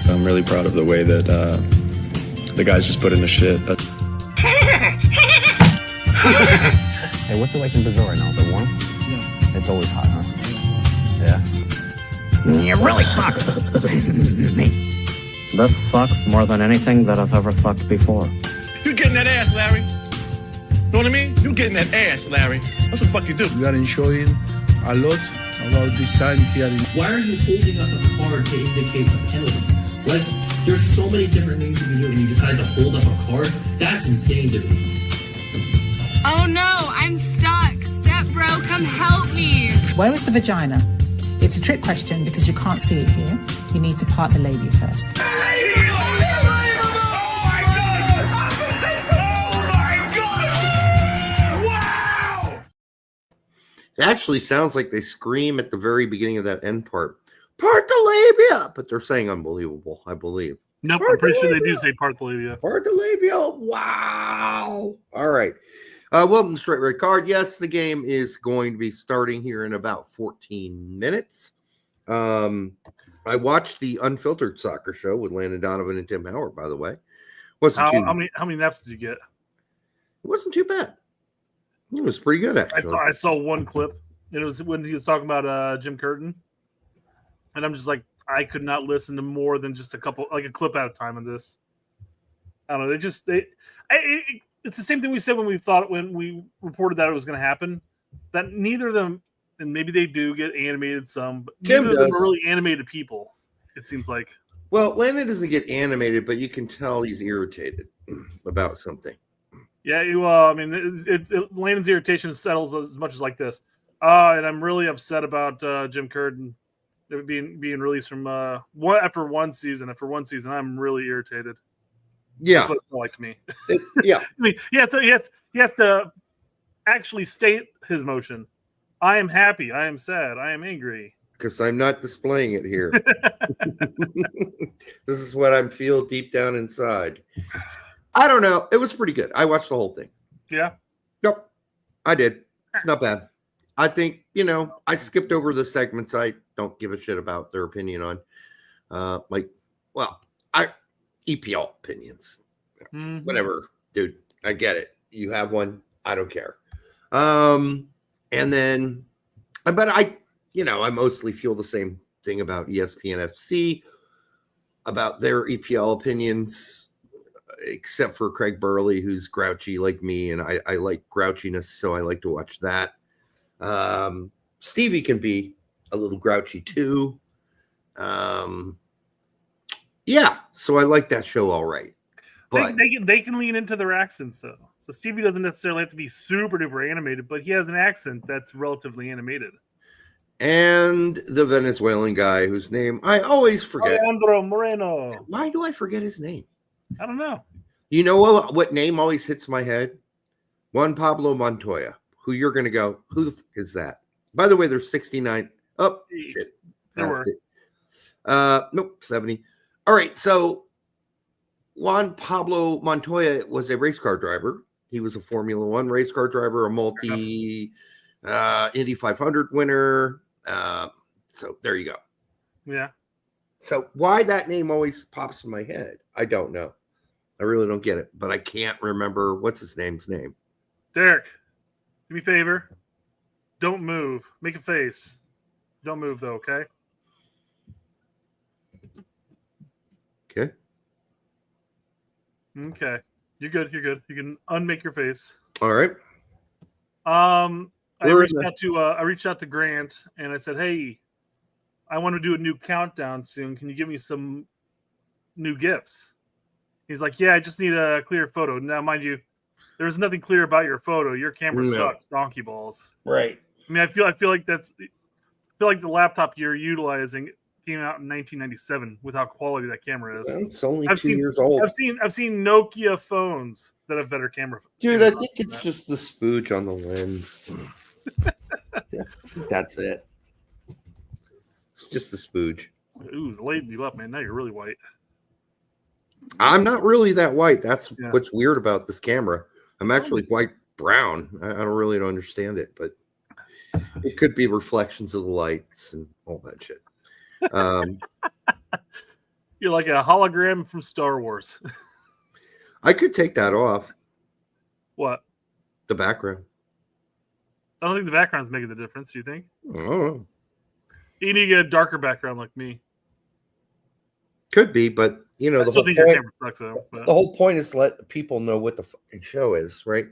I'm really proud of the way that the guys just put in the shit. Hey, what's it like in Brazil right now? Is it warm? Yeah. It's always hot, huh? Yeah. You really suck. This sucks more than anything that I've ever sucked before. You getting that ass, Larry? Know what I mean? You getting that ass, Larry. That's what the fuck you do. We are enjoying a lot about this time here. Why are you holding up a card to indicate a penalty? Like, there's so many different things you can do and you decide to hold up a card? That's insane to me. Oh no, I'm stuck. Step bro, come help me. Where is the vagina? It's a trick question because you can't see it here. You need to part the labia first. It actually sounds like they scream at the very beginning of that end part. Part the labia! But they're saying unbelievable, I believe. Nope, I'm pretty sure they do say part the labia. Part the labia. Wow. All right. Welcome to Straight Red Card. Yes, the game is going to be starting here in about 14 minutes. I watched the Unfiltered Soccer Show with Landon Donovan and Tim Howard, by the way. How many naps did you get? It wasn't too bad. It was pretty good, actually. I saw one clip, and it was when he was talking about Jim Curtin, and I'm just like, I could not listen to more than just a couple, like a clip at a time of this. I don't know. It's the same thing we said when we reported that it was going to happen. That neither of them, and maybe they do get animated some, but neither of them are really animated people. It seems like. Well, Landon doesn't get animated, but you can tell he's irritated about something. Yeah, Landon's irritation settles as much as like this. And I'm really upset about Jim Curtin being released from after one season. After one season, I'm really irritated. Yeah, that's what it felt like to me. Yeah, I mean, he has to actually state his motion. I am happy. I am sad. I am angry. Because I'm not displaying it here. This is what I feel deep down inside. I don't know. It was pretty good. I watched the whole thing. Yeah? Yep. I did. It's not bad. I think, I skipped over the segments I don't give a shit about their opinion on. EPL opinions. Mm-hmm. Whatever. Dude, I get it. You have one. I don't care. I mostly feel the same thing about ESPN FC, about their EPL opinions, except for Craig Burley, who's grouchy like me, and I like grouchiness, so I like to watch that. Stevie can be a little grouchy too. So I like that show all right. But they can lean into their accents though. So Stevie doesn't necessarily have to be super duper animated, but he has an accent that's relatively animated. And the Venezuelan guy whose name I always forget. Alejandro Moreno. Why do I forget his name? I don't know. You know what name always hits my head? Juan Pablo Montoya. Who you're going to go, who the fuck is that? By the way, there's 69. Oh, shit. Passed it. Nope, 70. All right, so Juan Pablo Montoya was a race car driver. He was a Formula One race car driver, a multi Indy 500 winner. So there you go. Yeah. So why that name always pops in my head, I don't know. I really don't get it, but I can't remember what's his name's name. Derek, do me a favor. Don't move. Make a face. Don't move, though, okay? Okay. Okay. You're good. You're good. You can unmake your face. All right. I reached out to Grant, and I said, hey, I want to do a new countdown soon. Can you give me some new gifts? He's like, yeah, I just need a clear photo. Now, mind you, there's nothing clear about your photo. Your camera sucks, donkey balls. Right. I mean, I feel like the laptop you're utilizing came out in 1997 with how quality that camera is. It's only 2 years old. I've seen Nokia phones that have better camera. Dude, I think it's just the spooge on the lens. That's it. It's just the spooge. Ooh, lightened you up, man. Now you're really white. I'm not really that white. That's what's weird about this camera. I'm actually quite brown. I don't understand it, but it could be reflections of the lights and all that shit. You're like a hologram from Star Wars. I could take that off. What? The background. I don't think the background's making the difference. Do you think? I don't know. You need to get a darker background like me. Could be, but you know, I still think your camera sucks though. the whole point is to let people know what the fucking show is, right?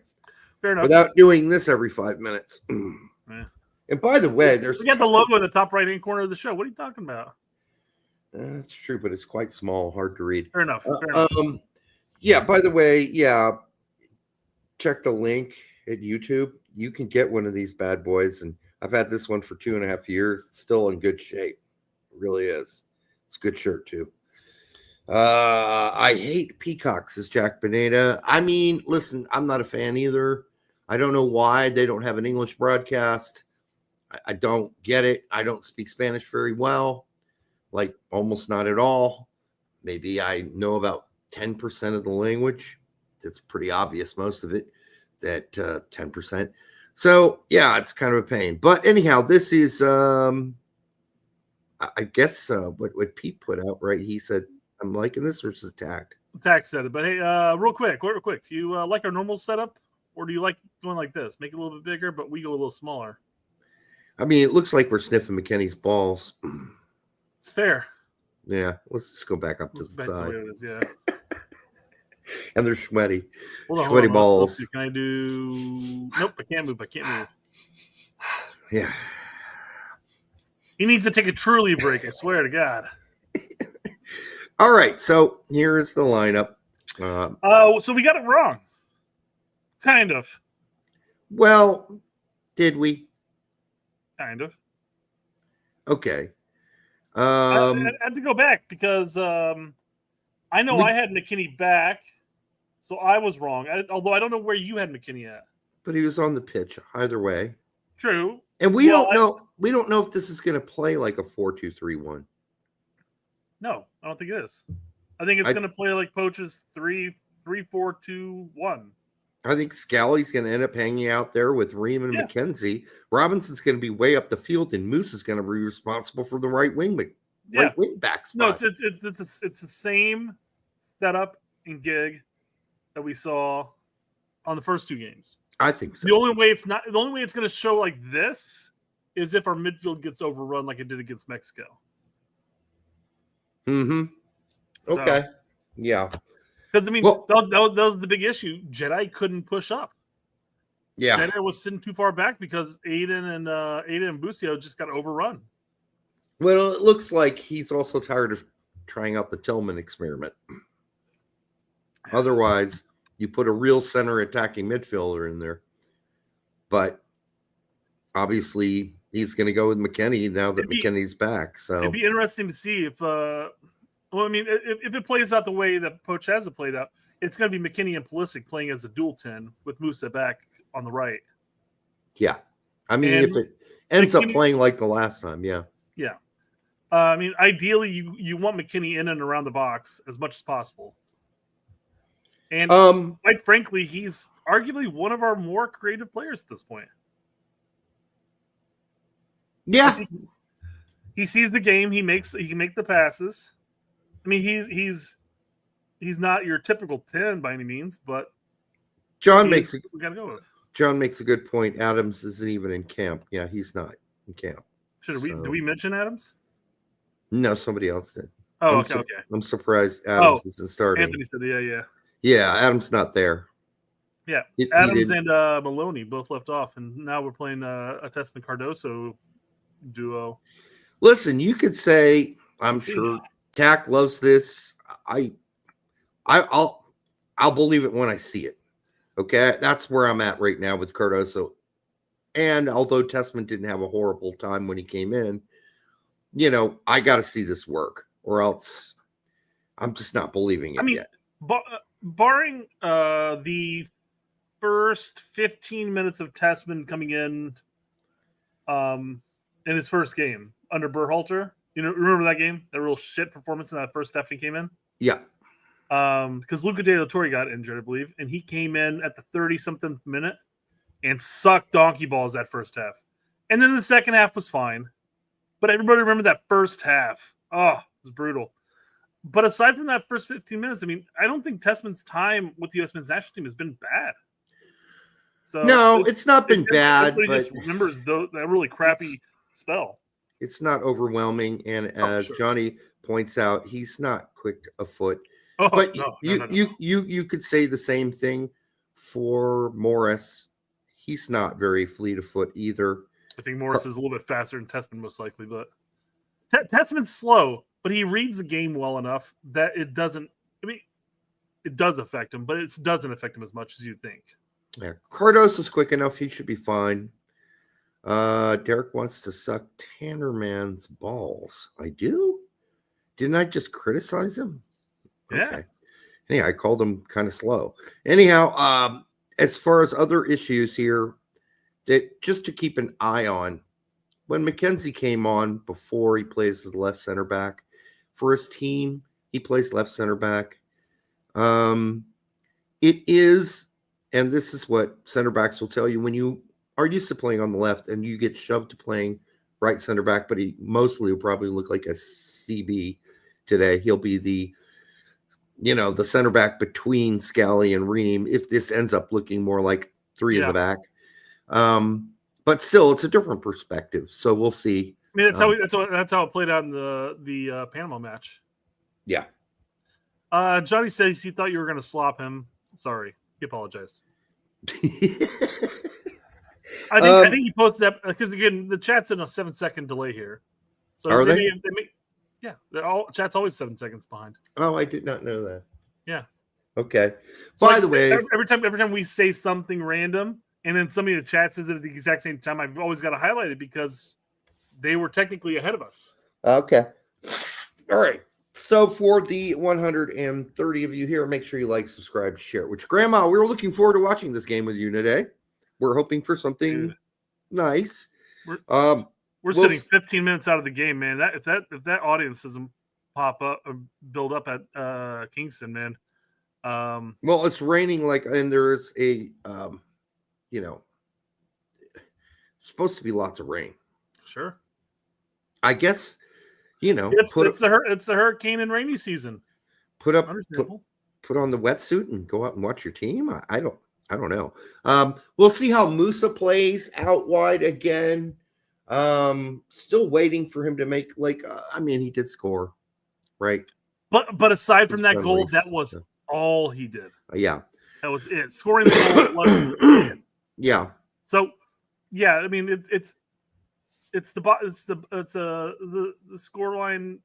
Fair enough. Without doing this every 5 minutes. Yeah. And by the way, there's we got the logo in the top right hand corner of the show. What are you talking about? That's true, but it's quite small, hard to read. Fair enough. Fair enough. Yeah, by the way, check the link at YouTube. You can get one of these bad boys, and I've had this one for 2.5 years. It's still in good shape. It really is. It's a good shirt too. I hate peacocks, says Jack Beneda. I mean, listen, I'm not a fan either. I don't know why they don't have an English broadcast. I don't get it. I don't speak Spanish very well, like almost not at all. Maybe I know about 10% of the language. It's pretty obvious, most of it, that 10%. So, yeah, it's kind of a pain. But anyhow, this is, I guess, what Pete put out, right? He said, I'm liking this, or is it tagged? Tax said it. But hey, real quick. Do you like our normal setup, or do you like going like this? Make it a little bit bigger, but we go a little smaller. I mean, it looks like we're sniffing McKinney's balls. It's fair. Yeah, let's just go back up to the side. Yeah. And they're sweaty. Hold sweaty on. balls. Can I do... Nope, I can't move. Yeah. He needs to take a truly break, I swear to God. All right, so here is the lineup. So we got it wrong. Kind of. Well, did we? Kind of. Okay. I had to go back because I know I had McKinney back, so I was wrong. Although I don't know where you had McKinney at. But he was on the pitch either way. True. And we don't know. We don't know if this is going to play like a 4-2-3-1. No, I don't think it is. I think it's going to play like Poach's 3-4-2-1. I think Scally's going to end up hanging out there with Ream and McKenzie. Robinson's going to be way up the field, and Moose is going to be responsible for the right wing back spot. No, it's the same setup and gig that we saw on the first two games. I think so. The only way it's going to show like this is if our midfield gets overrun like it did against Mexico. Mm-hmm. Okay. So, yeah. Because, I mean, that was the big issue. Jedi couldn't push up. Yeah. Jedi was sitting too far back because Aiden and Busio just got overrun. Well, it looks like he's also tired of trying out the Tillman experiment. Otherwise, you put a real center attacking midfielder in there. But obviously, he's going to go with McKinney now that McKinney's back. So it'd be interesting to see if if it plays out the way that Poach has it played out, it's going to be McKinney and Pulisic playing as a dual 10 with Musa back on the right. Yeah. I mean, if it ends up playing like the last time, yeah. Yeah. I mean, ideally, you want McKinney in and around the box as much as possible. And quite frankly, he's arguably one of our more creative players at this point. Yeah. He sees the game. He can make the passes. I mean, he's not your typical 10 by any means, but we gotta go with. John makes a good point. Adams isn't even in camp. Yeah, he's not in camp. Did we mention Adams? No, somebody else did. Oh, okay. I'm surprised Adams isn't starting. Anthony said, yeah. Yeah, Adams not there. Yeah, Adams and Maloney both left off, and now we're playing a Testament Cardoso duo. Listen, you could say, I'm sure Tack loves this. I'll believe it when I see it. Okay, that's where I'm at right now with Cardoso. And although Testament didn't have a horrible time when he came in, I got to see this work, or else I'm just not believing it yet. Barring the first 15 minutes of Testament coming in his first game under Berhalter, remember that game? That real shit performance in that first half he came in? Yeah. Because Luca De La Torre got injured, I believe, and he came in at the 30-something minute and sucked donkey balls that first half. And then the second half was fine. But everybody remember that first half. Oh, it was brutal. But aside from that first 15 minutes, I mean, I don't think Tessman's time with the U.S. men's national team has been bad. So No, it's not been bad. Everybody But just remembers that really crappy spell. It's not overwhelming, and as Johnny points out, he's not quick of foot. Oh, but no. You could say the same thing for Morris. He's not very fleet of foot either. I think Morris is a little bit faster than Tessman, most likely, but Tessman's slow, but he reads the game well enough that it doesn't. I mean, it does affect him, but it doesn't affect him as much as you think. Yeah, Cardos is quick enough; he should be fine. Derek wants to suck Tannerman's balls. I do. Didn't I just criticize him? Yeah. Okay. Yeah, I called him kind of slow. Anyhow, as far as other issues here, that just to keep an eye on, when McKenzie came on before, he plays as left center back. For his team, he plays left center back. It is, and this is what center backs will tell you, when you are used to playing on the left and you get shoved to playing right center back, but he mostly will probably look like a CB today. He'll be the center back between Scally and Ream if this ends up looking more like three in the back. But still, it's a different perspective. So we'll see. I mean, that's how it played out in the Panama match. Yeah. Johnny says he thought you were going to slop him. Sorry, he apologized. I think he posted that because again the chat's in a 7-second delay here. So are they? Yeah, chat's always 7 seconds behind. Oh, I did not know that. Yeah. Okay. So By the way, every time we say something random and then somebody in the chat says it at the exact same time, I've always got to highlight it because they were technically ahead of us. Okay. All right. So for the 130 of you here, make sure you like, subscribe, share. Which, Grandma, we were looking forward to watching this game with you today. We're hoping for something nice. We're sitting 15 minutes out of the game, man. If that audience doesn't pop up or build up at Kingston, man. Well, it's raining and there's a supposed to be lots of rain. Sure. I guess it's the hurricane and rainy season. Put on the wetsuit and go out and watch your team. I don't know. We'll see how Musa plays out wide again. Still waiting for him to make he did score, right? But aside from that goal, that was all he did. Yeah, that was it. Scoring the goal. Yeah. So, yeah, I mean it's the scoreline,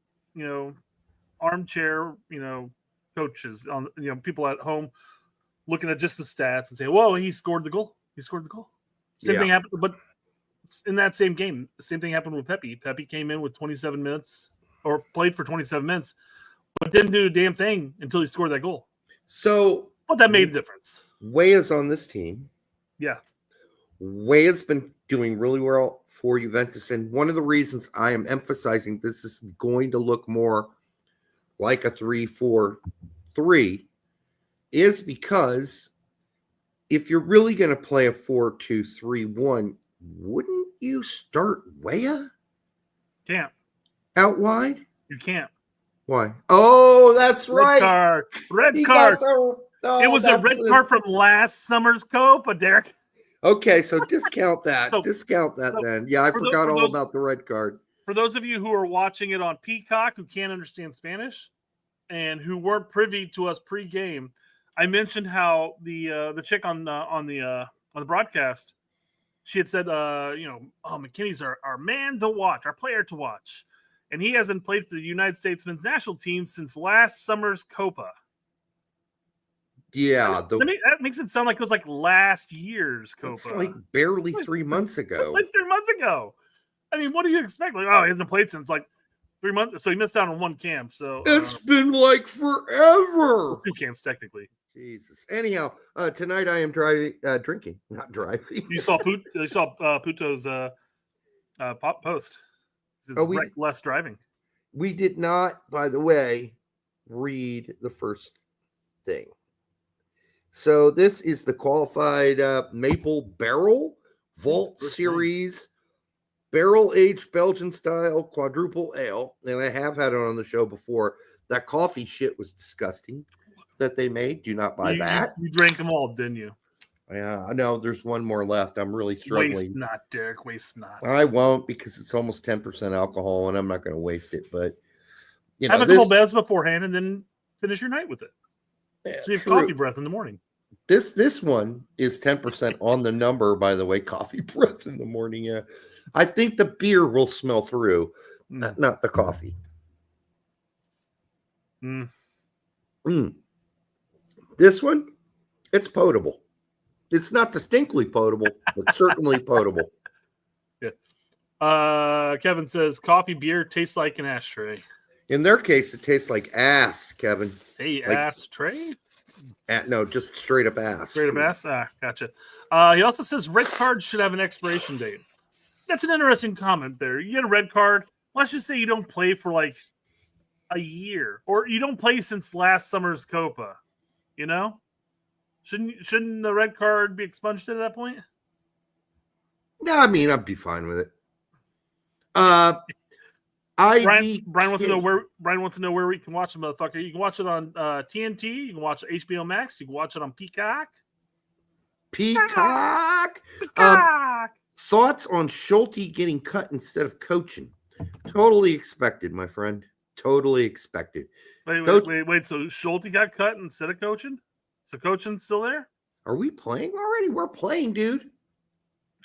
armchair, coaches on people at home looking at just the stats and say, "Whoa, he scored the goal. He scored the goal." Same thing happened, but in that same game, same thing happened with Pepi. Pepi came in with 27 minutes or played for 27 minutes, but didn't do a damn thing until he scored that goal. So, but that made a difference. Weah's on this team. Yeah. Weah's been doing really well for Juventus, and one of the reasons I am emphasizing this is going to look more like a 3-4-3 is because if you're really going to play a 4-2-3-1, wouldn't you start Weah? Can't. Out wide? You can't. Why? Oh, that's right. Red card. It was a red card from last summer's Copa, Derek. Okay, so discount that. Discount that then. Yeah, I forgot all about the red card. For those of you who are watching it on Peacock who can't understand Spanish and who weren't privy to us pre-game, I mentioned how the chick on the broadcast, she had said, McKinney's our man to watch, our player to watch. And he hasn't played for the United States men's national team since last summer's Copa. Yeah. That makes it sound like it was like last year's Copa. It's like barely 3 months ago. Like 3 months ago. I mean, what do you expect? Like, oh, he hasn't played since like 3 months. So he missed out on one camp. So it's been like forever. 2 camps, technically. Jesus. Anyhow, tonight I am drinking, not driving. You saw Puto's pop post. Less driving. We did not, by the way, read the first thing. So this is the qualified Maple Barrel Vault Series barrel-aged Belgian-style quadruple ale, and I have had it on the show before. That coffee shit was disgusting that they made. Do not buy that. You drank them all, didn't you? Yeah, I know. There's one more left. I'm really struggling. Waste not, Derek. Waste not. I won't because it's almost 10% alcohol, and I'm not going to waste it. But have a couple bevs beforehand, and then finish your night with it. Yeah, so you have coffee breath in the morning. This one is 10% on the number, by the way. Coffee breath in the morning. Yeah, I think the beer will smell through, not the coffee. This one, it's potable. It's not distinctly potable, but certainly potable. Yeah. Kevin says coffee beer tastes like an ashtray. In their case, it tastes like ass, Kevin. Hey, like, ashtray? No, just straight up ass. Straight up ass? Gotcha. He also says red cards should have an expiration date. That's an interesting comment there. You get a red card. Let's just say you don't play for like a year, or you don't play since last summer's Copa. You know? Shouldn't the red card be expunged at that point? No, I mean, I'd be fine with it. Brian wants to know where we can watch the motherfucker. You can watch it on TNT. You can watch HBO Max. You can watch it on Peacock. Peacock. Thoughts on Schulte getting cut instead of coaching? Totally expected, my friend. Totally expected. Wait. So Schulte got cut instead of coaching? So coaching's still there? Are we playing already? We're playing, dude.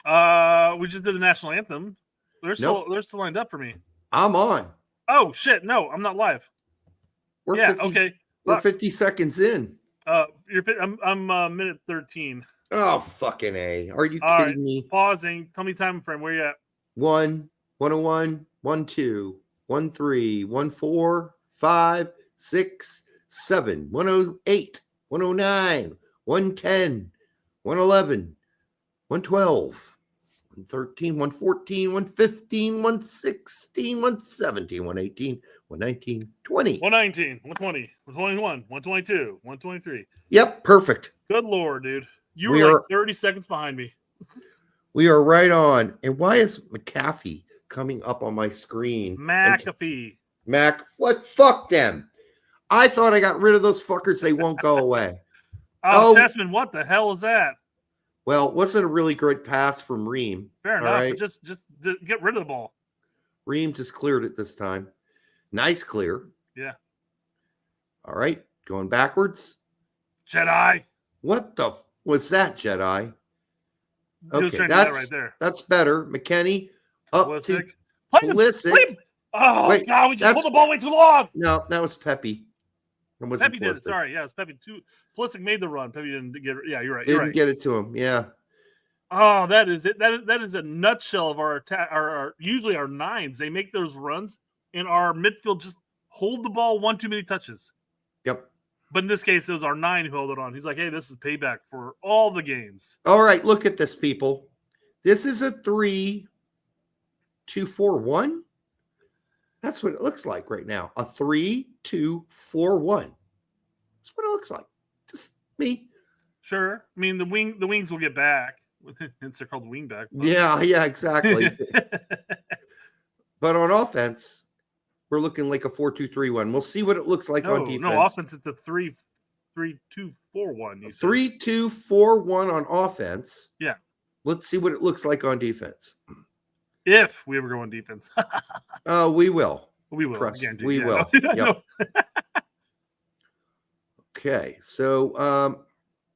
We just did the national anthem. They're still lined up for me. I'm on. Oh shit! No, I'm not live. Okay. We're 50 seconds in. I'm minute 13. Oh fucking A! Are you kidding me? Pausing. Tell me time frame. Where you at? 1, 101, 12, 13, 14, 5, 6, 7, 108, 109, 110, 111, 112. 113, 114, 115, 116, 117, 118, 119, 20. 119, 120, 121, 122, 123. Yep, perfect. Good Lord, dude. You were like 30 seconds behind me. We are right on. And why is McAfee coming up on my screen? McAfee. What? Fuck them. I thought I got rid of those fuckers. They won't go away. Tessman, what the hell is that? Well, it wasn't a really great pass from Ream. Fair enough. Right? But just get rid of the ball. Ream just cleared it this time. Nice clear. Yeah. All right. Going backwards. Jedi. What the was that, Jedi? Okay, that's right there. That's better. McKenny up Pulisic. to Pulisic. Oh, wait, God, we just pulled the ball way too long. No, that was Pepi. Pepi did it. Sorry. Yeah, it's Pepi. Pulisic made the run. Pepi didn't get it. Yeah, you're right. Didn't get it to him. Yeah. Oh, that is it. That is a nutshell of our attack. Usually our nines. They make those runs, and our midfield just hold the ball one too many touches. Yep. But in this case, it was our 9 who held it on. He's like, hey, this is payback for all the games. All right, look at this, people. This is a 3-2-4-1. That's what it looks like right now. A 3-2-4-1. That's what it looks like. Just me. Sure. I mean, the wings will get back. Hence they're called wing back. Yeah, exactly. But on offense, we're looking like a 4-2-3-1. We'll see what it looks like on defense. No, offense, it's a 3-3-2-4-1. 3-2-4-1 on offense. Yeah. Let's see what it looks like on defense. If we ever go on defense. Oh, we will. We will. We will. No. Yep. Okay, so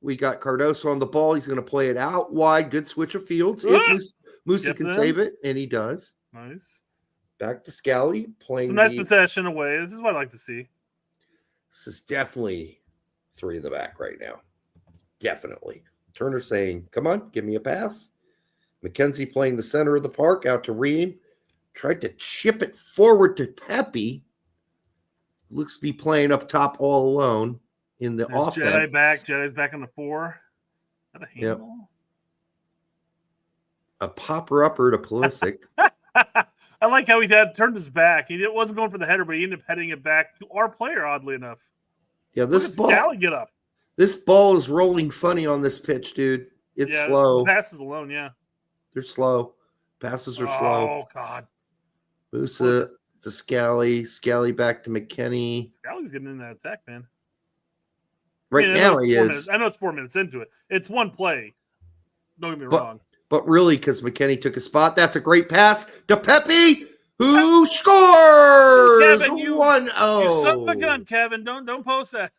we got Cardoso on the ball. He's going to play it out wide. Good switch of fields. If Musa can save it, and he does. Nice. Back to Scally playing. Some nice possession away. This is what I like to see. This is definitely 3 in the back right now. Definitely. Turner saying, come on, give me a pass. McKenzie playing the center of the park out to Ream. Tried to chip it forward to Pepi. Looks to be playing up top all alone in the offense. Jedi's back on the 4. Is that a handball? A popper-upper to Pulisic. I like how he turned his back. He wasn't going for the header, but he ended up heading it back to our player, oddly enough. Yeah, this ball. Scally get up. This ball is rolling funny on this pitch, dude. It's slow. Passes alone, yeah. They're slow. Passes are slow. Oh, God. Musa to Scally. Scally back to McKenny. Scally's getting in that attack, man. Right now he is. Minutes. I know it's 4 minutes into it. It's one play. Don't get me wrong. But really, because McKenny took a spot, that's a great pass to Pepi, who scores! Kevin, you 1-0. You son of a gun, Kevin. Don't post that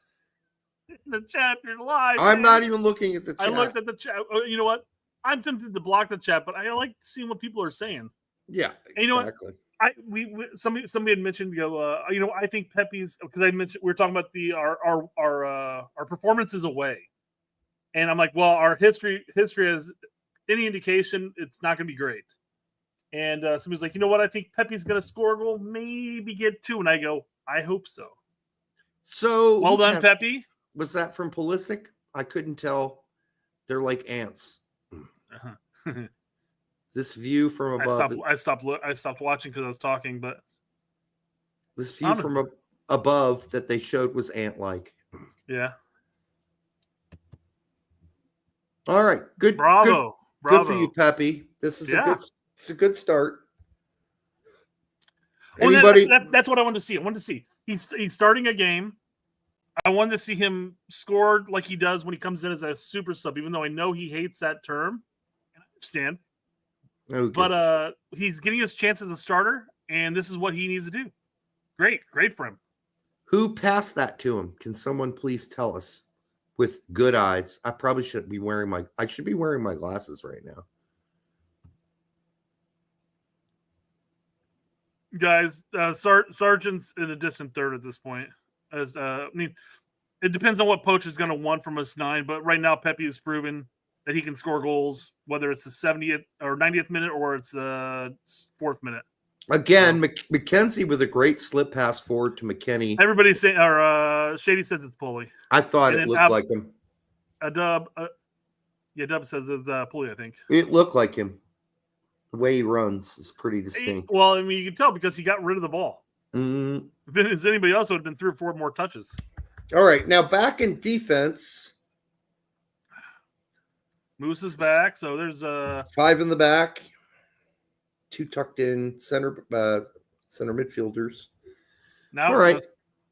in the chat. You're live. I'm man. not even looking at the chat. I looked at the chat. You know what? I'm tempted to block the chat, but I like seeing what people are saying. Yeah, and you know exactly. what? Somebody had mentioned I think Pepi's, because I mentioned we were talking about our performances away, and I'm like, well, our history has any indication it's not going to be great. And somebody's like, you know what? I think Pepi's going to score a goal, maybe get 2, and I go, I hope so. So well done, Pepi. Was that from Pulisic? I couldn't tell. They're like ants. Uh-huh. This view from above. I stopped watching because I was talking, but this view from above that they showed was ant-like. Yeah. All right. Good. Bravo. Good for you, Pepi. This is a good start. Anybody? That's what I wanted to see. I wanted to see he's starting a game. I wanted to see him score like he does when he comes in as a super sub, even though I know he hates that term. I understand. But he's getting his chance as a starter, and this is what he needs to do. Great for him. Who passed that to him? Can someone please tell us with good eyes? I probably should be wearing my glasses right now. Guys, Sargent's in a distant third at this point. It depends on what Poach is going to want from us 9, but right now Pepi has proven that he can score goals, whether it's the 70th or 90th minute or it's the 4th minute. Again, McKenzie with a great slip pass forward to McKenny. Everybody's saying, or Shady says it's Pulley. I thought it looked like him. Dub says it's Pulley, I think. It looked like him. The way he runs is pretty distinct. Well, I mean, you can tell because he got rid of the ball. Mm-hmm. If it was anybody else, it would have been 3 or 4 more touches. All right, now back in defense. Moose is back, so there's 5 in the back, 2 tucked in center midfielders. Now, all right,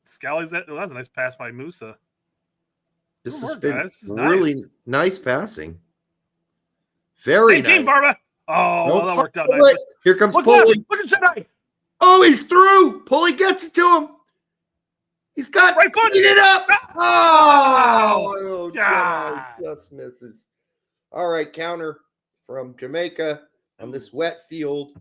Scally's that's a nice pass by Musa. This has been really nice passing. Very nice. Team Barba. Oh, that worked out nice. Here comes Pulley. Look at tonight. Oh, he's through. Pulley gets it to him. He's got right foot. It up. Oh, just misses. All right, counter from Jamaica on this wet field.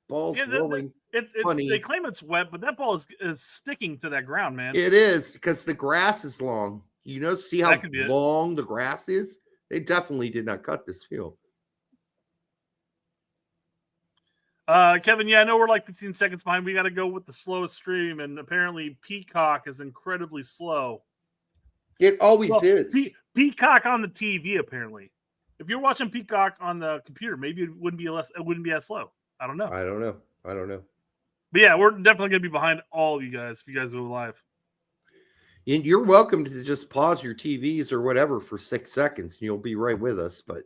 Ball's rolling. They claim it's wet, but that ball is sticking to that ground, man. It is because the grass is long. See how long the grass is? They definitely did not cut this field. Kevin, I know we're like 15 seconds behind. We got to go with the slowest stream, and apparently Peacock is incredibly slow. It always is. Peacock on the TV, apparently. If you're watching Peacock on the computer, maybe it wouldn't be as slow. I don't know. I don't know. But yeah, we're definitely going to be behind all of you guys if you guys go live. And you're welcome to just pause your TVs or whatever for 6 seconds, and you'll be right with us. But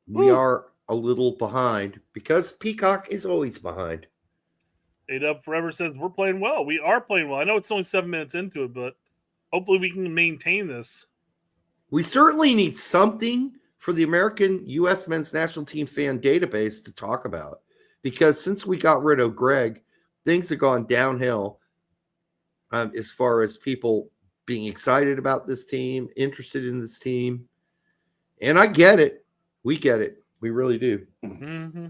we are a little behind because Peacock is always behind. A-Dub Forever says we're playing well. We are playing well. I know it's only 7 minutes into it, but hopefully we can maintain this. We certainly need something for the American U.S. men's national team fan database to talk about, because since we got rid of Greg, things have gone downhill as far as people being excited about this team, interested in this team. And I get it. We get it. We really do. Mm-hmm.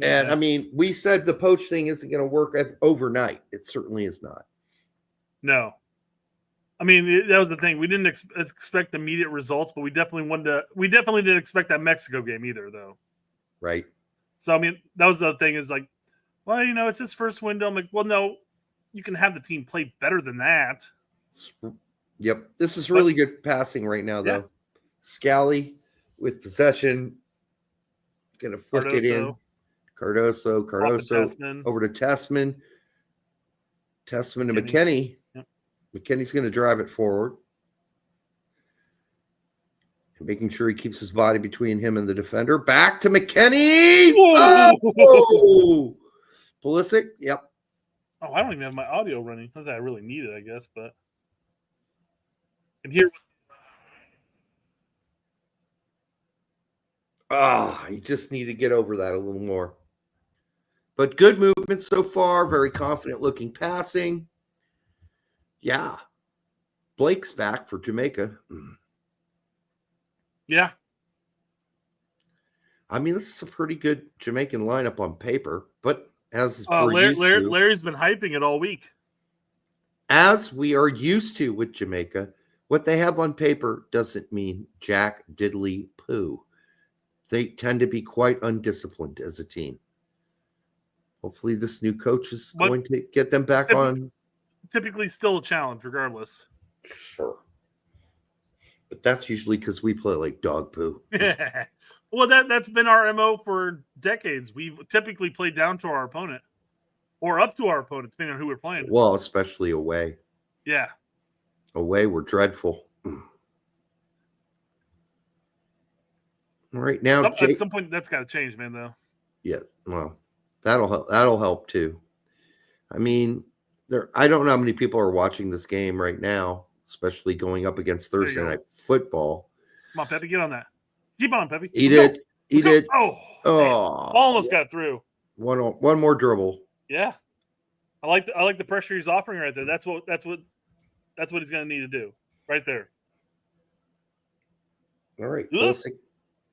And I mean, we said the Poach thing isn't going to work overnight. It certainly is not. No. I mean, that was the thing. We didn't expect immediate results, but we definitely didn't expect that Mexico game either, though. Right. So, I mean, that was the thing is like, well, it's his first window. I'm like, well, no, you can have the team play better than that. Yep. This is really good passing right now, though. Yeah. Scally with possession. Going to flick it in. Cardoso over to Tessman. Tessman to McKenny. Yep. McKenny's going to drive it forward. Making sure he keeps his body between him and the defender. Back to McKenny. Oh! Pulisic. Yep. Oh, I don't even have my audio running. Not that I really need it, I guess, but I can hear. You just need to get over that a little more. But good movement so far. Very confident looking passing. Yeah. Blake's back for Jamaica. Yeah. I mean, this is a pretty good Jamaican lineup on paper, but as Larry's been hyping it all week. As we are used to with Jamaica, what they have on paper doesn't mean jack diddly poo. They tend to be quite undisciplined as a team. Hopefully this new coach is going to get them back on. Typically still a challenge regardless. Sure. But that's usually because we play like dog poo. Well, that's been our MO for decades. We've typically played down to our opponent or up to our opponent, depending on who we're playing. Well, especially away. Yeah. Away, we're dreadful. Right now, at some point, that's got to change, man, though. Yeah, well, that'll help, too. I mean, I don't know how many people are watching this game right now, especially going up against Thursday Night Football. Come on, Pepi, get on that. Keep on, Pepi. He did. Oh, almost got through. One more dribble. Yeah, I like the pressure he's offering right there. That's what he's going to need to do right there. All right,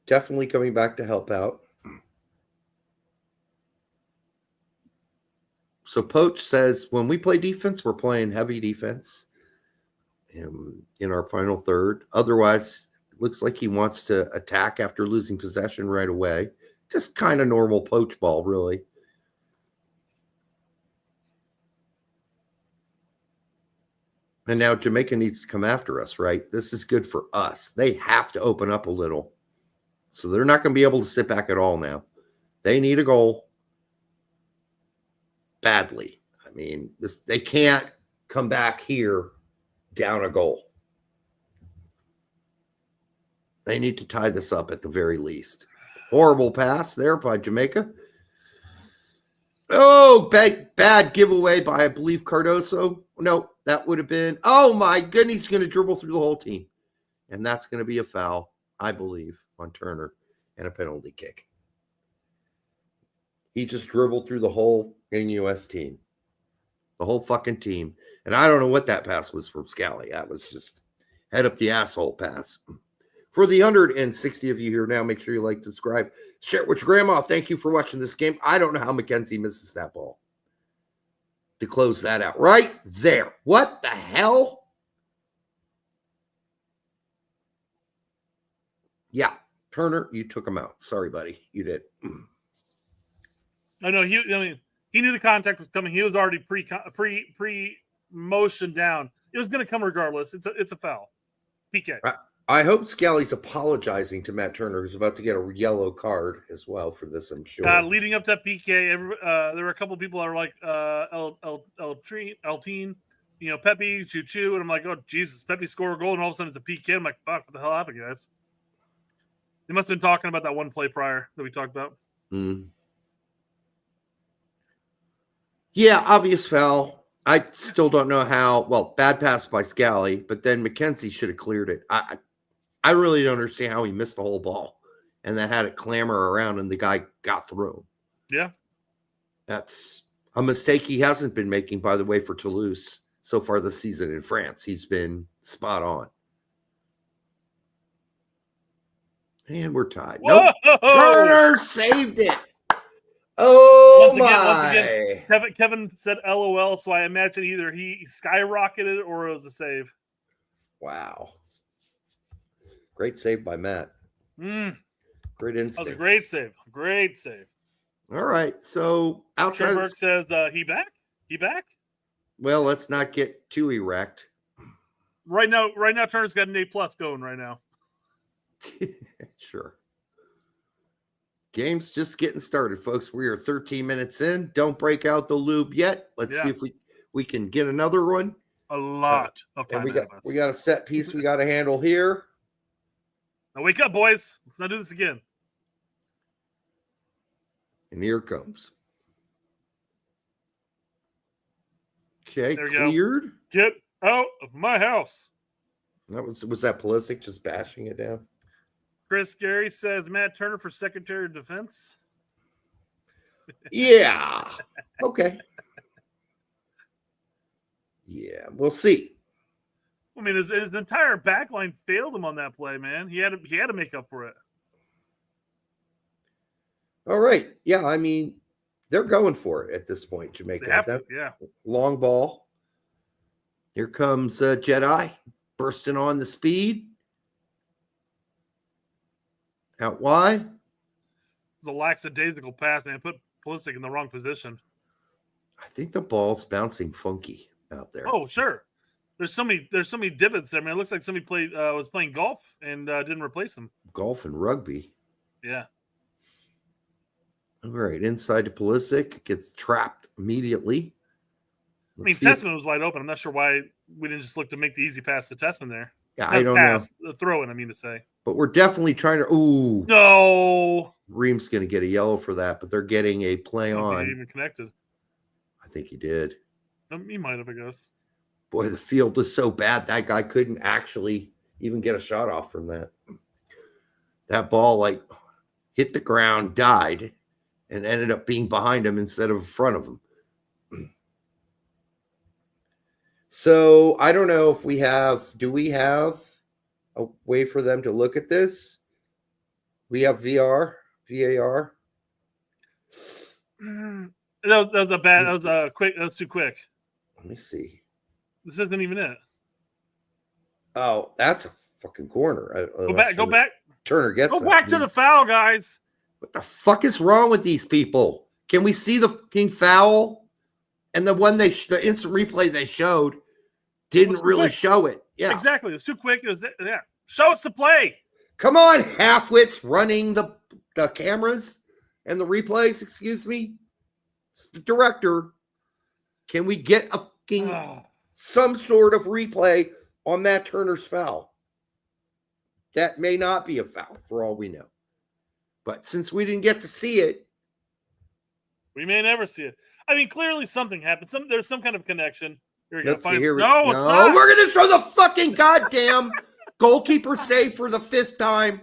definitely coming back to help out. So Poach says when we play defense, we're playing heavy defense in our final third. Otherwise, looks like he wants to attack after losing possession right away. Just kind of normal Poach ball, really. And now Jamaica needs to come after us, right? This is good for us. They have to open up a little. So they're not going to be able to sit back at all now. They need a goal badly. I mean, they can't come back here down a goal. They need to tie this up at the very least. Horrible pass there by Jamaica. Oh, bad giveaway by, I believe, Cardoso. No, that would have been, oh my goodness, he's going to dribble through the whole team. And that's going to be a foul, I believe, on Turner and a penalty kick. He just dribbled through the whole NUS team. The whole fucking team. And I don't know what that pass was from Scally. That was just head up the asshole pass. For the 160 of you here now, make sure you like, subscribe, share it with your grandma. Thank you for watching this game. I don't know how McKenzie misses that ball to close that out. Right there. What the hell? Yeah. Turner, you took him out. Sorry, buddy. You did. I know. He knew the contact was coming. He was already pre motion down. It was going to come regardless. It's a foul. PK. I hope Scally's apologizing to Matt Turner, who's about to get a yellow card as well for this, I'm sure. Leading up to PK, there were a couple of people that were like Eltine, Pepi, Choo-Choo, and I'm like, oh, Jesus, Pepi scored a goal, and all of a sudden it's a PK. I'm like, fuck, what the hell happened, guys? They must have been talking about that one play prior that we talked about. Yeah, obvious foul. I still don't know how. Well, bad pass by Scally, but then McKenzie should have cleared it. I really don't understand how he missed the whole ball and then had it clamor around and the guy got through. Yeah. That's a mistake he hasn't been making, by the way, for Toulouse so far this season in France. He's been spot on. And we're tied. Nope. Turner saved it. Oh, once again, Kevin said LOL, so I imagine either he skyrocketed or it was a save. Wow. Great save by Matt. Great instinct. That was a great save. Great save. All right. So outside Sherberg says he back? He back? Well, let's not get too erect. Right now, Turner's got an A+ going right now. Sure. Game's just getting started, folks. We are 13 minutes in. Don't break out the lube yet. Let's see if we can get another one. A lot of time. We got a set piece we got to handle here. Now wake up, boys. Let's not do this again. And here it comes. Okay, There we cleared. go. Get out of my house. That was that Pulisic just bashing it down? Chris Gary says Matt Turner for Secretary of Defense. Yeah. Okay. Yeah, we'll see. I mean, his entire backline failed him on that play, man. He had to make up for it. All right. Yeah, I mean, they're going for it at this point, Jamaica. They have to, That yeah. long ball. Here comes Jedi bursting on the speed. Out wide. It was a lackadaisical pass, man. Put Pulisic in the wrong position. I think the ball's bouncing funky out there. Oh, sure. There's so many divots there, man. It looks like somebody was playing golf and didn't replace him. Golf and rugby. Yeah. All right, inside to Pulisic, gets trapped immediately. I mean, Tessman was wide open. I'm not sure why we didn't just look to make the easy pass to Tessman there. Yeah, I don't know. The throw in, I mean to say. But we're definitely trying to. Ooh. No. Ream's going to get a yellow for that, but they're getting a play on. He even connected. I think he did. He might have, I guess. Boy, the field was so bad that guy couldn't actually even get a shot off from that. That ball like hit the ground, died, and ended up being behind him instead of in front of him. So I don't know if do we have a way for them to look at this? We have VAR. That was too quick. Let me see. This isn't even it. Oh, that's a fucking corner. Go back. Turner gets Go back to the foul, guys. What the fuck is wrong with these people? Can we see the fucking foul? And the one the instant replay they showed didn't really show it. Yeah, exactly. It was too quick. It was show us the play. Come on, halfwits running the cameras and the replays. Excuse me, it's the director. Can we get a fucking some sort of replay on that Turner's foul? That may not be a foul for all we know. But since we didn't get to see it, we may never see it. I mean, clearly something happened. There's some kind of connection. Here we go. Let's see, here No, it's not. We're going to show the fucking goddamn goalkeeper save for the 5th time.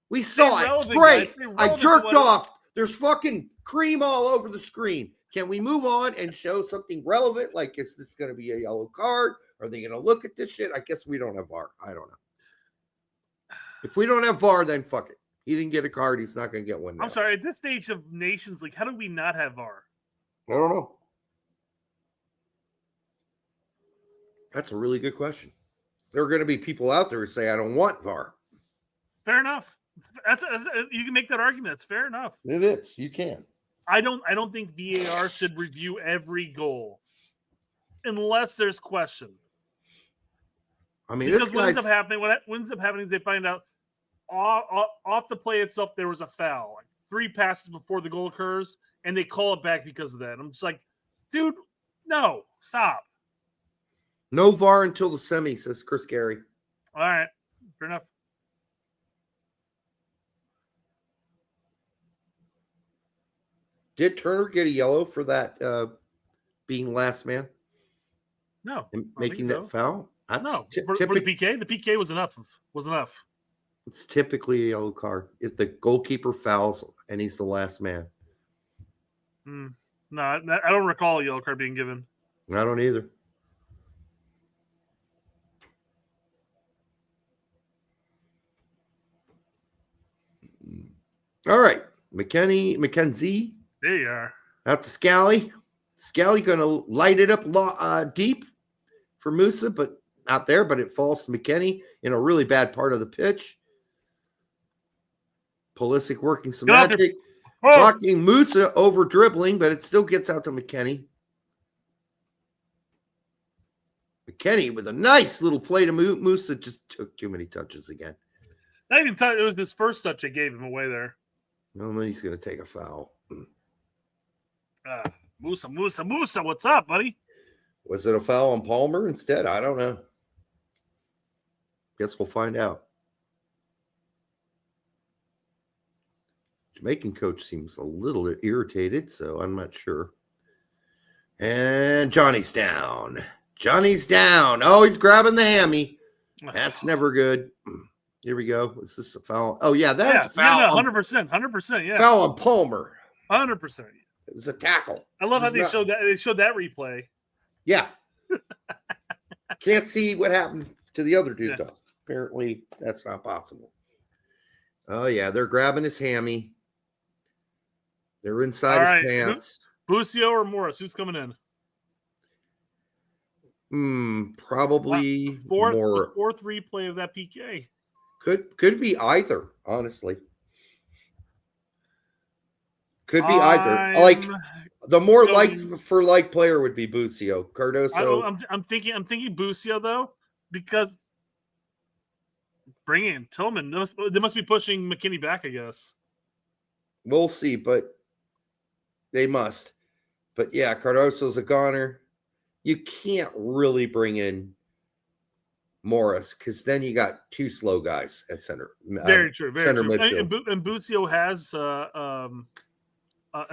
We saw it. It's great. I jerked off. There's fucking cream all over the screen. Can we move on and show something relevant? Like, is this going to be a yellow card? Are they going to look at this shit? I guess we don't have VAR. I don't know. If we don't have VAR, then fuck it. He didn't get a card. He's not going to get one now. I'm sorry. At this stage of Nations League, how do we not have VAR? I don't know. That's a really good question. There are going to be people out there who say, I don't want VAR. Fair enough. You can make that argument. It's fair enough. It is. You can. I don't think VAR should review every goal unless there's question. I mean, because what ends up happening is they find out off the play itself there was a foul, like 3 passes before the goal occurs, and they call it back because of that. I'm just like, dude, no, stop. No VAR until the semi, says Chris Gary. All right, fair enough. Did Turner get a yellow for that being last man? No. And making that foul? That's no. For the PK? The PK was enough. It's typically a yellow card if the goalkeeper fouls and he's the last man. No, I don't recall a yellow card being given. I don't either. All right. McKenzie. There you are. Out to Scally. Scally going to light it up deep for Musa, but not there. But it falls to McKennie in a really bad part of the pitch. Pulisic working some magic. Blocking Musa over dribbling, but it still gets out to McKennie. McKennie with a nice little play to Musa. Just took too many touches again. Not even touch. It was his first touch that gave him away there. No, then he's going to take a foul. Musa, what's up, buddy? Was it a foul on Palmer instead? I don't know. Guess we'll find out. Jamaican coach seems a little irritated, so I'm not sure. And Johnny's down. Johnny's down. Oh, he's grabbing the hammy. That's never good. Here we go. Is this a foul? Oh, yeah, that's a foul. Yeah, 100%. 100%. Yeah. Foul on Palmer. 100%. It was a tackle. I love how they showed that. They showed that replay. Yeah. Can't see what happened to the other dude, though. Apparently, that's not possible. Oh, yeah, they're grabbing his hammy. They're inside his pants. Busio or Morris? Who's coming in? Probably more. Fourth replay of that PK. Could be either, honestly. Could be either. Like the more like player would be Busio. Cardoso. I'm thinking Busio though, because bring in Tillman. They must be pushing McKinney back, I guess. We'll see, but they must. But yeah, Cardoso's a goner. You can't really bring in Morris because then you got two slow guys at center. Very true. Very center true. Midfield. And Busio has an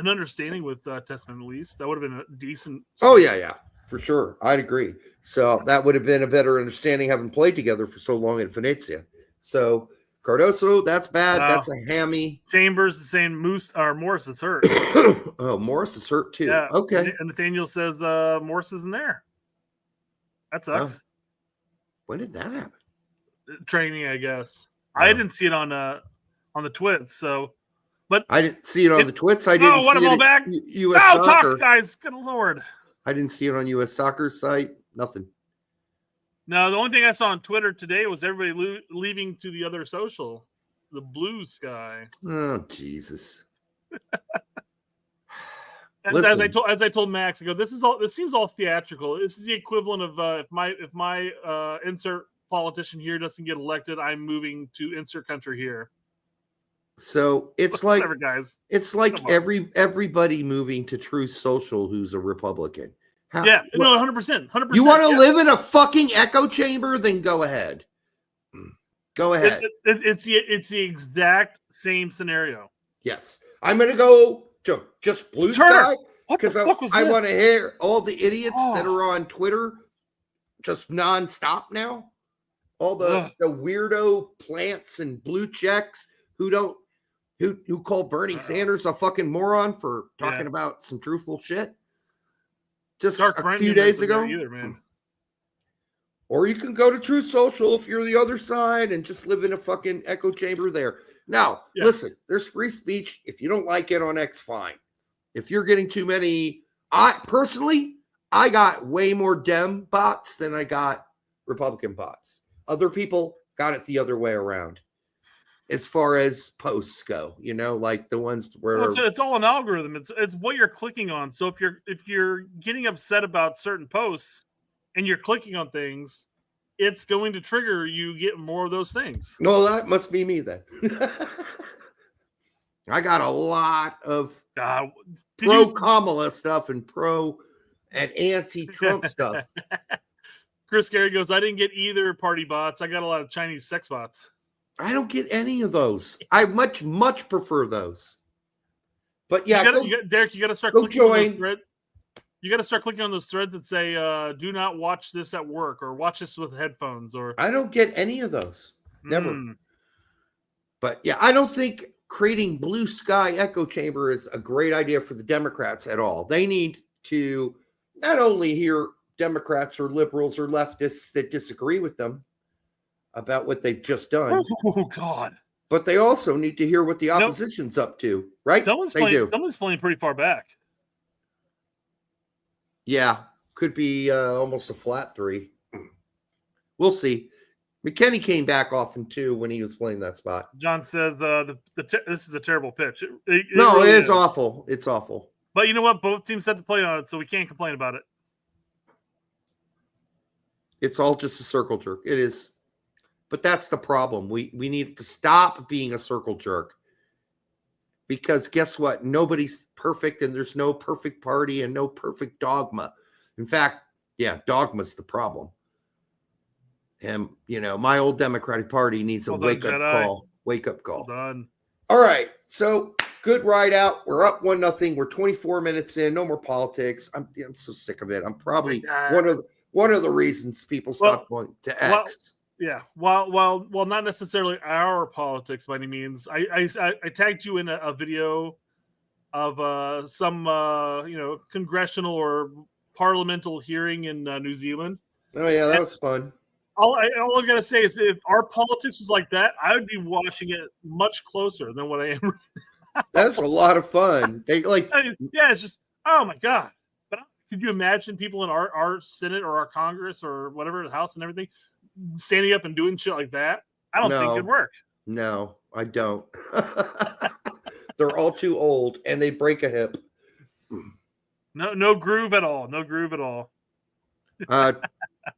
understanding with Testament at least. That would have been a decent. Oh yeah, for sure. I'd agree. So that would have been a better understanding having played together for so long at Venezia. So Cardoso, that's bad. That's a hammy. Chambers is saying Morris is hurt. Oh, Morris is hurt too. Yeah. Okay. And Nathaniel says Morris isn't there. That sucks. When did that happen? Training, I guess. I didn't see it on the twits. So, but I didn't see it on the twits. I didn't. What see am it back? U.S. Soccer. Talk, guys. Good Lord. I didn't see it on U.S. Soccer site. Nothing. No, the only thing I saw on Twitter today was everybody leaving to the other social, the blue sky. Oh Jesus! As I told Max, I go, this seems all theatrical. This is the equivalent of if my insert politician here doesn't get elected, I'm moving to insert country here. So it's like whatever, guys. It's like everybody moving to Truth Social who's a Republican. No, 100%. You want to live in a fucking echo chamber? Then go ahead. Go ahead. It's the exact same scenario. Yes, I'm gonna go to just blue sky because I want to hear all the idiots that are on Twitter just nonstop now. All the weirdo plants and blue checks who call Bernie Sanders a fucking moron for talking about some truthful shit. Just a few days ago. Either, man. Or you can go to Truth Social if you're the other side and just live in a fucking echo chamber there. Now, listen, there's free speech. If you don't like it on X, fine. If you're getting too many, I got way more Dem bots than I got Republican bots. Other people got it the other way around. As far as posts go, like the ones where it's all an algorithm. It's what you're clicking on. So if you're getting upset about certain posts and you're clicking on things, it's going to trigger you get more of those things. No, that must be me then. I got a lot of pro Kamala stuff and pro and anti-Trump stuff. Chris Gary goes, I didn't get either party bots. I got a lot of Chinese sex bots. I don't get any of those. I much prefer those. But yeah, Derek, you got to start clicking on those threads. You got to start clicking on those threads that say, "Do not watch this at work" or "Watch this with headphones." Or I don't get any of those. Never. But yeah, I don't think creating blue sky echo chamber is a great idea for the Democrats at all. They need to not only hear Democrats or liberals or leftists that disagree with them about what they've just done. Oh God! But they also need to hear what the opposition's up to, right? Someone's playing pretty far back. Yeah, could be almost a flat 3. We'll see. McKinney came back often too when he was playing that spot. John says this is a terrible pitch. It is awful. It's awful. But you know what? Both teams had to play on it, so we can't complain about it. It's all just a circle jerk. It is. But that's the problem. We need to stop being a circle jerk. Because guess what? Nobody's perfect and there's no perfect party and no perfect dogma. In fact, dogma's the problem. And, my old Democratic Party needs a wake-up call. Wake-up call. Well done. All right. So Good ride out. We're up 1-0. We're 24 minutes in. No more politics. I'm so sick of it. I'm probably one of the reasons people stop going to X. While not necessarily our politics by any means. I tagged you in a video of some congressional or parliamental hearing in New Zealand. Oh yeah, that was fun. All I gotta say is, if our politics was like that, I would be watching it much closer than what I am. That's a lot of fun. It's just, oh my god! But could you imagine people in our Senate or our Congress or whatever, the House and everything, standing up and doing shit like that? I don't think it'd work. No, I don't. They're all too old, and they break a hip. No groove at all. No groove at all.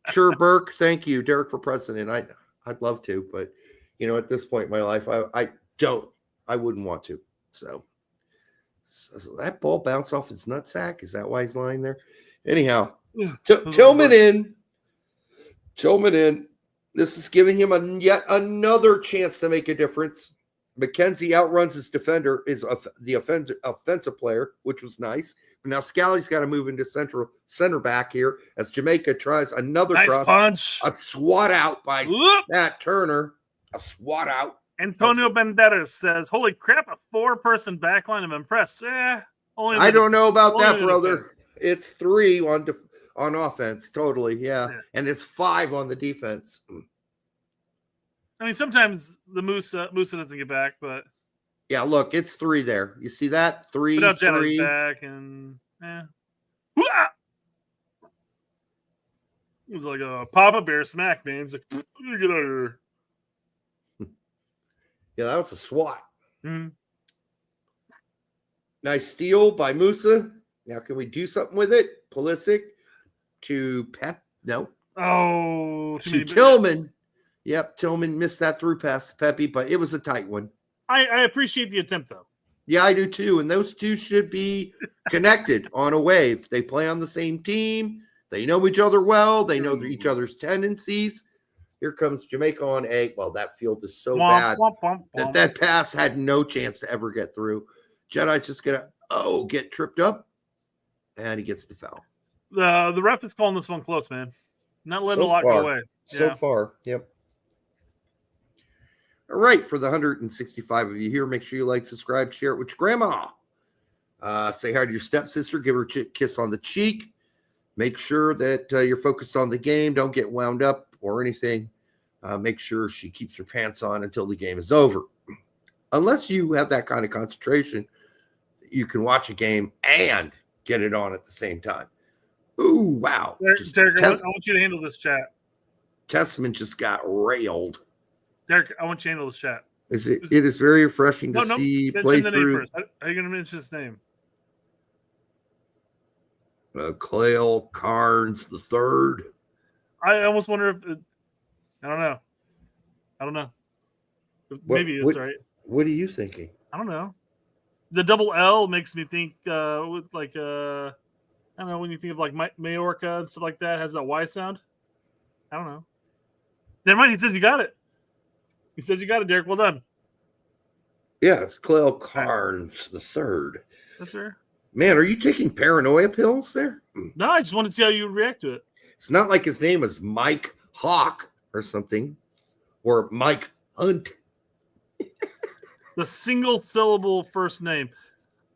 Sure, Burke. Thank you, Derek, for president. I'd love to, but at this point in my life, I wouldn't want to. So that ball bounced off his nutsack. Is that why he's lying there? Anyhow, Tillman in. This is giving him yet another chance to make a difference. McKenzie outruns his defender, the offensive player, which was nice. But now Scally's got to move into center back here as Jamaica tries another cross. Punch. A swat out by Matt Turner. A swat out. Antonio Banderas says, "Holy crap, a 4-person backline. I'm impressed." I don't know about that, brother. It's 3 on offense, totally, yeah. And it's 5 on the defense. I mean, sometimes the Musa doesn't get back, but yeah, look, it's 3 there. You see that 3? Without Jedi's back, and it was like a Papa Bear smack, man. It's like, get out of here. Yeah, that was a swat. Mm-hmm. Nice steal by Musa. Now, can we do something with it? Pulisic to Pep. No. Oh, to Tillman. Yep, Tillman missed that through pass to Pepi, but it was a tight one. I appreciate the attempt, though. Yeah, I do too. And those two should be connected on a wave. They play on the same team. They know each other well. They know each other's tendencies. Here comes Jamaica on A. Well, that field is so bad that pass had no chance to ever get through. Jedi's just going to, get tripped up. And he gets the foul. The ref is calling this one close, man. Not letting a lot go away. So far, yep. All right, for the 165 of you here, make sure you like, subscribe, share it with your grandma. Say hi to your stepsister. Give her a kiss on the cheek. Make sure that you're focused on the game. Don't get wound up or anything. Make sure she keeps her pants on until the game is over. Unless you have that kind of concentration, you can watch a game and get it on at the same time. Ooh, wow. Derek, I want you to handle this chat. Testament just got railed. Derek, I want you to handle this chat. It is very refreshing to see play through. How are you going to mention his name? Clayle Carnes III. I almost wonder if I don't know. Maybe it's right. What are you thinking? I don't know. The double L makes me think with like I don't know, when you think of like Majorca and stuff like that, has that Y sound. I don't know. Never mind. He says you got it. He says you got it, Derek. Well done. Yeah, it's Clayle Carnes III. That's fair. Man, are you taking paranoia pills there? No, I just wanted to see how you would react to it. It's not like his name is Mike Hawk or something, or Mike Hunt. The single syllable first name.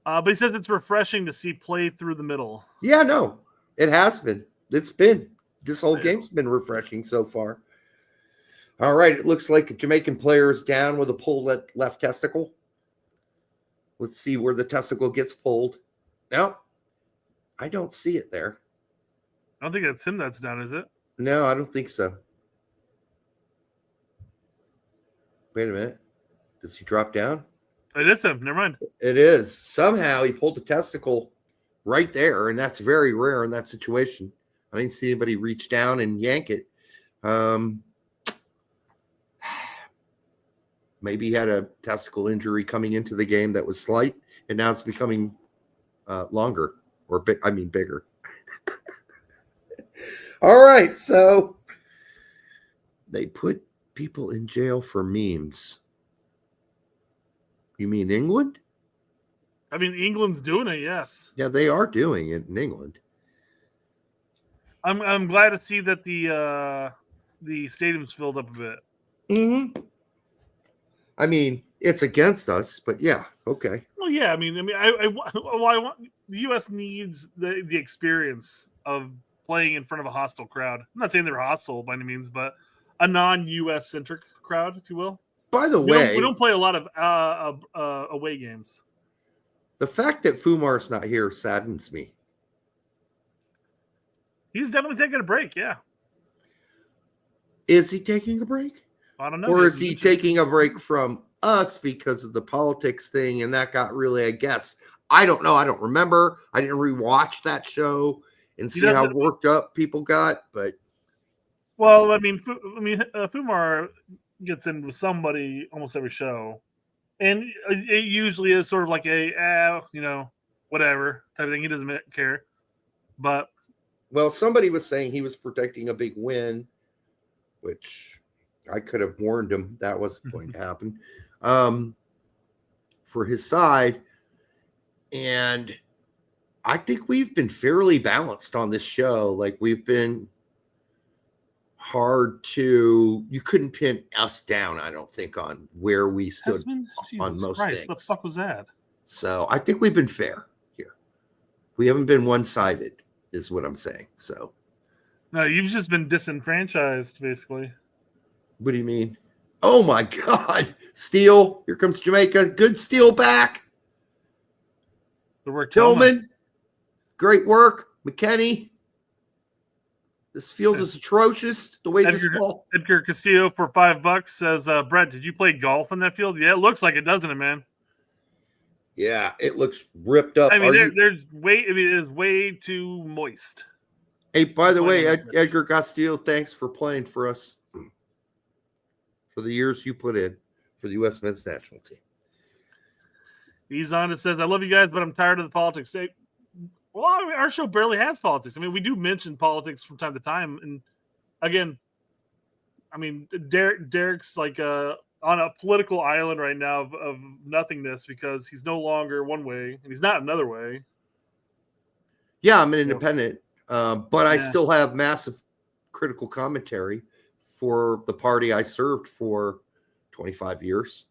But he says it's refreshing to see play through the middle. Yeah, no, it has been. This whole game's been refreshing so far. All right, it looks like a Jamaican player is down with a pulled left testicle. Let's see where the testicle gets pulled. No, I don't see it there. I don't think that's him that's down, is it? No, I don't think so. Wait a minute. Does he drop down? It is him. Never mind. It is. Somehow he pulled the testicle right there, and that's very rare in that situation. I didn't see anybody reach down and yank it. Maybe he had a testicle injury coming into the game that was slight, and now it's becoming longer or bigger. All right, so they put people in jail for memes. You mean England? I mean, England's doing it. Yes. Yeah, they are doing it in England. I'm glad to see that the stadium's filled up a bit. Mm-hmm. I mean, it's against us, but yeah, okay. Well, yeah. I want the U.S. needs the experience of playing in front of a hostile crowd. I'm not saying they're hostile by any means, but a non-U.S. centric crowd, if you will. By the way, we don't play a lot of away games. The fact that Fumar's not here saddens me. He's definitely taking a break. Yeah. Is he taking a break? I don't know. Or is he taking a break from us because of the politics thing? And that got really, I guess, I don't know. I don't remember. I didn't rewatch that show and see how worked up people got. But well, I mean, Fumar gets in with somebody almost every show, and it usually is sort of like a whatever type of thing. He doesn't care. But well, somebody was saying he was protecting a big win, which I could have warned him that wasn't going to happen for his side. And I think we've been fairly balanced on this show. Like, we've been hard to, you couldn't pin us down, I don't think, on where we stood on most things. What the fuck was that? So I think we've been fair here. We haven't been one-sided, is what I'm saying. So no, you've just been disenfranchised, basically. What do you mean? Oh my God. Steele. Here comes Jamaica. Good Steele back. Good work, Tillman. Great work. McKenney. This field is atrocious. The way this ball. Edgar Castillo for $5 says, Brett, did you play golf in that field? Yeah, it looks like it, doesn't it, man? Yeah, it looks ripped up. I mean, it is way too moist. Hey, by the way, Edgar Castillo, thanks for playing for us. For the years you put in for the U.S. men's national team. He's on. It says, I love you guys, but I'm tired of the politics. Well, I mean, our show barely has politics. I mean, we do mention politics from time to time. And again, I mean, Derek's like on a political island right now of nothingness because he's no longer one way and he's not another way. Yeah, I'm an independent, but I still have massive critical commentary for the party I served for 25 years,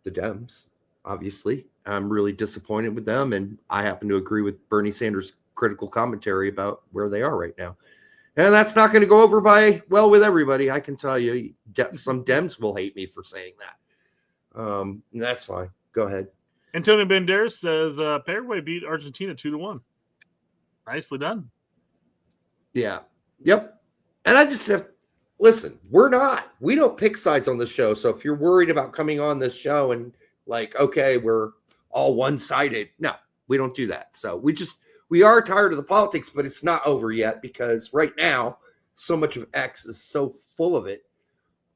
the Dems, obviously. I'm really disappointed with them, and I happen to agree with Bernie Sanders' critical commentary about where they are right now. And that's not going to go over with everybody, I can tell you. Some Dems will hate me for saying that. That's fine. Go ahead. Antonio Banderas says, Paraguay beat Argentina 2-1. Nicely done. Yeah. Yep. And I just have... Listen, we don't pick sides on this show. So if you're worried about coming on this show and like, okay, we're all one-sided. No, we don't do that. So we are tired of the politics, but it's not over yet because right now, so much of X is so full of it.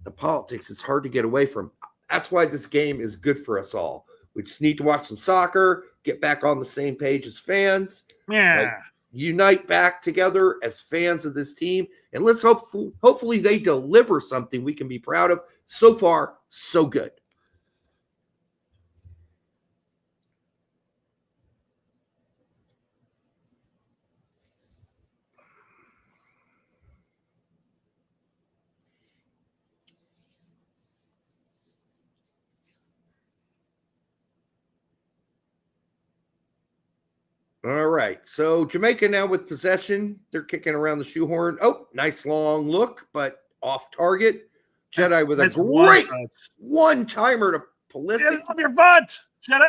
The politics is hard to get away from. That's why this game is good for us all. We just need to watch some soccer, get back on the same page as fans. Yeah. Like, unite back together as fans of this team, and let's hopefully they deliver something we can be proud of. So far, so good. All right, so Jamaica now with possession. They're kicking around the shoehorn. Oh, nice long look, but off target. Jedi with a great one-timer to Pulisic. Get it off your butt, Jedi.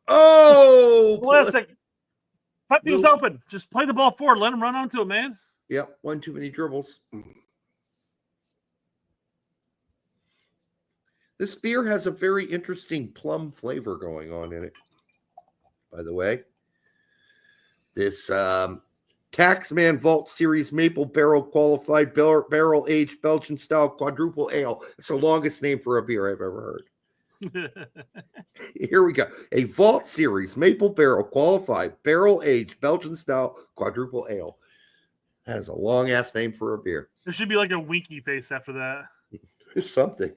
Oh, Pulisic. Pepi was open. Just play the ball forward. Let him run onto it, man. Yep, one too many dribbles. This beer has a very interesting plum flavor going on in it, by the way. This Taxman Vault Series Maple Barrel Qualified Barrel Aged Belgian Style Quadruple Ale. It's the longest name for a beer I've ever heard. Here we go. A Vault Series Maple Barrel Qualified Barrel Aged Belgian Style Quadruple Ale. That is a long-ass name for a beer. There should be like a winky face after that. There's something.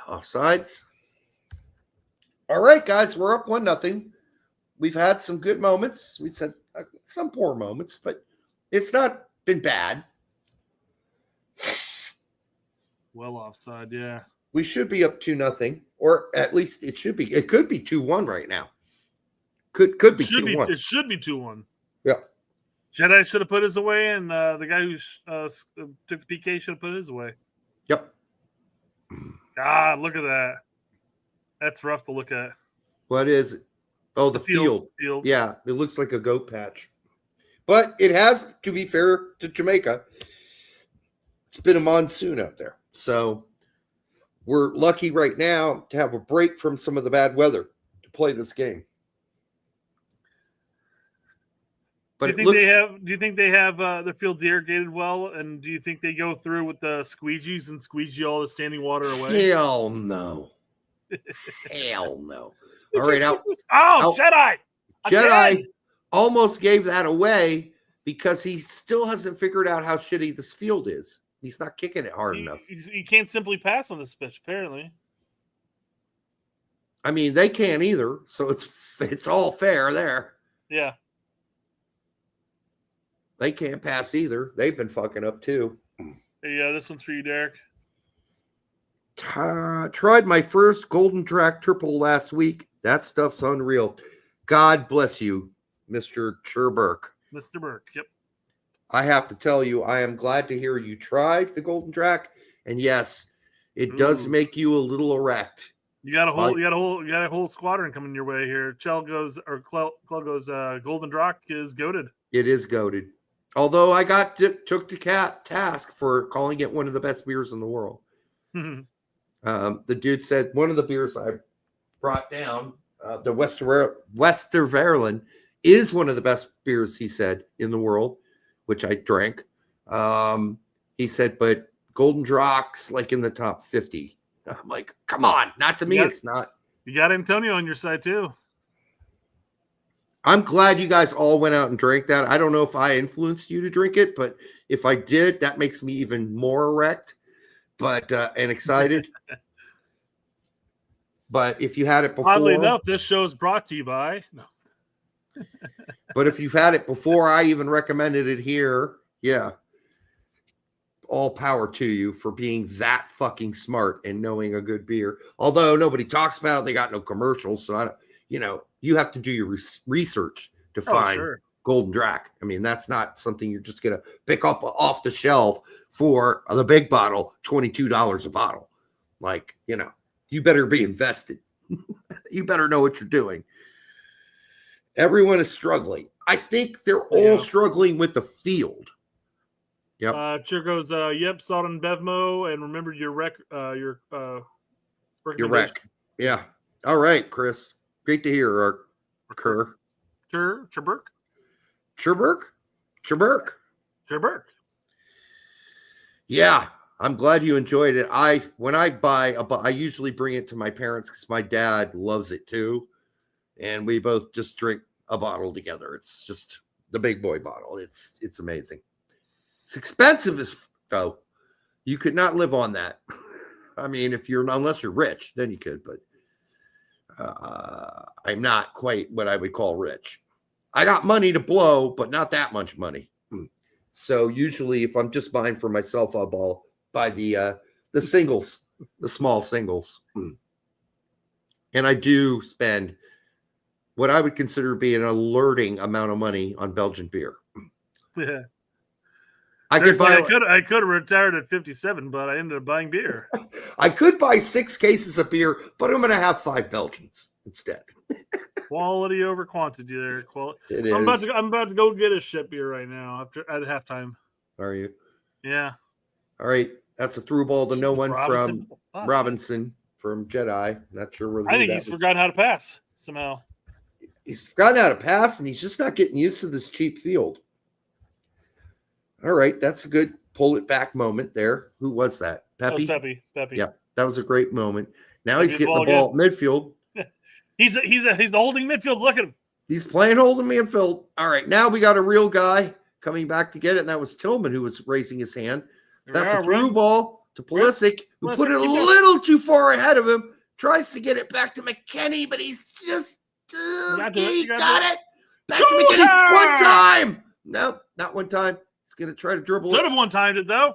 Offsides. All right, guys, we're up 1-0. We've had some good moments. We've had some poor moments, but it's not been bad. Well offside, yeah. We should be up 2-0, or at least it should be. It could be 2-1 right now. Could be 2-1. It should be 2-1. Yeah. Jedi should have put his away, and the guy who took the PK should have put his away. Yep. God, look at that. That's rough to look at. What is it? Oh, the field. Yeah, it looks like a goat patch. But it has, to be fair to Jamaica, it's been a monsoon out there. So we're lucky right now to have a break from some of the bad weather to play this game. But do you think they have their fields irrigated well? And do you think they go through with the squeegees and squeegee all the standing water away? Hell no. Hell no. All right, Jedi! Jedi almost gave that away because he still hasn't figured out how shitty this field is. He's not kicking it hard enough. You can't simply pass on this pitch, apparently. I mean, they can't either, so it's all fair there. Yeah. They can't pass either. They've been fucking up too. Yeah, this one's for you, Derek. Tried my first golden track triple last week. That stuff's unreal. God bless you, Mr. Cherburk. Mr. Burke, yep. I have to tell you, I am glad to hear you tried the golden track. And yes, it does make you a little erect. You got a whole squadron coming your way here. Chell goes Golden Rock is goated. It is goated. Although I took to task for calling it one of the best beers in the world. The dude said one of the beers I brought down, the Westerverlen, is one of the best beers, he said, in the world, which I drank. He said, but Golden Rock's like in the top 50. I'm like, come on, not to me, it's not. You got Antonio on your side too. I'm glad you guys all went out and drank that. I don't know if I influenced you to drink it, but if I did, that makes me even more erect, and excited. But if you had it before, oddly enough, this show is brought to you by no. But if you've had it before I even recommended it here, yeah, all power to you for being that fucking smart and knowing a good beer. Although nobody talks about it, they got no commercials, so you have to do your research to find Golden Drac. I mean, that's not something you're just gonna pick up off the shelf for the big bottle, $22 a bottle. Like, you better be invested. You better know what you're doing. Everyone is struggling. I think they're all struggling with the field. Yep. Cheer goes, yep, saw it on Bevmo and remember your rec. Your rec. Yeah. All right, Chris. Great to hear, Kerr. Cherburk. Yeah, I'm glad you enjoyed it. When I buy I usually bring it to my parents because my dad loves it too, and we both just drink a bottle together. It's just the big boy bottle. It's amazing. It's expensive though. You could not live on that. I mean, unless you're rich, then you could, but I'm not quite what I would call rich. I got money to blow, but not that much money. So usually if I'm just buying for myself, I'll buy the singles, the small singles. And I do spend what I would consider to be an alerting amount of money on Belgian beer. Yeah. I could have retired at 57, but I ended up buying beer. I could buy 6 cases of beer, but I'm going to have 5 Belgians instead. Quality over quantity there. It is. I'm about to go get a shit beer right now at halftime. Are you? Yeah. All right. That's a through ball to no one Robinson. From Robinson from Jedi. Not sure where. I think he's forgotten how to pass somehow. He's forgotten how to pass, and he's just not getting used to this cheap field. All right, that's a good pull it back moment there. Who was that? Pepi? That was Pepi. Yeah, that was a great moment. Now he's getting the ball at midfield. He's the holding midfield. Look at him. He's playing holding midfield. All right, now we got a real guy coming back to get it, and that was Tillman who was raising his hand. That's a through ball to Pulisic, who Pulisic, put it a keep going. little too far ahead of him. Tries to get it back to McKennie, but he's just he got it. Back to McKennie one time. No, not one time. He's going to try to dribble Should it. have one timed it though.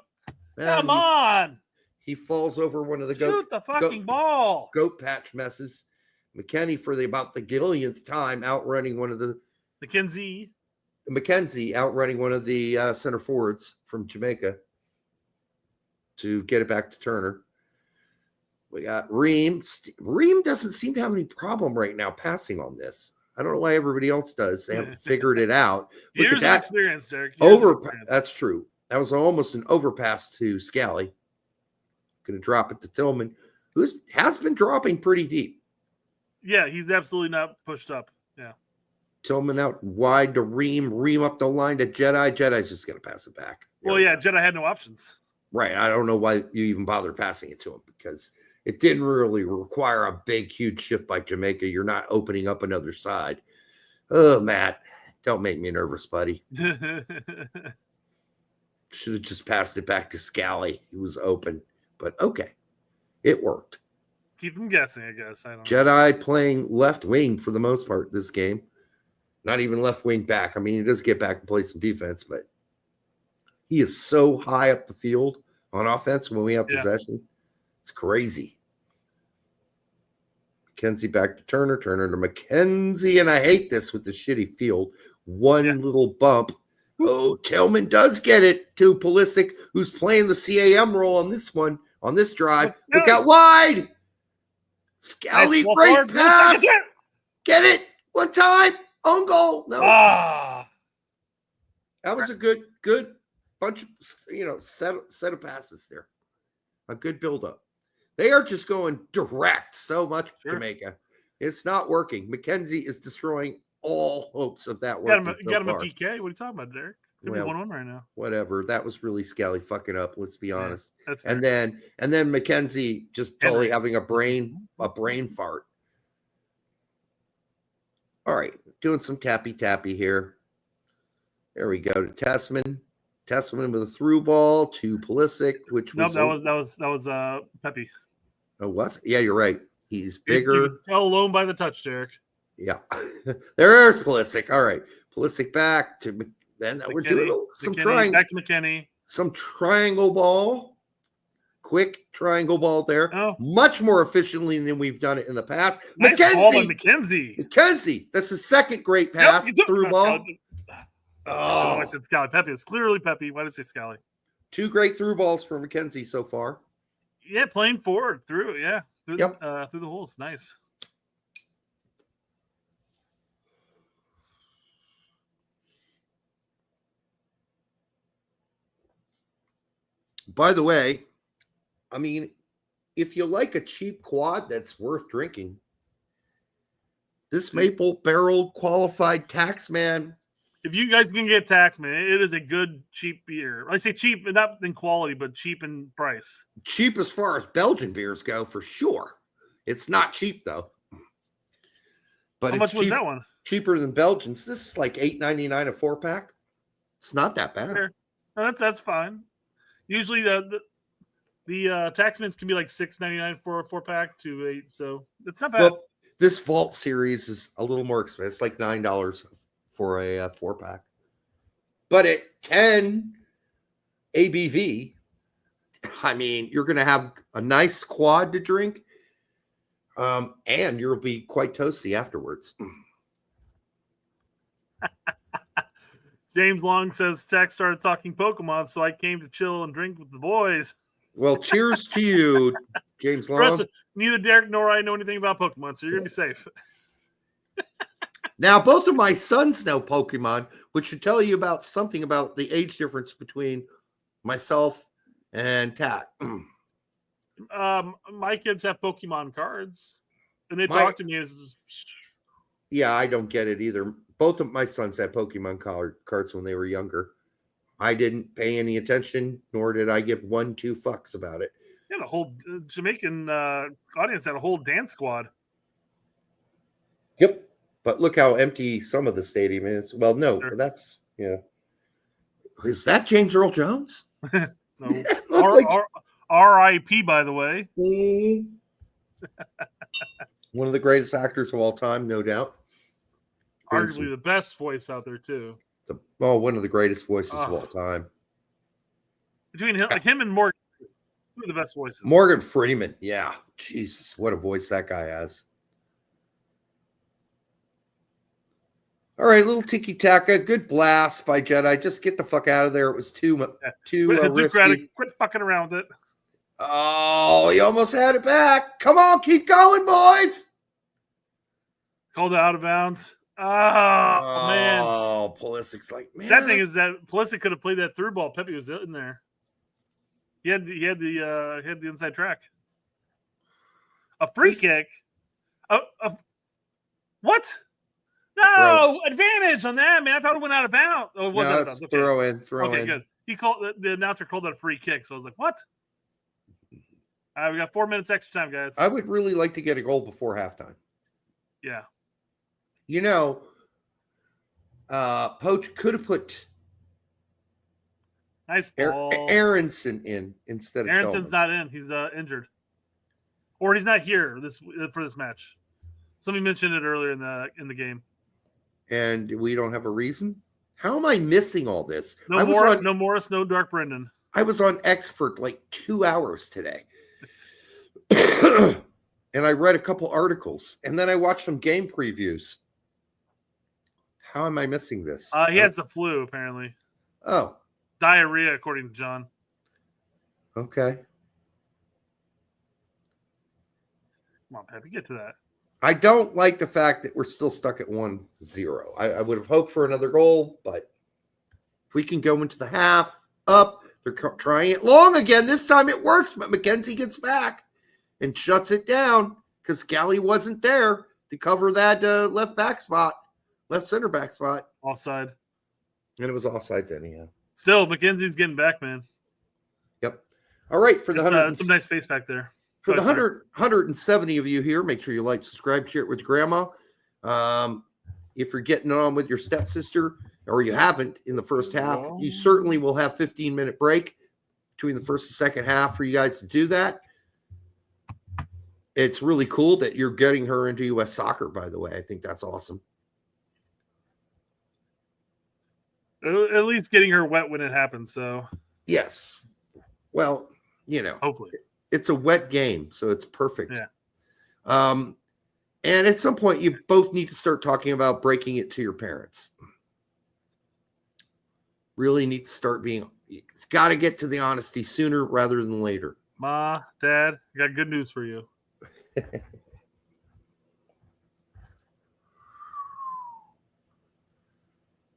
Come on. He falls over one of the Shoot the fucking ball. Goat patch messes. McKennie for about the gillionth time outrunning one of the McKenzie outrunning one of the center forwards from Jamaica to get it back to Turner. We got Ream. Ream doesn't seem to have any problem right now passing on this. I don't know why everybody else does. They haven't figured it out. Years of experience, Derek. That's true. That was almost an overpass to Scally. Going to drop it to Tillman, who has been dropping pretty deep. Yeah, he's absolutely not pushed up. Yeah. Tillman out wide to Ream. Ream up the line to Jedi. Jedi's just going to pass it back. Well, yeah, Jedi had no options. Right. I don't know why you even bothered passing it to him, because it didn't really require a big, huge shift by Jamaica. You're not opening up another side. Oh, Matt, don't make me nervous, buddy. Should have just passed it back to Scally. He was open. But okay, it worked. Keep him guessing, I guess. I don't know. Jedi playing left wing for the most part this game. Not even left wing back. I mean, he does get back and play some defense, but he is so high up the field on offense when we have possession. It's crazy. McKenzie back to Turner. Turner to McKenzie. And I hate this with the shitty field. One little bump. Oh, Tillman does get it to Pulisic, who's playing the CAM role on this one, on this drive. Look out wide. Scally, great pass. Get it. One time. Own goal. No. That was a good bunch of, set of passes there. A good buildup. They are just going direct so much, Jamaica. It's not working. McKenzie is destroying all hopes of that working. Got him a PK. What are you talking about, Derek? Could be 1-1 right now. Whatever. That was really Scally fucking up. Let's be honest. That's fair. And then McKenzie just totally having a brain fart. All right, doing some tappy here. There we go to Tessman. Tessman with a through ball to Pulisic, which was that was Pepi. Oh, was it? Yeah, you're right. He's bigger. You can tell alone by the touch, Derek. Yeah, there's Pulisic. All right, Pulisic back to then. We're doing some triangle. Back to McKennie. Some triangle ball. Quick triangle ball there. Oh. Much more efficiently than we've done it in the past. Nice ball by McKenzie. That's the second great pass through ball. I said Scally. Pepi. It's clearly Pepi. Why did I say Scally? Two great through balls for McKenzie so far. Yeah, playing forward through. Yeah. Through the holes. Nice. By the way, I mean, if you like a cheap quad that's worth drinking, this maple barrel qualified Taxman. If you guys can get Taxman, it is a good cheap beer. I say cheap, not in quality, but cheap in price. Cheap as far as Belgian beers go, for sure. It's not cheap though. But how much was that one? Cheaper than Belgians. This is like $8.99 a 4-pack. It's not that bad. Sure. No, that's fine. Usually the Taxmans can be like $6.99 for a 4-pack to 8, so it's not bad. Well, this Vault series is a little more expensive. It's like $9 for a 4-pack. But at 10 ABV, I mean, you're going to have a nice quad to drink, and you'll be quite toasty afterwards. James Long says, Tech started talking Pokemon, so I came to chill and drink with the boys. Well, cheers to you, James Long. Neither Derek nor I know anything about Pokemon, so you're going to be safe. Now, both of my sons know Pokemon, which should tell you about something about the age difference between myself and Tat. My kids have Pokemon cards, and they talk to me as... Yeah, I don't get it either. Both of my sons had Pokemon cards when they were younger. I didn't pay any attention, nor did I give 1-2 fucks about it. Yeah, the whole Jamaican audience had a whole dance squad. Yep. But look how empty some of the stadium is. Well, no, sure. That's, Is that James Earl Jones? No. R.I.P. By the way. One of the greatest actors of all time, no doubt. Arguably the best voice out there too. One of the greatest voices of all time. Between him and Morgan, two of the best voices. Morgan Freeman, yeah. Jesus, what a voice that guy has. All right, little tiki-taka. Good blast by Jedi. Just get the fuck out of there. It was too risky. Quit fucking around with it. Oh, he almost had it back. Come on, keep going, boys. Called out of bounds. Oh, man. Oh, Pulisic's like, man. Sad thing is that Pulisic could have played that through ball. Pepi was in there. He had the inside track. A free kick. What? No advantage on that, man. I thought it went out of bounds. Oh, it was out of bounds. Okay. Throw in. Good. He called the announcer called that a free kick. So I was like, what? All right, we got 4 minutes extra time, guys. I would really like to get a goal before halftime. Yeah. You know, Poach could have put nice ball. Aronson in instead of Aronson's Tillman. not in. He's injured, or he's not here for this match. Somebody mentioned it earlier in the game. And we don't have a reason. How am I missing all this? No Morris, no Dark Brendan. I was on X for like 2 hours today. And I read a couple articles, and then I watched some game previews. How am I missing this? He had the flu, apparently. Oh. Diarrhea, according to John. Okay. Come on, Pepi, get to that. I don't like the fact that we're still stuck at 1-0. I would have hoped for another goal, but if we can go into the half up, they're trying it long again. This time it works, but McKenzie gets back and shuts it down because Galley wasn't there to cover that left center back spot. Offside. And it was offsides anyhow. Still, McKenzie's getting back, man. Yep. All right, for the 100. Some nice space back there. For the 170 of you here, make sure you like, subscribe, share it with grandma. If you're getting on with your stepsister, or you haven't in the first half, you certainly will have 15-minute break between the first and second half for you guys to do that. It's really cool that you're getting her into U.S. soccer, by the way. I think that's awesome. At least getting her wet when it happens, so. Yes. Well, hopefully. It's a wet game, so it's perfect. Yeah. And at some point, you both need to start talking about breaking it to your parents. Really need to start it's got to get to the honesty sooner rather than later. Ma, Dad, I got good news for you.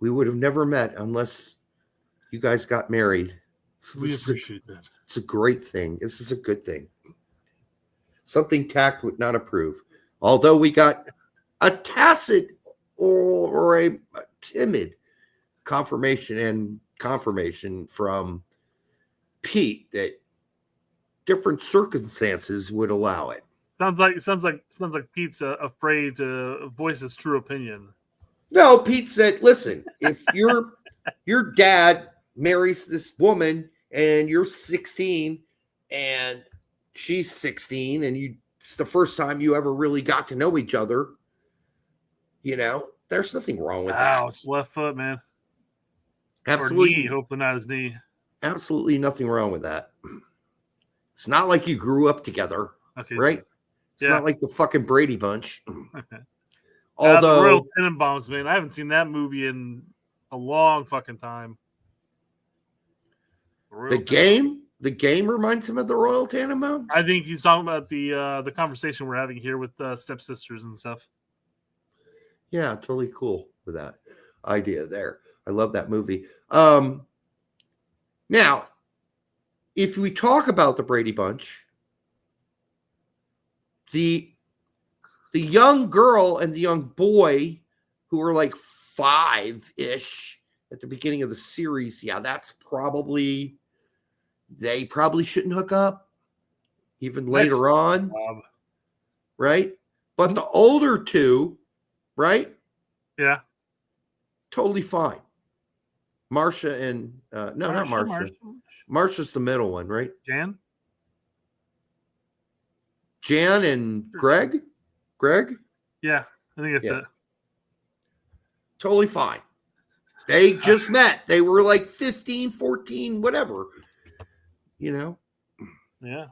We would have never met unless you guys got married. So we appreciate that. It's a great thing. This is a good thing. Something tact would not approve. Although we got a tacit or a timid confirmation from Pete that different circumstances would allow it. Sounds like Pete's afraid to voice his true opinion. No, Pete said, listen, if your dad marries this woman and you're 16 and she's 16 and it's the first time you ever really got to know each other, there's nothing wrong with that. Ouch, left foot, man. Absolutely. Or knee, hopefully not his knee. Absolutely nothing wrong with that. It's not like you grew up together, right? It's not like the fucking Brady Bunch. Although the Royal Tenenbaums, man, I haven't seen that movie in a long fucking time. The game reminds him of the Royal Tenenbaums. I think he's talking about the conversation we're having here with stepsisters and stuff. Yeah, totally cool with that idea there. I love that movie. Now, if we talk about the Brady Bunch, the young girl and the young boy who were like 5-ish at the beginning of the series, that's they probably shouldn't hook up even later on, right? But the older two, right? Yeah. Totally fine. Marsha and not Marsha. Marsha's the middle one, right? Jan? Jan and Greg? Yeah, I think that's it. Totally fine. They just met. They were like 15, 14, whatever. You know? Yeah.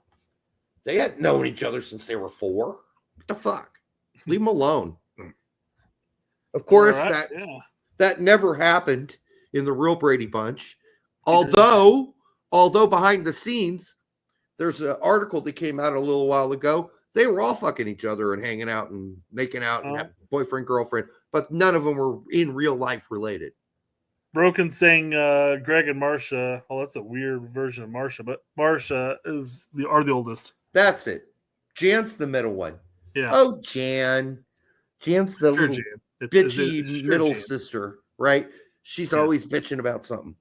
They hadn't known each other since they were 4. What the fuck? Leave them alone. Of course, that never happened in the real Brady Bunch. Although behind the scenes, there's an article that came out a little while ago. They were all fucking each other and hanging out and making out and having boyfriend, girlfriend, but none of them were in real life related. Broken saying Greg and Marsha. Oh, that's a weird version of Marsha, but Marsha are the oldest. That's it. Jan's the middle one. Yeah. Oh, Jan. Jan's the little bitchy middle sister, right? She's always bitching about something.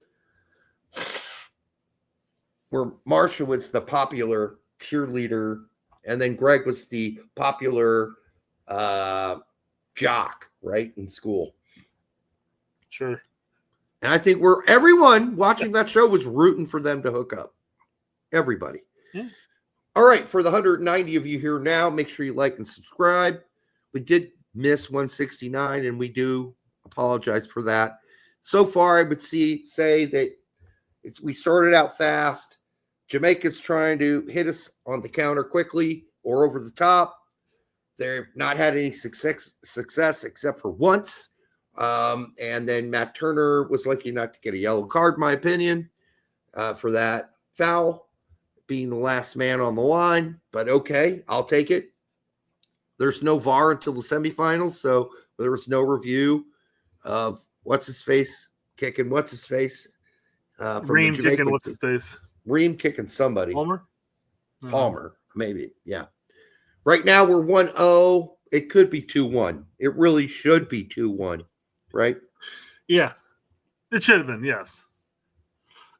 Where Marsha was the popular cheerleader, and then Greg was the popular jock, right, in school. Sure. And I think everyone watching that show was rooting for them to hook up. Everybody. Yeah. All right, for the 190 of you here now, make sure you like and subscribe. We did miss 169, and we do apologize for that. So far, I would say that we started out fast. Jamaica's trying to hit us on the counter quickly or over the top. They've not had any success except for once. And then Matt Turner was lucky not to get a yellow card, in my opinion, for that foul, being the last man on the line. But okay, I'll take it. There's no VAR until the semifinals, so there was no review of what's-his-face kicking what's-his-face. Ream kicking what's-his-face. Ream kicking somebody. Palmer? Palmer, maybe, yeah. Right now, we're 1-0. It could be 2-1. It really should be 2-1, right? Yeah, it should have been, yes.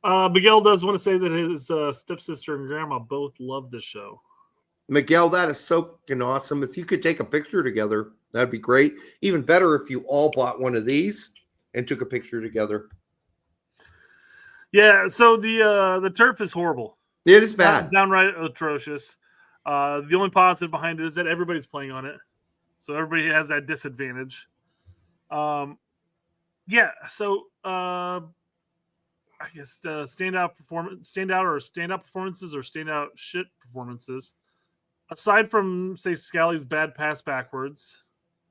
Miguel does want to say that his stepsister and grandma both love this show. Miguel, that is so fucking awesome. If you could take a picture together, that'd be great. Even better if you all bought one of these and took a picture together. Yeah, so the turf is horrible. It is bad. Downright atrocious. The only positive behind it is that everybody's playing on it. So everybody has that disadvantage. So I guess standout performances or standout shit performances. Aside from, say, Scally's bad pass backwards.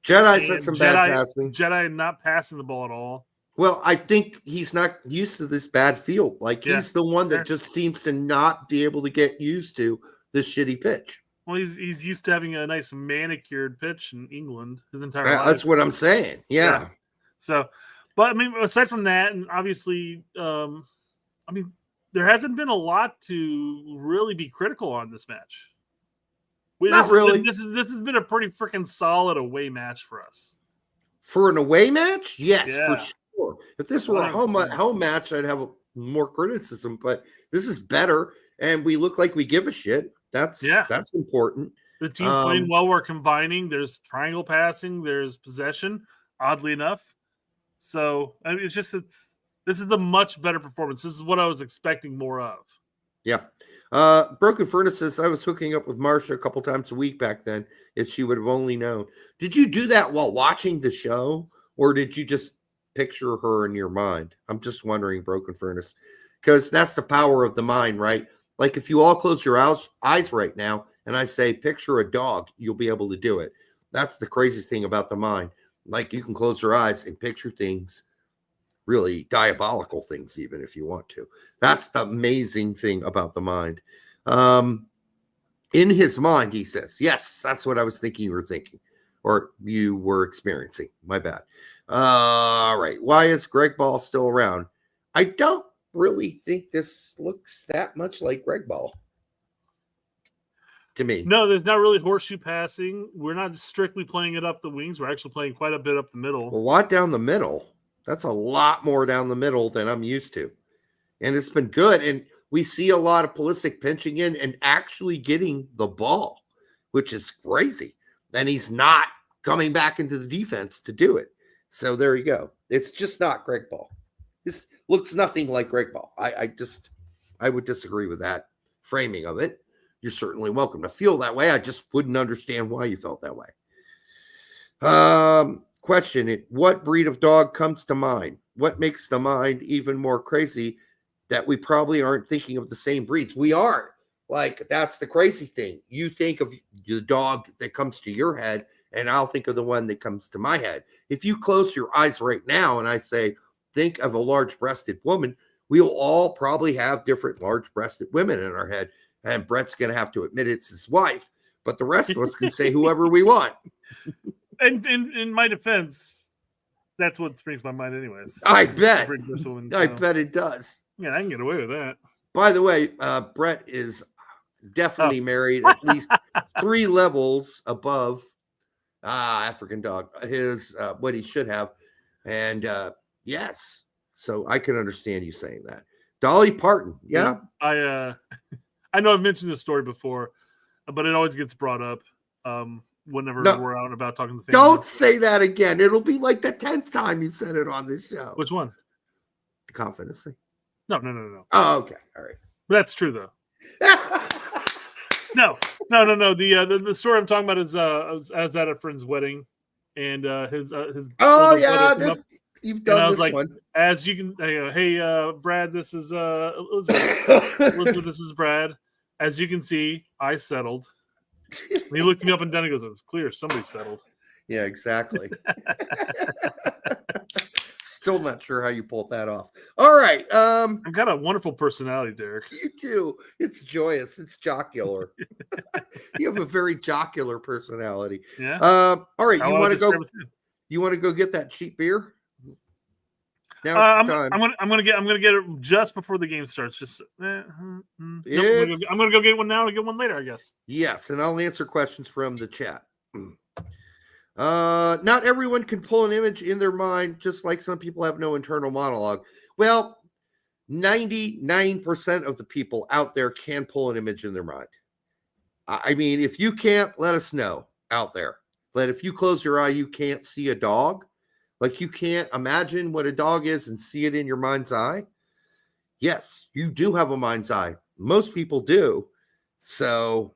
Jedi said some bad passing. Jedi not passing the ball at all. Well, I think he's not used to this bad field. Like, he's the one that just seems to not be able to get used to this shitty pitch. Well, he's used to having a nice manicured pitch in England his entire life. That's what I'm saying. Yeah. So, but I mean, aside from that, and obviously, there hasn't been a lot to really be critical on this match. Not really. This has been a pretty freaking solid away match for us. For an away match? Yes, for sure. If this were a home match, I'd have more criticism, but this is better, and we look like we give a shit. That's important. The team's playing well. We're combining. There's triangle passing. There's possession, oddly enough. So, I mean, this is the much better performance. This is what I was expecting more of. Yeah. Broken Furnace says, I was hooking up with Marsha a couple times a week back then, if she would have only known. Did you do that while watching the show, or did you just picture her in your mind? I'm just wondering, Broken Furnace, because that's the power of the mind, right? Like, if you all close your eyes right now and I say, picture a dog, you'll be able to do it. That's the craziest thing about the mind. Like, you can close your eyes and picture things, really diabolical things, even if you want to. That's the amazing thing about the mind. In his mind, he says, yes, that's what I was thinking you were thinking, or you were experiencing. My bad. All right. Why is Greg Ball still around? I don't really think this looks that much like Greg Ball to me. No, there's not really horseshoe passing. We're not strictly playing it up the wings. We're actually playing quite a bit up the middle. A lot down the middle. That's a lot more down the middle than I'm used to. And it's been good. And we see a lot of Pulisic pinching in and actually getting the ball, which is crazy. And he's not coming back into the defense to do it. So there you go. It's just not Greg Ball. This looks nothing like Greg Ball. I would disagree with that framing of it. you're certainly welcome to feel that way. I just wouldn't understand why you felt that way. Question: what breed of dog comes to mind? What makes the mind even more crazy that we probably aren't thinking of the same breeds? We aren't. Like, that's the crazy thing. You think of the dog that comes to your head, and I'll think of the one that comes to my head. If you close your eyes right now and I say, think of a large-breasted woman, we'll all probably have different large-breasted women in our head. And Brett's going to have to admit it's his wife, but the rest of us can say whoever we want. And in my defense, that's what springs to my mind anyways. I bet. Woman, I bet it does. Yeah, I can get away with that. By the way, Brett is definitely married at least 3 levels above African dog, his what he should have. And yes, so I can understand you saying that. Dolly Parton, yeah. I know I've mentioned this story before, but it always gets brought up whenever we're out and about talking to the family. Don't say that again. It'll be like the 10th time you said it on this show. Which one? The confidence thing. No. Oh, okay. All right. That's true though. No. The story I'm talking about is I was at a friend's wedding, and his oh yeah, you've done this like, one. As you can, hey, Brad, this is Elizabeth. Elizabeth, this is Brad. As you can see, I settled. And he looked me up and down and goes, "It's clear somebody settled." Yeah, exactly. Still not sure how you pulled that off. All right. I've got a wonderful personality, Derek. You do. It's joyous. It's jocular. You have a very jocular personality. Yeah. All right. You want to go? You want to go get that cheap beer? Now time. I'm gonna get it just before the game starts. Just I'm gonna go get one now and get one later, I guess. Yes, and I'll answer questions from the chat. Not everyone can pull an image in their mind, just like some people have no internal monologue. Well, 99% of the people out there can pull an image in their mind. I mean, if you can't, let us know out there. That if you close your eye, you can't see a dog. Like, you can't imagine what a dog is and see it in your mind's eye. Yes, you do have a mind's eye. Most people do. So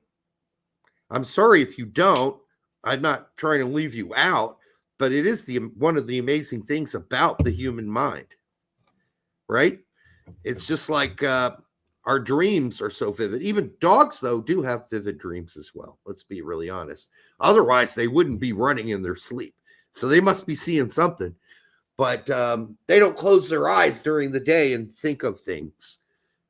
I'm sorry if you don't. I'm not trying to leave you out, but it is one of the amazing things about the human mind, right? It's just like our dreams are so vivid. Even dogs, though, do have vivid dreams as well. Let's be really honest. Otherwise, they wouldn't be running in their sleep. So they must be seeing something. But they don't close their eyes during the day and think of things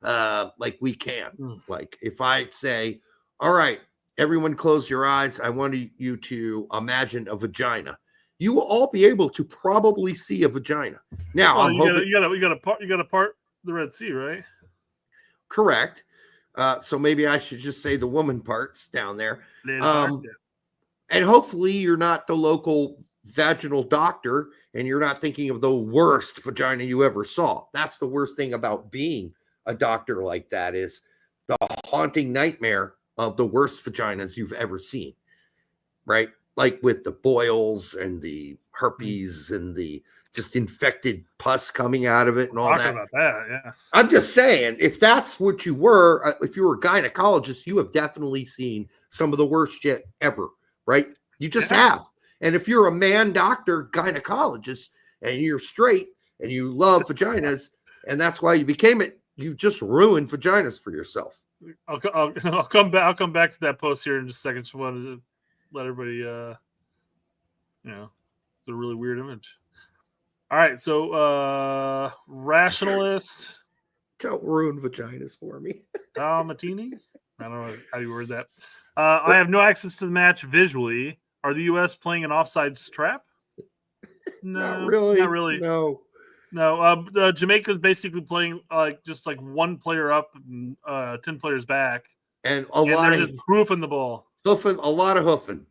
like we can. Like if I say, all right, everyone close your eyes. I want you to imagine a vagina. You will all be able to probably see a vagina. Now, you got to part the Red Sea, right? Correct. So maybe I should just say the woman parts down there. And hopefully you're not the local vaginal doctor and you're not thinking of the worst vagina you ever saw. That's the worst thing about being a doctor like that, is the haunting nightmare of the worst vaginas you've ever seen, right? Like with the boils and the herpes and the just infected pus coming out of it and all that. About that, yeah. I'm just saying, if that's what you were, if you were a gynecologist, you have definitely seen some of the worst shit ever, right? You just have. And if you're a man doctor, gynecologist, and you're straight and you love vaginas, and that's why you became it, you just ruined vaginas for yourself. I'll come back. I'll come back to that post here in just a second. Just wanted to let everybody, it's a really weird image. All right, so rationalist. Don't ruin vaginas for me. Matini? I don't know how you word that. I have no access to the match visually. Are the U.S. playing an offsides trap? No, not really. No. Jamaica's basically playing just like one player up, and 10 players back, and lot of just hoofing the ball. A lot of hoofing.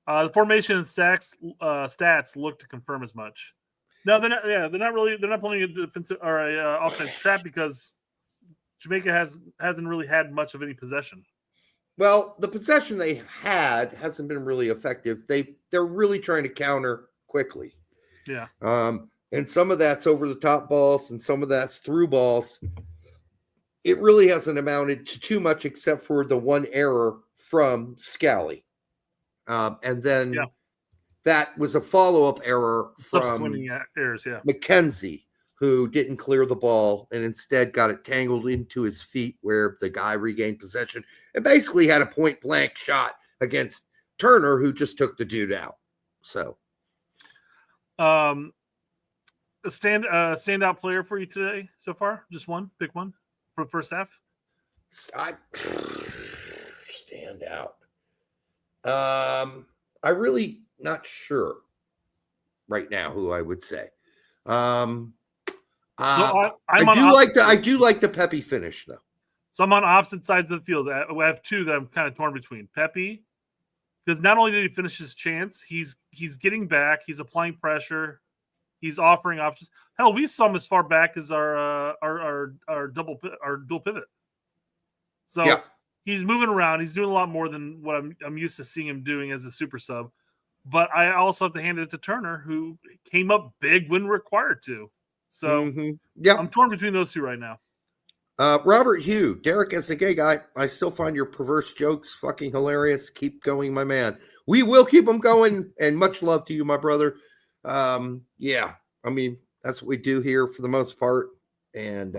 The formation and stats look to confirm as much. No, they're not. Yeah, they're not playing a defensive or a offensive trap because Jamaica hasn't really had much of any possession. Well, the possession they had hasn't been really effective. They're really trying to counter quickly. Yeah. And some of that's over the top balls and some of that's through balls. it really hasn't amounted to too much except for the one error from Scally. And then that was a follow-up error from errors, McKenzie, who didn't clear the ball and instead got it tangled into his feet where the guy regained possession and basically had a point-blank shot against Turner, who just took the dude out. So, a standout player for you today so far? Just one, pick one for the first half. Stand out. I really not sure right now who I would say. I do like the Pepi finish though. So I'm on opposite sides of the field. I have two that I'm kind of torn between. Pepi, because not only did he finish his chance, he's getting back, he's applying pressure, he's offering options. Hell, we saw him as far back as our dual pivot. So he's moving around. He's doing a lot more than what I'm used to seeing him doing as a super sub. But I also have to hand it to Turner, who came up big when required to. So I'm torn between those two right now. Robert Hugh, Derek, as a gay guy, I still find your perverse jokes fucking hilarious. Keep going, my man. We will keep them going, and much love to you, my brother. Yeah, I mean, that's what we do here for the most part, and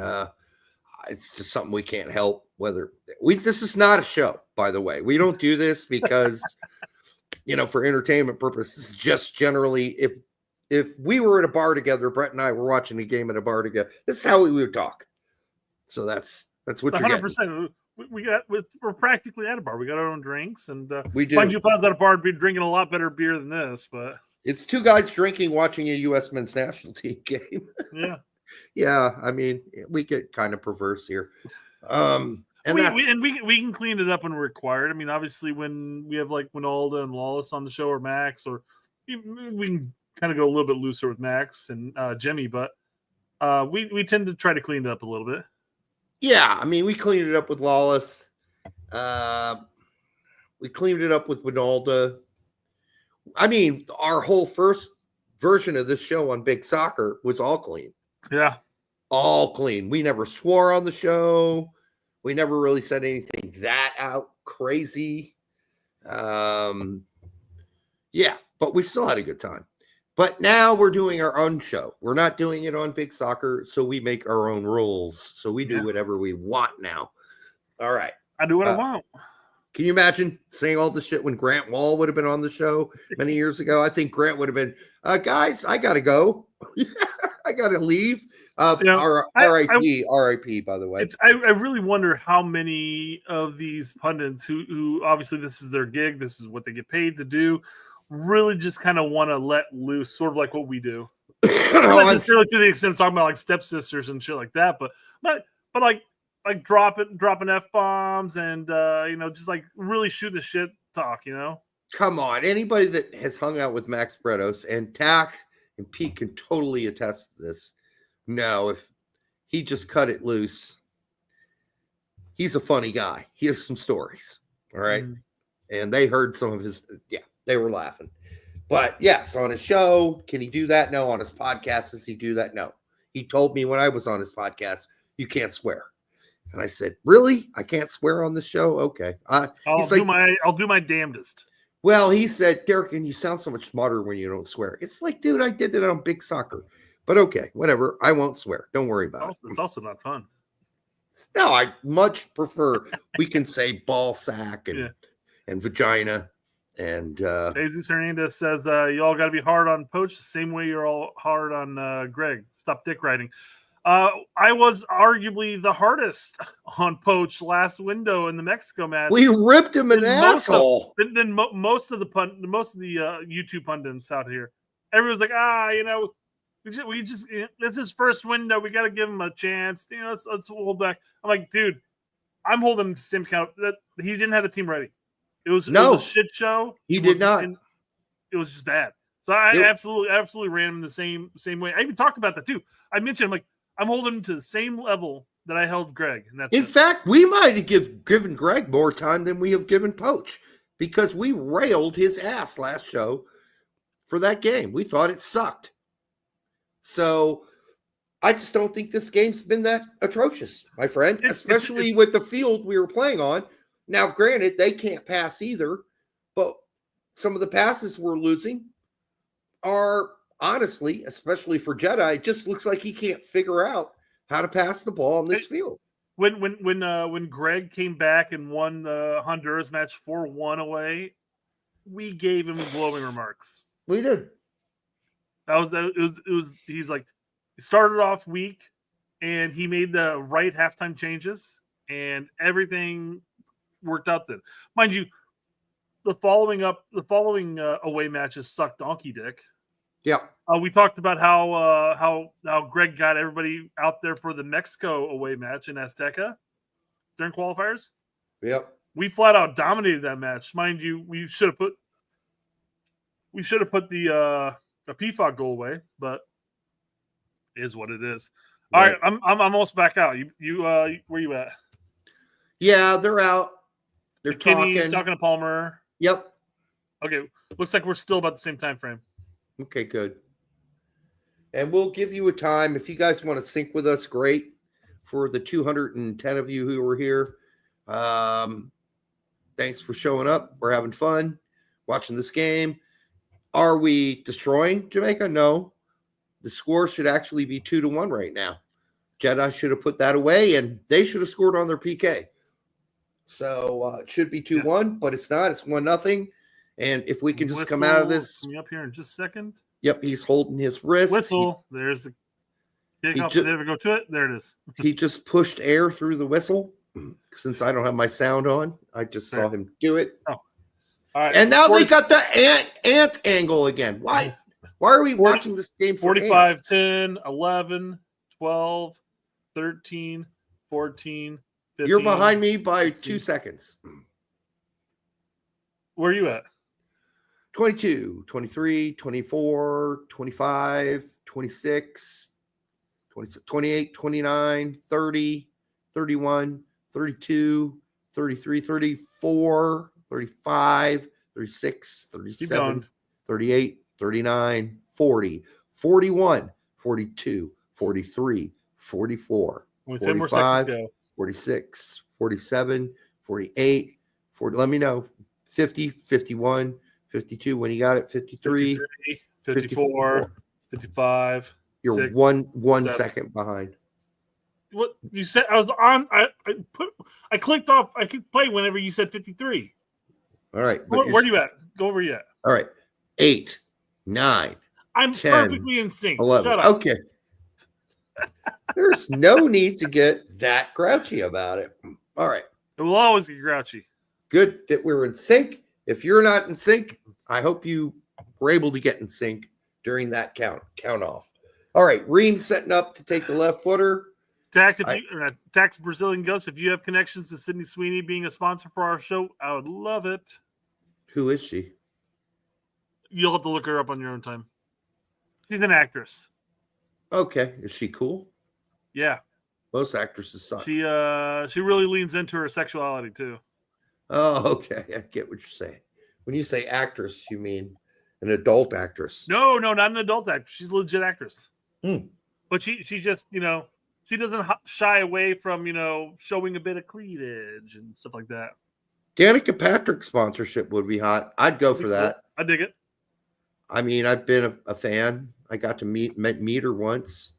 it's just something we can't help. This is not a show, by the way. We don't do this because, for entertainment purposes. Just generally, if we were at a bar together, Brett and I were watching a game at a bar together, this is how we would talk. So that's what you're 100%. We're practically at a bar. We got our own drinks, and we do. Mind you, if I was at a bar, I'd be drinking a lot better beer than this. But it's two guys drinking, watching a U.S. men's national team game. Yeah, yeah. I mean, we get kind of perverse here. And we can clean it up when required. I mean, obviously, when we have like Winalda and Lawless on the show, or Max, or we can kind of go a little bit looser with Max and Jimmy, but we tend to try to clean it up a little bit. Yeah, I mean, we cleaned it up with Lawless. We cleaned it up with Winalda. I mean, our whole first version of this show on Big Soccer was all clean. Yeah, all clean. We never swore on the show. We never really said anything that out crazy. Yeah, but we still had a good time. But now we're doing our own show. We're not doing it on Big Soccer, so we make our own rules. So we do whatever we want now. All right. I do what I want. Can you imagine saying all this shit when Grant Wall would have been on the show many years ago? I think Grant would have been, guys, I got to go. I got to leave. R.I.P. by the way. I really wonder how many of these pundits who obviously this is their gig, this is what they get paid to do, really just kind of want to let loose, sort of like what we do. Not necessarily to the extent of talking about like stepsisters and shit like that, but like dropping F-bombs and just like really shooting the shit talk, Come on. Anybody that has hung out with Max Bretos and Tact and Pete can totally attest to this. No, if he just cut it loose, he's a funny guy. He has some stories. All right. And they heard some of his, they were laughing. But yes, on his show, can he do that? No. On his podcast, does he do that? No. He told me when I was on his podcast, you can't swear. And I said, really? I can't swear on the show? Okay. I'll do my damnedest. Well, he said, Derek, and you sound so much smarter when you don't swear. It's like, dude, I did that on Big Soccer. But okay, whatever. I won't swear. Don't worry about it. It's also not fun. No, I much prefer we can say ball sack and vagina. And Jesus Hernandez says, you all got to be hard on Poach the same way you're all hard on Greg. Stop dick riding. I was arguably the hardest on Poach last window in the Mexico match. We ripped him an asshole. Then most of the YouTube pundits out here, everyone's like, we just it's his first window. We got to give him a chance. Let's hold back. I'm like, dude, I'm holding him to the same count. That he didn't have the team ready. It was a shit show. He did not. It was just bad. So I absolutely ran him the same way. I even talked about that too. I mentioned I'm holding him to the same level that I held Greg. And that's in fact, we might have given Greg more time than we have given Poach because we railed his ass last show for that game. We thought it sucked. So I just don't think this game's been that atrocious, my friend, especially with the field we were playing on. Now, granted, they can't pass either, but some of the passes we're losing are honestly, especially for Jedi, it just looks like he can't figure out how to pass the ball on this field. When Greg came back and won the Honduras match 4-1 away, we gave him glowing remarks. We did. It was he's like, he started off weak and he made the right halftime changes and everything worked out then. Mind you, the following away matches sucked donkey dick. Yeah. We talked about how Greg got everybody out there for the Mexico away match in Azteca during qualifiers. Yep. We flat out dominated that match. Mind you, we should have put the PFOG goal away, but it is what it is. Right. All right, I'm almost back out. You where you at? Yeah, they're out. They're McKinney's talking to Palmer. Yep. Okay, looks like we're still about the same time frame. Okay, good. And we'll give you a time if you guys want to sync with us. Great. For the 210 of you who were here, thanks for showing up. We're having fun watching this game. Are we destroying Jamaica? No. The score should actually be 2-1 right now. Jedi should have put that away, and they should have scored on their PK. So it should be 2-1, but it's not. It's 1-0. And if we can just come out of this. Coming up here in just a second. Yep, he's holding his wrist. Whistle. There's the kick off. Did ever go to it? There it is. He just pushed air through the whistle. Since I don't have my sound on, I just saw him do it. Oh. All right. And now they got the ant angle again. Why? Why are we watching this game for 45, 10, 11, 12, 13, 14, 15. You're behind me by 2 seconds. Where are you at? 22, 23, 24, 25, 26, 28, 29, 30, 31, 32, 33, 34, 35, 36, 37, 38, 39, 40, 41, 42, 43, 44, 45, 46, 47, 48, 40, let me know, 50, 51, 52, when you got it, 53, 54, 55. You're 6, one 7. second behind. What you said? I was on. I clicked off. I could play whenever you said 53. All right. Where are you at? Go over you at. All right. 8, 9. I'm 10, perfectly in sync. 11. Shut up. Okay. There's no need to get that grouchy about it. All right. It will always get grouchy. Good that we're in sync. If you're not in sync, I hope you were able to get in sync during that count off. All right. Reem setting up to take the left footer. Tax Brazilian Ghost. If you have connections to Sydney Sweeney being a sponsor for our show, I would love it. Who is she? You'll have to look her up on your own time. She's an actress. Okay. Is she cool? Yeah. Most actresses suck. She really leans into her sexuality too. Oh, okay. I get what you're saying. When you say actress, you mean an adult actress. No, not an adult actress. She's a legit actress. Hmm. But she just, she doesn't shy away from, showing a bit of cleavage and stuff like that. Danica Patrick sponsorship would be hot. I'd go for that. I dig it. I mean, I've been a fan. I got to meet her once.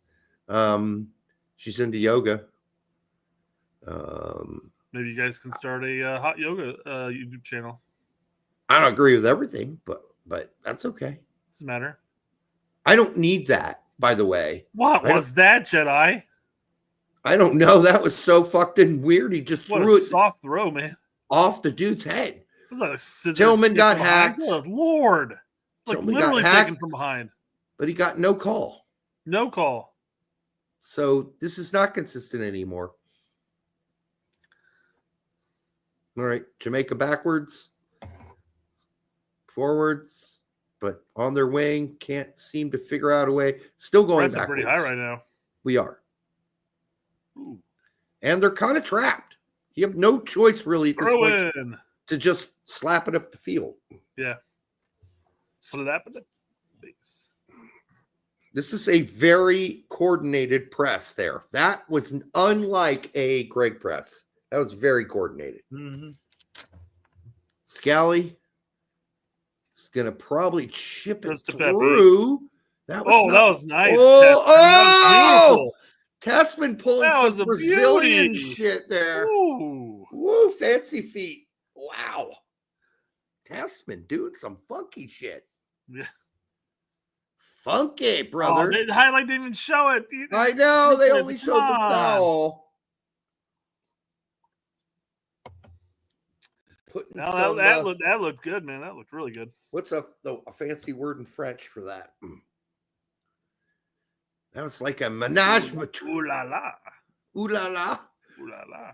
She's into yoga. Maybe you guys can start a hot yoga YouTube channel. I don't agree with everything, but that's okay. Doesn't matter. I don't need that, by the way. What was that, Jedi? I don't know. That was so fucking weird. He just threw it soft throw, man. Off the dude's head. It was like a scissors. Tillman got hacked. Good Lord. Like Tillman literally got hacked, taken from behind. But he got no call. No call. So this is not consistent anymore. All right. Jamaica backwards. Forwards. But on their wing. Can't seem to figure out a way. Still going backwards. Pretty high right now. We are. Ooh. And they're kind of trapped. You have no choice really at this point to just slap it up the field. Yeah. Slap it up. This is a very coordinated press there. That was unlike a Greg press. That was very coordinated. Mm-hmm. Scally is going to probably chip it Just to through. That was nice. Oh, That was Tessman pulling That was some a Brazilian beauty. shit there. beautiful. Ooh. Woo, fancy feet. Wow. Tessman doing some funky shit. Yeah. Funky, brother. The highlight didn't even show it. I know. They only Come showed the on. foul. Putting No, some, that looked good, man. That looked really good. what's a fancy word in French for that? That was like a menage a trois. Ooh la la. Ooh la la. Ooh la la.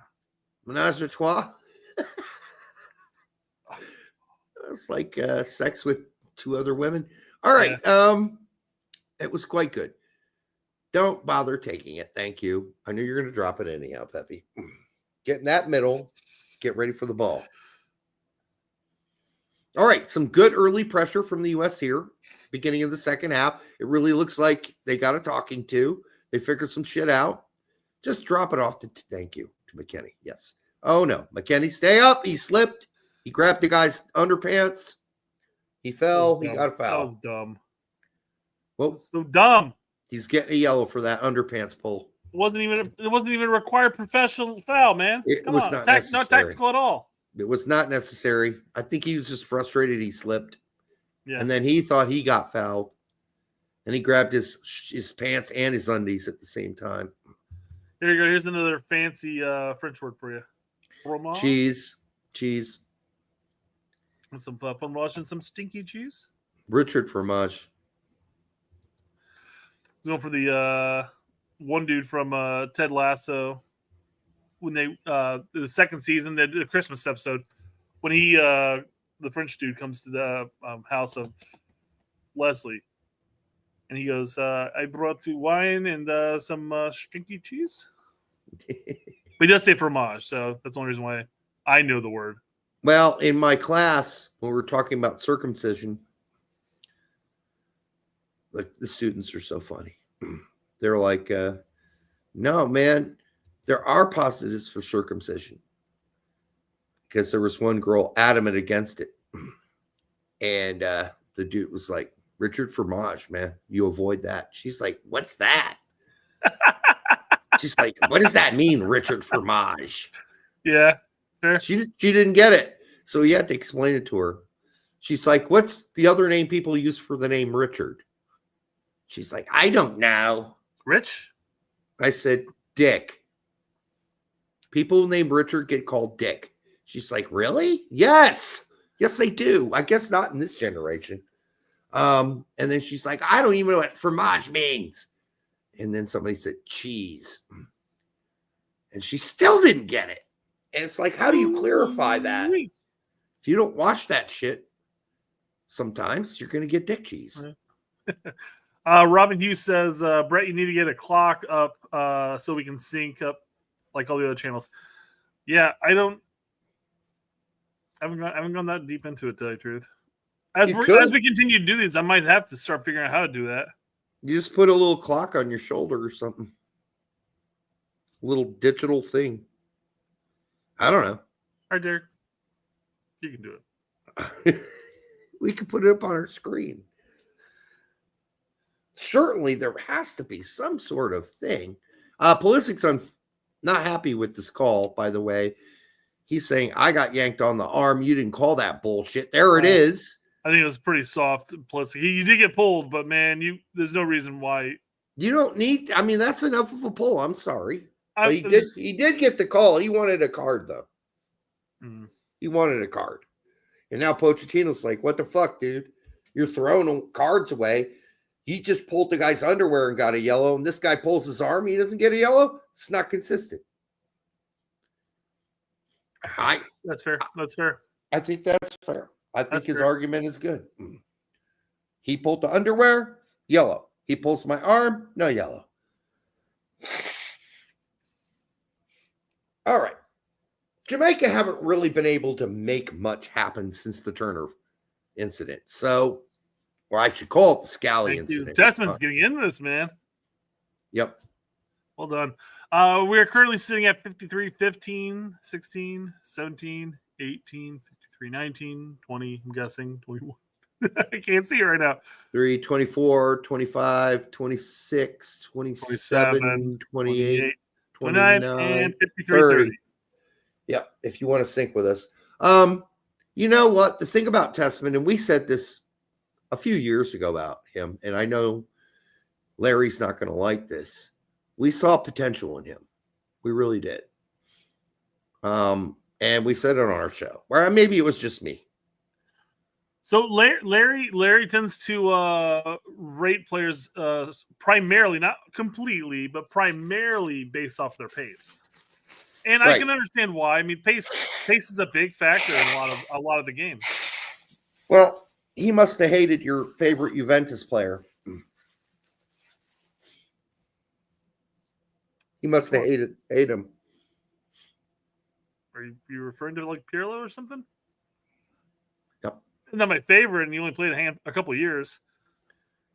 Menage a trois. It's like sex with two other women. All right. It was quite good. Don't bother taking it. Thank you. I knew you were going to drop it anyhow, Pepi. Get in that middle. Get ready for the ball. All right. Some good early pressure from the U.S. here. Beginning of the second half. It really looks like they got a talking to. They figured some shit out. Just drop it off to thank you to McKenny. Yes. Oh, no. McKenny, stay up. He slipped. He grabbed the guy's underpants. He fell. He got a foul. That was dumb. Well, So dumb. he's getting a yellow for that underpants pull. It wasn't even a required professional foul, man. It Come was on. not Not necessary. tactical at all. It was not necessary. I think he was just frustrated. He slipped. Yeah. And then he thought he got fouled. And he grabbed his pants and his undies at the same time. Here you go. Here's another fancy French word for you. Fromage. Cheese. With some fromage and some stinky cheese. Richard Fromage. Going for the one dude from Ted Lasso when they the second season, the Christmas episode, when he the French dude comes to the house of Leslie, and he goes, "I brought you wine and some stinky cheese." But he does say fromage, so that's the only reason why I know the word. Well, in my class, when we were talking about circumcision, the students are so funny. They're like, no, man, there are positives for circumcision. Because there was one girl adamant against it. And the dude was like, Richard Fromage, man, you avoid that. She's like, what's that? She's like, what does that mean, Richard Fromage? Yeah. Fair. She didn't get it. So he had to explain it to her. She's like, what's the other name people use for the name Richard? She's like, I don't know. Rich? I said, Dick. People named Richard get called Dick. She's like, really? Yes. Yes, they do. I guess not in this generation. And then she's like, I don't even know what fromage means. And then somebody said cheese. And she still didn't get it. And it's like, how do you clarify that? If you don't watch that shit, sometimes you're going to get dick cheese. Robin Hughes says, Brett, you need to get a clock up so we can sync up like all the other channels. Yeah, I haven't gone that deep into it, to tell you the truth. As we continue to do these, I might have to start figuring out how to do that. You just put a little clock on your shoulder or something. A little digital thing. I don't know. All right, Derek. You can do it. We can put it up on our screen. Certainly, there has to be some sort of thing. Pulisic's not happy with this call, by the way. He's saying, I got yanked on the arm. You didn't call that bullshit. There it is. I think it was pretty soft. Plus, you did get pulled, but man, there's no reason why. You don't need. I mean, that's enough of a pull. I'm sorry. But he did get the call. He wanted a card, though. Mm-hmm. He wanted a card. And now Pochettino's like, what the fuck, dude? You're throwing cards away. He just pulled the guy's underwear and got a yellow, and this guy pulls his arm. He doesn't get a yellow. It's not consistent. That's fair. That's fair. I think that's fair. I think his argument is good. He pulled the underwear, yellow. He pulls my arm, no yellow. All right. Jamaica haven't really been able to make much happen since the Turner incident. So, or I should call it the Scally incident. Tessman's getting into this, man. Yep. Well done. We are currently sitting at 53, 15, 16, 17, 18, 53, 19, 20, I'm guessing, 21. I can't see it right now. 3, 24, 25, 26, 27, 28, 29, and 53, 30. Yep, if you want to sync with us. You know what? The thing about Testament, and we said this a few years ago about him, and I know Larry's not going to like this. We saw potential in him. We really did. And we said it on our show. Or maybe it was just me. So Larry tends to rate players primarily, not completely, but primarily based off their pace. And I can understand why. I mean, pace is a big factor in a lot of the games. Well, he must have hated your favorite Juventus player. He must have hated him. Are you referring to like Pirlo or something? Yep. Not my favorite, and he only played a couple of years.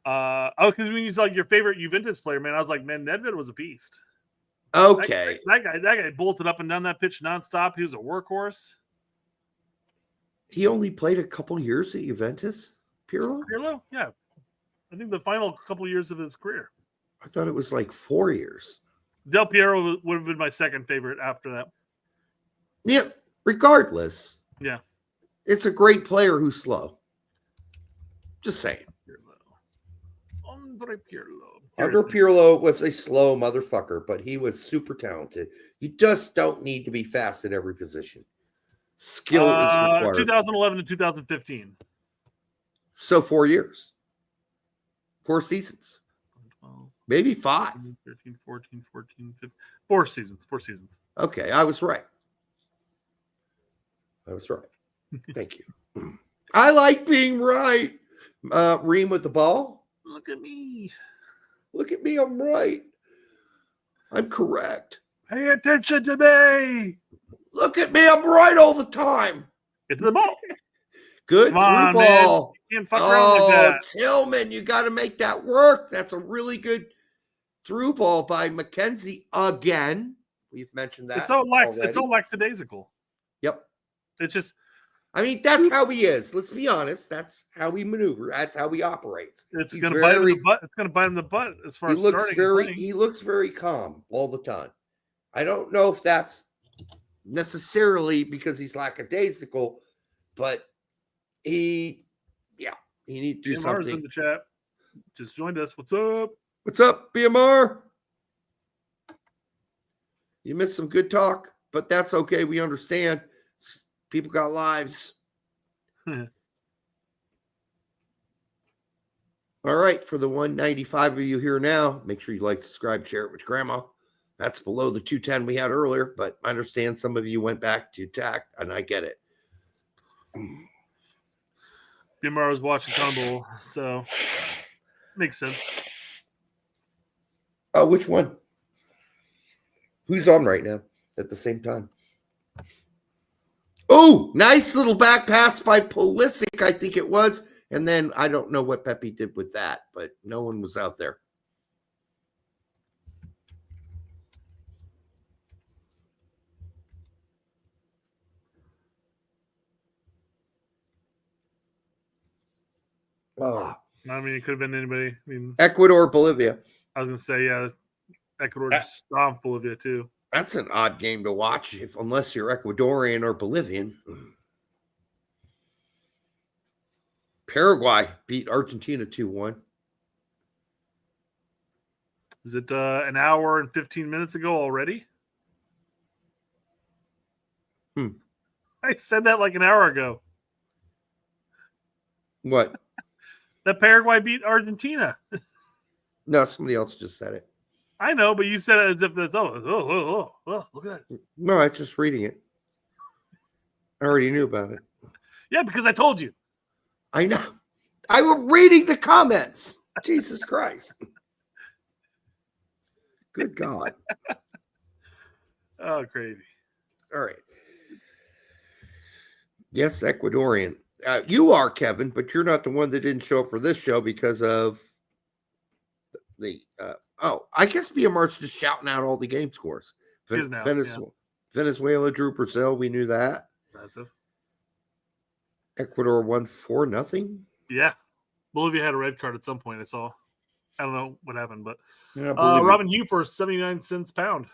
Because when you saw like your favorite Juventus player, man, I was like, man, Nedved was a beast. Okay. That guy bolted up and down that pitch nonstop. He was a workhorse. He only played a couple years at Juventus, Pirlo? Pirlo? Yeah. I think the final couple years of his career. I thought it was like 4 years. Del Piero would have been my second favorite after that. Yeah, regardless. Yeah. It's a great player who's slow. Just saying. Andre Pirlo. Andre Pirlo was a slow motherfucker, but he was super talented. You just don't need to be fast at every position. Skill is required. 2011 to 2015. So 4 years. 4 seasons. 12, maybe 5. 13, 14, 15. 4 seasons. 4 seasons. Okay, I was right. Thank you. I like being right. Ream with the ball. Look at me. Look at me. I'm right. I'm correct. Pay attention to me. Look at me. I'm right all the time. Get to the ball. Good Come on, ball. Man. You can't fuck around like that. Tillman, you got to make that work. That's a really good through ball by McKenzie again. We've mentioned that. It's all lackadaisical. Yep. It's just. I mean, that's how he is. Let's be honest. That's how he maneuvers. That's how he operates. It's going to bite him in the butt. It's going to bite him in the butt as far as starting. He looks very calm all the time. I don't know if that's necessarily because he's lackadaisical, but he needs to do something. in the chat. Just joined us. What's up? What's up, BMR? You missed some good talk, but that's okay. We understand. People got lives. All right. For the 195 of you here now, make sure you like, subscribe, share it with grandma. That's below the 210 we had earlier, but I understand some of you went back to TAC, and I get it. BMR was watching Tumble, so makes sense. Oh, which one? Who's on right now at the same time? Oh, nice little back pass by Pulisic, I think it was. And then I don't know what Pepi did with that, but no one was out there. Oh. I mean, it could have been anybody. I mean, Ecuador, Bolivia. I was going to say, yeah, Ecuador just stomped Bolivia too. That's an odd game to watch unless you're Ecuadorian or Bolivian. Paraguay beat Argentina 2-1. Is it an hour and 15 minutes ago already? I said that like an hour ago. What? That Paraguay beat Argentina. No, somebody else just said it. I know, but you said it as if that's look at that. No, I'm just reading it. I already knew about it. Yeah, because I told you. I know. I was reading the comments. Jesus Christ. Good God. Oh, crazy. All right. Yes, Ecuadorian. You are, Kevin, but you're not the one that didn't show up for this show because of the Oh, I guess BMR's just shouting out all the game scores. Is now, Venezuela drew Brazil. We knew that. Impressive. Ecuador won 4-0. Yeah. Bolivia had a red card at some point, I saw. I don't know what happened, but Yeah, Robin Hugh for 79 cents pound.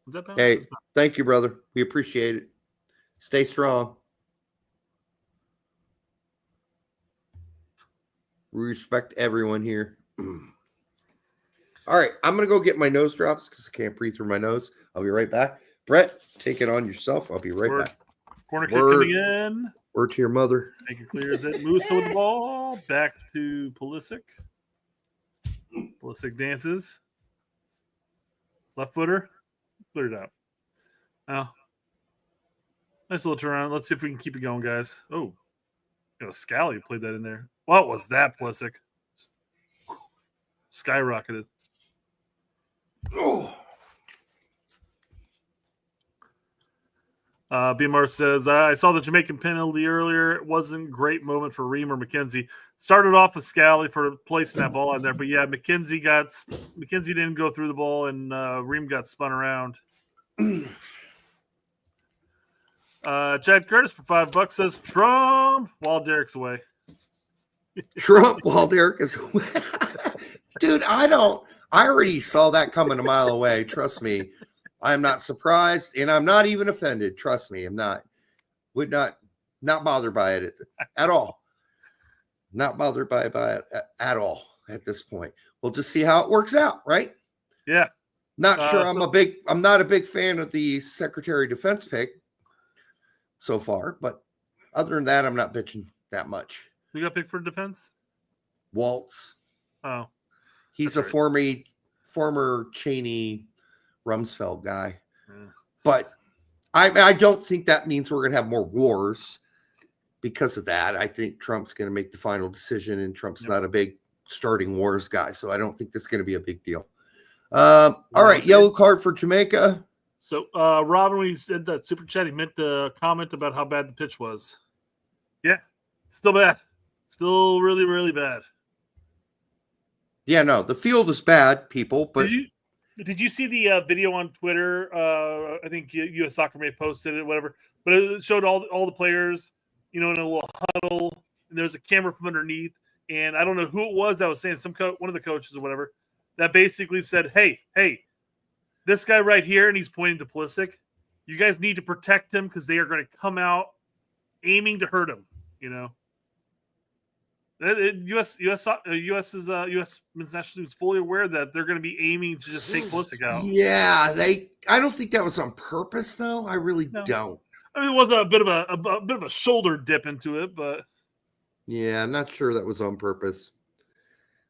Was that pound? Hey, thank you, brother. We appreciate it. Stay strong. We respect everyone here. All right, I'm going to go get my nose drops because I can't breathe through my nose. I'll be right back. Brett, take it on yourself. I'll be right back. Corner kick coming in. Word to your mother. Make it clear as it moves with the ball. Back to Pulisic. Pulisic dances. Left footer. Cleared out. Now, nice little turnaround. Let's see if we can keep it going, guys. Oh, Scally played that in there. What was that, Pulisic? Just skyrocketed. Oh. BMR says, I saw the Jamaican penalty earlier. It wasn't a great moment for Ream or McKenzie. Started off with Scally for placing that ball in there. But yeah, McKenzie didn't go through the ball, and Ream got spun around. Chad Curtis for $5 says, Trump while Derek's away. Trump while Derek is away. Dude, I already saw that coming a mile away. Trust me. I am not surprised, and I'm not even offended. Trust me, I'm not. Would not bothered by it at all. Not bothered by it at all at this point. We'll just see how it works out, right? Yeah. Not sure. I'm not a big fan of the Secretary of Defense pick so far, but other than that, I'm not bitching that much. Who got picked for defense? Waltz. Oh, he's a right. former Cheney Rumsfeld guy. Yeah. But I don't think that means we're going to have more wars because of that. I think Trump's going to make the final decision, and Trump's not a big starting wars guy. So I don't think this is going to be a big deal. All right. Yellow card for Jamaica. So, Robin, when he said that super chat, he meant to comment about how bad the pitch was. Yeah. Still bad. Still really, really bad. Yeah, no, the field is bad, people. But did you see the video on Twitter? I think US Soccer may have posted it, whatever. But it showed all the players, in a little huddle, and there's a camera from underneath. And I don't know who it was that was saying, one of the coaches or whatever, that basically said, hey, this guy right here, and he's pointing to Pulisic, you guys need to protect him because they are going to come out aiming to hurt him, U.S. men's national team is fully aware that they're going to be aiming to just take Pulisic out. Yeah, I don't think that was on purpose, though. I really don't. I mean, it was a bit of a shoulder dip into it, but yeah, I'm not sure that was on purpose.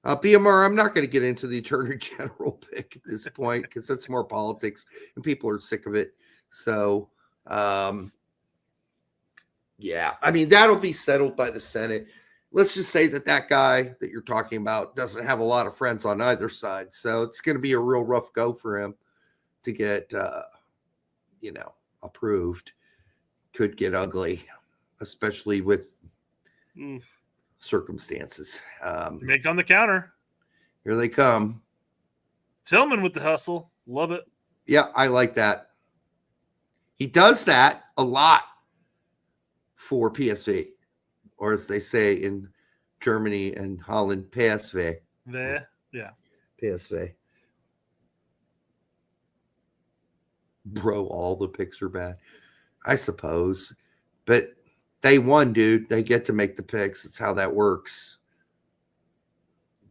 BMR, I'm not going to get into the Attorney General pick at this point because that's more politics, and people are sick of it. So, yeah, I mean that'll be settled by the Senate. Let's just say that guy that you're talking about doesn't have a lot of friends on either side. So it's going to be a real rough go for him to get, approved. Could get ugly, especially with circumstances. Make on the counter. Here they come. Tillman with the hustle. Love it. Yeah, I like that. He does that a lot for PSV. Or as they say in Germany and Holland, PSV. Yeah. PSV. Bro, all the picks are bad. I suppose. But they won, dude. They get to make the picks. That's how that works.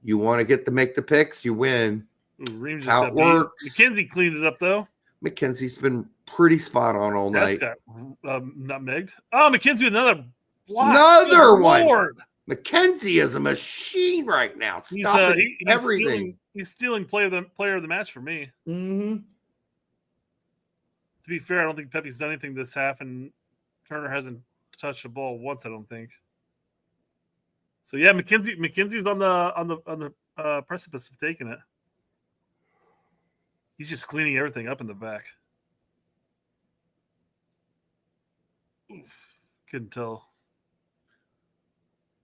You want to get to make the picks, you win. That's how it works. McKenzie cleaned it up, though. McKenzie's been pretty spot on all night. Got nutmegged. Oh, McKenzie with another block. Another one. Lord. McKenzie is a machine right now. Stopping everything. He's stealing player of the match for me. Mm-hmm. To be fair, I don't think Pepi's done anything this half, and Turner hasn't touched the ball once. I don't think. So yeah, McKenzie's on the precipice of taking it. He's just cleaning everything up in the back. Oof, couldn't tell.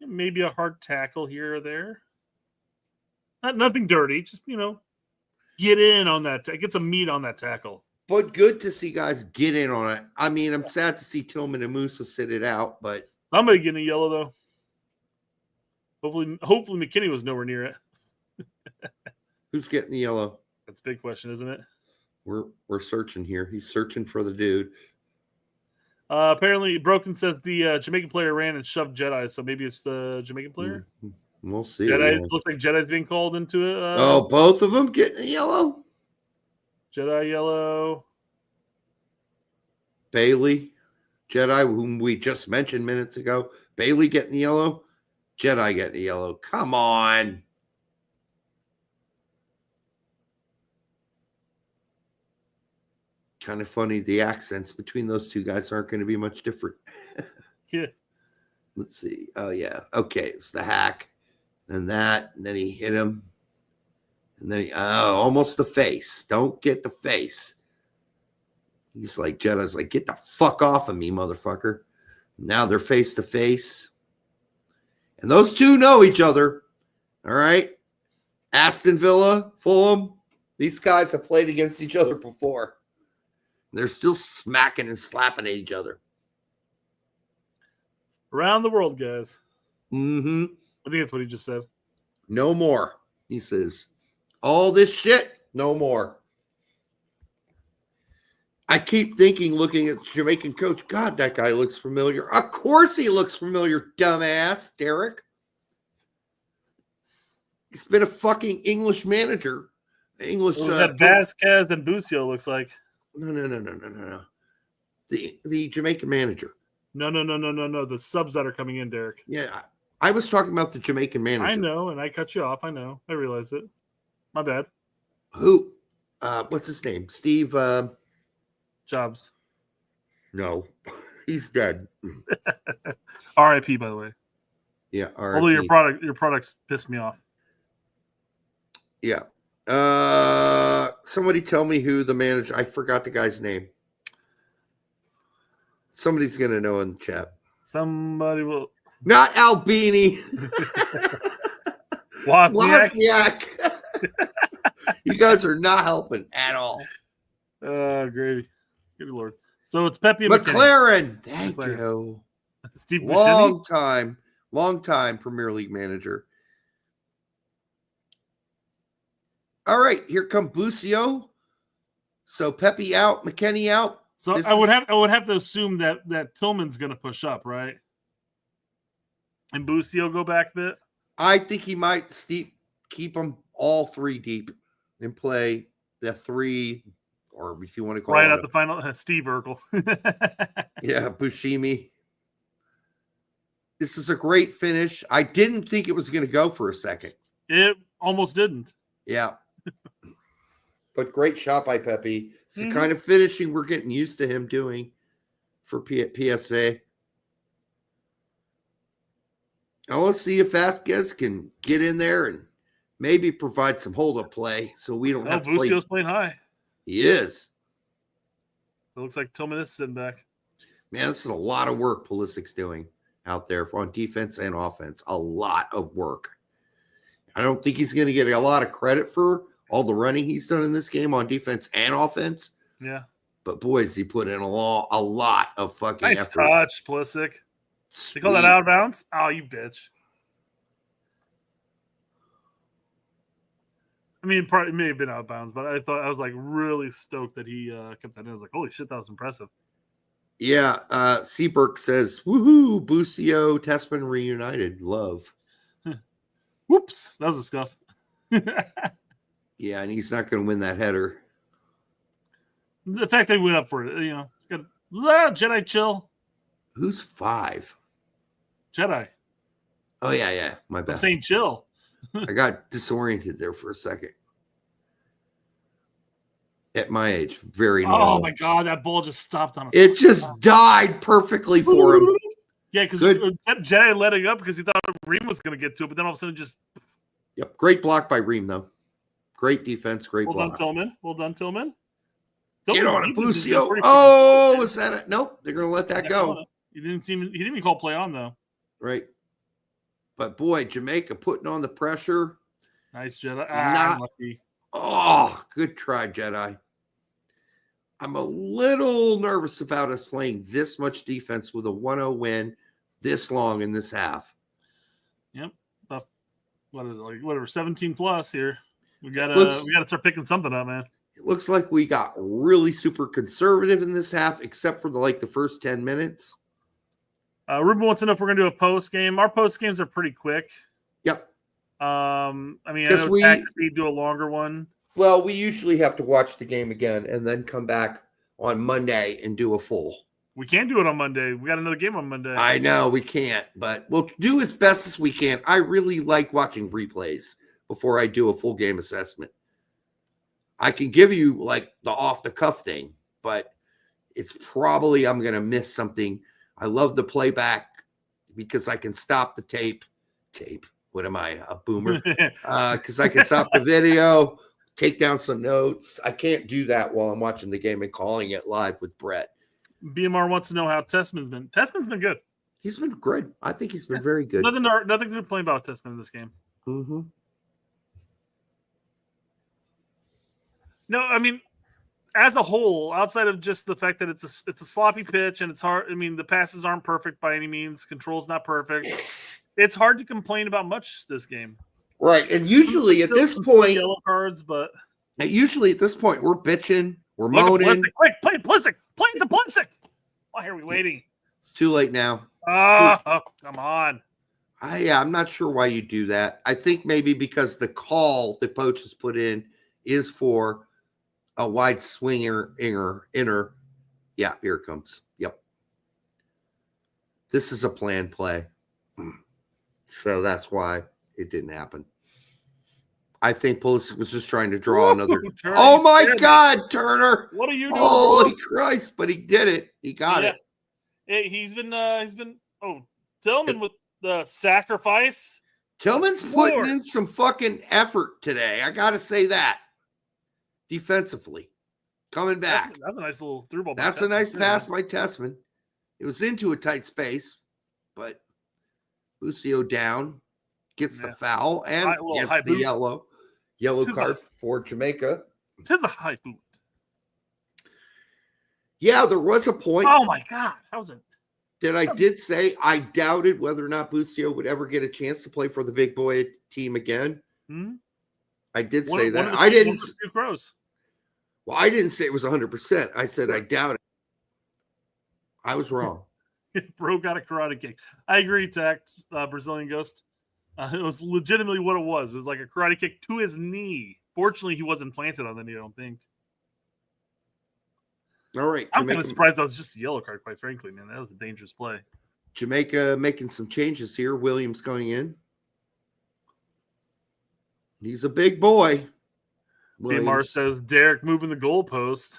Maybe a hard tackle here or there. Nothing dirty. Just, get in on that. Get some meat on that tackle. But good to see guys get in on it. I mean, I'm sad to see Tillman and Musa sit it out, but somebody getting a yellow though. Hopefully McKinney was nowhere near it. Who's getting the yellow? That's a big question, isn't it? We're searching here. He's searching for the dude. Apparently, Broken says the Jamaican player ran and shoved Jedi, so maybe it's the Jamaican player. We'll see. Jedi looks like Jedi's being called into it. Both of them getting the yellow. Jedi yellow. Bailey, Jedi, whom we just mentioned minutes ago. Bailey getting the yellow. Jedi getting the yellow. Come on. Kind of funny. The accents between those two guys aren't going to be much different. Yeah. Let's see. Oh, yeah. Okay. It's the hack. And that. And then he hit him. And then almost the face. Don't get the face. He's like, Jedi's like, get the fuck off of me, motherfucker. Now they're face to face. And those two know each other. All right. Aston Villa, Fulham. These guys have played against each other before. They're still smacking and slapping at each other. Around the world, guys. Mm-hmm. I think that's what he just said. No more. He says, all this shit, no more. I keep thinking, looking at the Jamaican coach, God, that guy looks familiar. Of course he looks familiar, dumbass, Derek. He's been a fucking English manager. English. That Vasquez and Bucio looks like. No. The Jamaican manager. No. The subs that are coming in, Derek. Yeah, I was talking about the Jamaican manager. I know, and I cut you off. I know. I realize it. My bad. Who? What's his name? Steve Jobs. No, he's dead. R.I.P. By the way. Yeah. R.I.P. Although your products piss me off. Yeah. Somebody tell me who the manager. I forgot the guy's name. Somebody's gonna know in the chat. Somebody will. Not Albini. Wozniak. You guys are not helping at all. Gravy. Good Lord. So it's Pepi and McLaren. Thank you. Steve long time Premier League manager. All right, here come Bucio. So Pepi out, McKinney out. So I would have to assume that Tillman's going to push up, right? And Bucio go back a bit. I think he might keep them all three deep and play the three, or if you want to call it right at the final. Steve Urkel. Yeah, Bushimi. This is a great finish. I didn't think it was going to go for a second. It almost didn't. Yeah. But great shot by Pepi. It's the kind of finishing we're getting used to him doing for PSV. Now let's see if Vasquez can get in there and maybe provide some hold-up play so we don't have to play. Bucio's playing high. He is. It looks like Tillman is sitting back. Man, this is a lot of work Pulisic's doing out there on defense and offense. A lot of work. I don't think he's going to get a lot of credit for all the running he's done in this game on defense and offense. Yeah. But boys, he put in a lot of fucking nice effort. touch, Pulisic. You call that out of bounds? Oh, you bitch. I mean, it may have been out of bounds, but I was like really stoked that he kept that in. I was like, holy shit, that was impressive. Yeah. Seabrook says, woohoo, Bucio, Tessman reunited. Love. Whoops. That was a scuff. Yeah, and he's not going to win that header. The fact that he went up for it, got Jedi chill. Who's 5? Jedi. Oh, yeah. My bad. I'm saying chill. I got disoriented there for a second. At my age, very normal. Oh, my God. That ball just stopped on it. Just died perfectly for him. Yeah, because Jedi let it up because he thought Reem was going to get to it, but then all of a sudden just... Yep, great block by Reem, though. Great defense, great block. Well done, Tillman. Get on it, Bucio. Oh, was that it? Nope, they're going to let that go. He didn't even call play on, though. Right. But boy, Jamaica putting on the pressure. Nice, Jedi. Not- Lucky. Oh, good try, Jedi. I'm a little nervous about us playing this much defense with a 1-0 win this long in this half. Yep. What is it, like whatever, 17 plus here. We gotta start picking something up, man. It looks like we got really super conservative in this half, except for the first 10 minutes. Ruben wants to know if we're gonna do a post game. Our post games are pretty quick. Yep. I know tactically do a longer one. Well, we usually have to watch the game again and then come back on Monday and do a full. We can't do it on Monday. We got another game on Monday. I know we can't, but we'll do as best as we can. I really like watching replays before I do a full game assessment. I can give you the off the cuff thing, but it's probably I'm going to miss something. I love the playback because I can stop the tape. What am I, a boomer? Because I can stop the video, take down some notes. I can't do that while I'm watching the game and calling it live with Brett. BMR wants to know how Tessman's been. Tessman's been good. He's been good. I think he's been very good. Nothing to complain about Tessman in this game. Mm-hmm. No, I mean, as a whole, outside of just the fact that it's a sloppy pitch and it's hard. I mean, the passes aren't perfect by any means. Control's not perfect. It's hard to complain about much this game. Right, and usually at this point, yellow cards, but usually at this point we're bitching, we're moaning. Quick, play Pulisic, play the Pulisic. Why are we waiting? It's too late now. Oh, come on. I'm not sure why you do that. I think maybe because the call the coach has put in is for a wide swinger inner. Yeah, here it comes. Yep. This is a planned play. So that's why it didn't happen. I think Pulisic was just trying to draw another. Turner, oh my God, Turner! What are you doing? Holy Christ! But he did it. He got it. He's been. Tillman with the sacrifice. Tillman's putting in some fucking effort today. I got to say that. Defensively, coming back. That's a nice little through ball. That's a nice pass by Tessman. It was into a tight space, but Lucio down, gets the foul, and gets the yellow card for Jamaica. To the high boot. Yeah, there was a point. Oh my God. How was it? That I did say I doubted whether or not Lucio would ever get a chance to play for the big boy team again. Hmm? I did say that. I didn't. Well, I didn't say it was 100%. I said I doubt it. I was wrong. Bro got a karate kick. I agree, Tax, Brazilian Ghost. It was legitimately what it was. It was like a karate kick to his knee. Fortunately, he wasn't planted on the knee, I don't think. All right. I'm kind of surprised that was just a yellow card, quite frankly, man. That was a dangerous play. Jamaica making some changes here. Williams going in. He's a big boy. BMR says Derek moving the goalpost.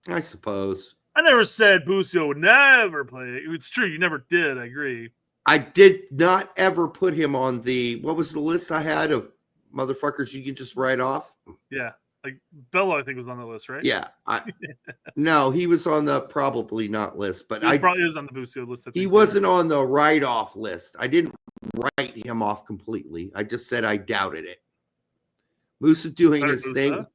I suppose. I never said Busio would never play. It's true. You never did. I agree. I did not ever put him on what was the list I had of motherfuckers you can just write off? Yeah. Like Bello, I think, was on the list, right? Yeah. No, he was on the probably not list, but he probably is on the Busio list. He wasn't on the write-off list. I didn't write him off completely. I just said I doubted it. Musa doing his thing.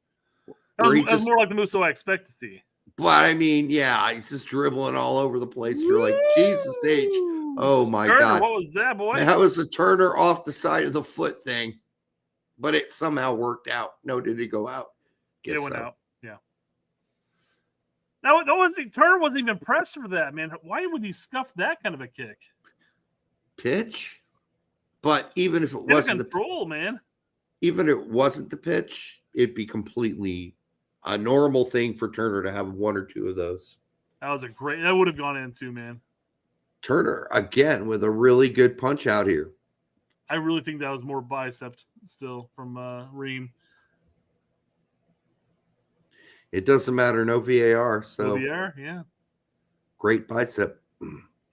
That was more like the Musa I expect to see. But I mean, yeah, he's just dribbling all over the place. You're like, Jesus H. Oh my God. What was that, boy? That was a Turner off the side of the foot thing. But it somehow worked out. No, did it go out? It went out. Yeah. Turner wasn't even pressed for that, man. Why would he scuff that kind of a kick? Pitch. But even if it wasn't control, man. Even if it wasn't the pitch, it'd be completely a normal thing for Turner to have one or two of those. That would have gone in too, man. Turner, again, with a really good punch out here. I really think that was more bicep still from Ream. It doesn't matter. No VAR. So VAR, yeah. Great bicep.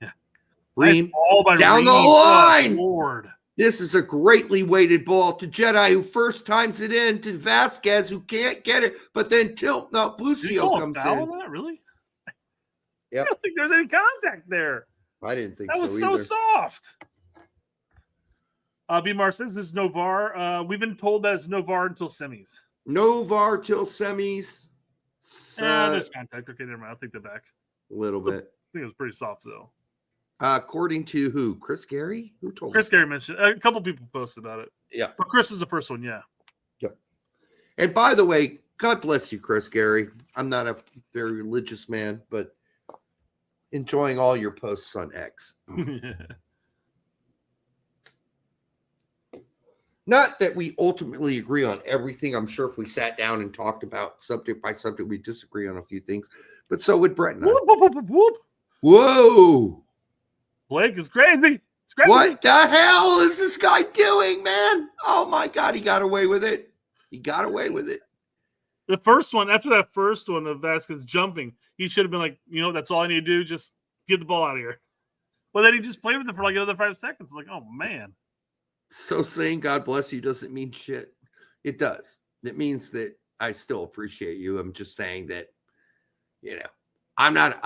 Yeah. Ream nice down Ream. the line. Oh, Lord. This is a greatly weighted ball to Jedi, who first times it in to Vasquez, who can't get it, but then Busio comes in. On that? Really? Yep. I don't think there's any contact there. I didn't think that so was either. so soft. B-Mar says there's no VAR. We've been told that it's no VAR until semis. No VAR till semis. There's contact. Okay, never mind. I'll take that back. A little bit. I think it was pretty soft, though. According to who? Chris Gary? Who told Chris us Gary that? mentioned a couple people posted about it. Yeah. But Chris was the first one, yeah. Yep. And by the way, God bless you, Chris Gary. I'm not a very religious man, but enjoying all your posts on X. Not that we ultimately agree on everything. I'm sure if we sat down and talked about subject by subject, we disagree on a few things. But so would Brett and I. Whoop, whoop, whoop, whoop, whoop. Whoa. Blake is crazy. It's crazy. What the hell is this guy doing, man? Oh, my God. He got away with it. He got away with it. The first one, after that first one of Vasquez jumping, he should have been like, that's all I need to do. Just get the ball out of here. But then he just played with it for like another 5 seconds. Like, oh, man. So saying God bless you doesn't mean shit. It does. It means that I still appreciate you. I'm just saying that, I'm not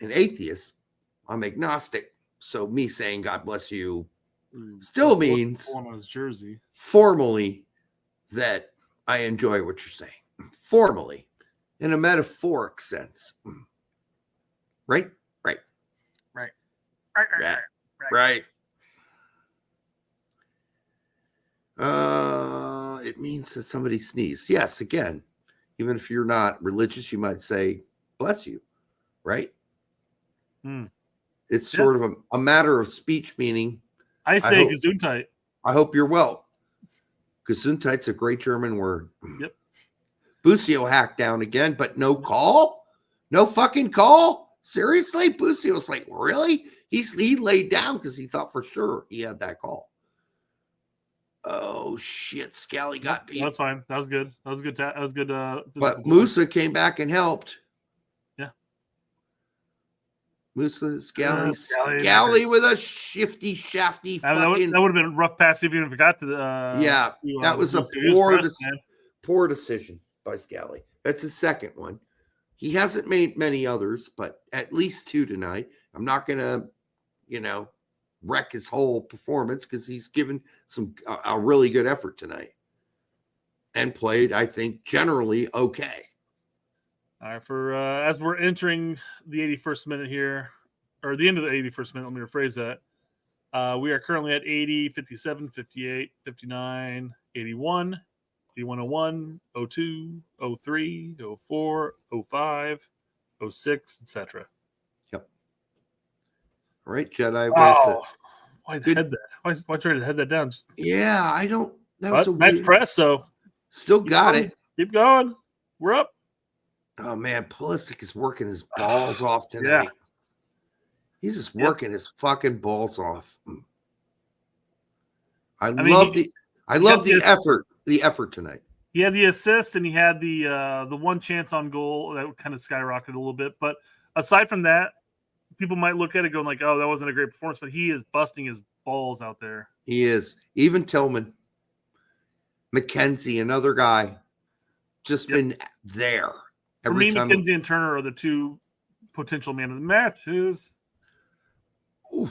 an atheist. I'm agnostic. So me saying God bless you still means on his jersey formally that I enjoy what you're saying. Formally, in a metaphoric sense. Right? Right. It means that somebody sneezed. Yes, again, even if you're not religious, you might say, bless you, right? It's sort of a matter of speech, meaning I say Gesundheit. I hope you're well. Gesundheit's a great German word. Yep. Busio hacked down again, but no call? No fucking call? Seriously? Busio's like, really? He laid down because he thought for sure he had that call. Oh shit! Scally got beat. That's fine. That was good. That was good. That was good. But Musa came back and helped. Yeah. Musa, Scally with a shifty, shafty. That would have been a rough pass even if it got to the. That was a poor decision by Scally. That's his second one. He hasn't made many others, but at least 2 tonight. I'm not gonna, wreck his whole performance because he's given a really good effort tonight and played, I think, generally okay. All right, for as we're entering the 81st minute here, or the end of the 81st minute, let me rephrase that. We are currently at 80, 57, 58, 59, 81, 8101, 02, 03, 04, 05, 06, etc. Yep. All right, Jedi. Why head that? Why try to head that down? Yeah, I don't. That was a nice weird press, though. Still got it. Keep going. We're up. Oh man, Pulisic is working his balls off tonight. Yeah. He's just working his fucking balls off. I love the effort. The effort tonight. He had the assist and he had the one chance on goal that kind of skyrocketed a little bit. But aside from that, people might look at it going like, "Oh, that wasn't a great performance," but he is busting his balls out there. He is. Even Tillman, McKenzie, another guy, just been there. For me, McKenzie and Turner are the 2 potential man of the matches. Oof.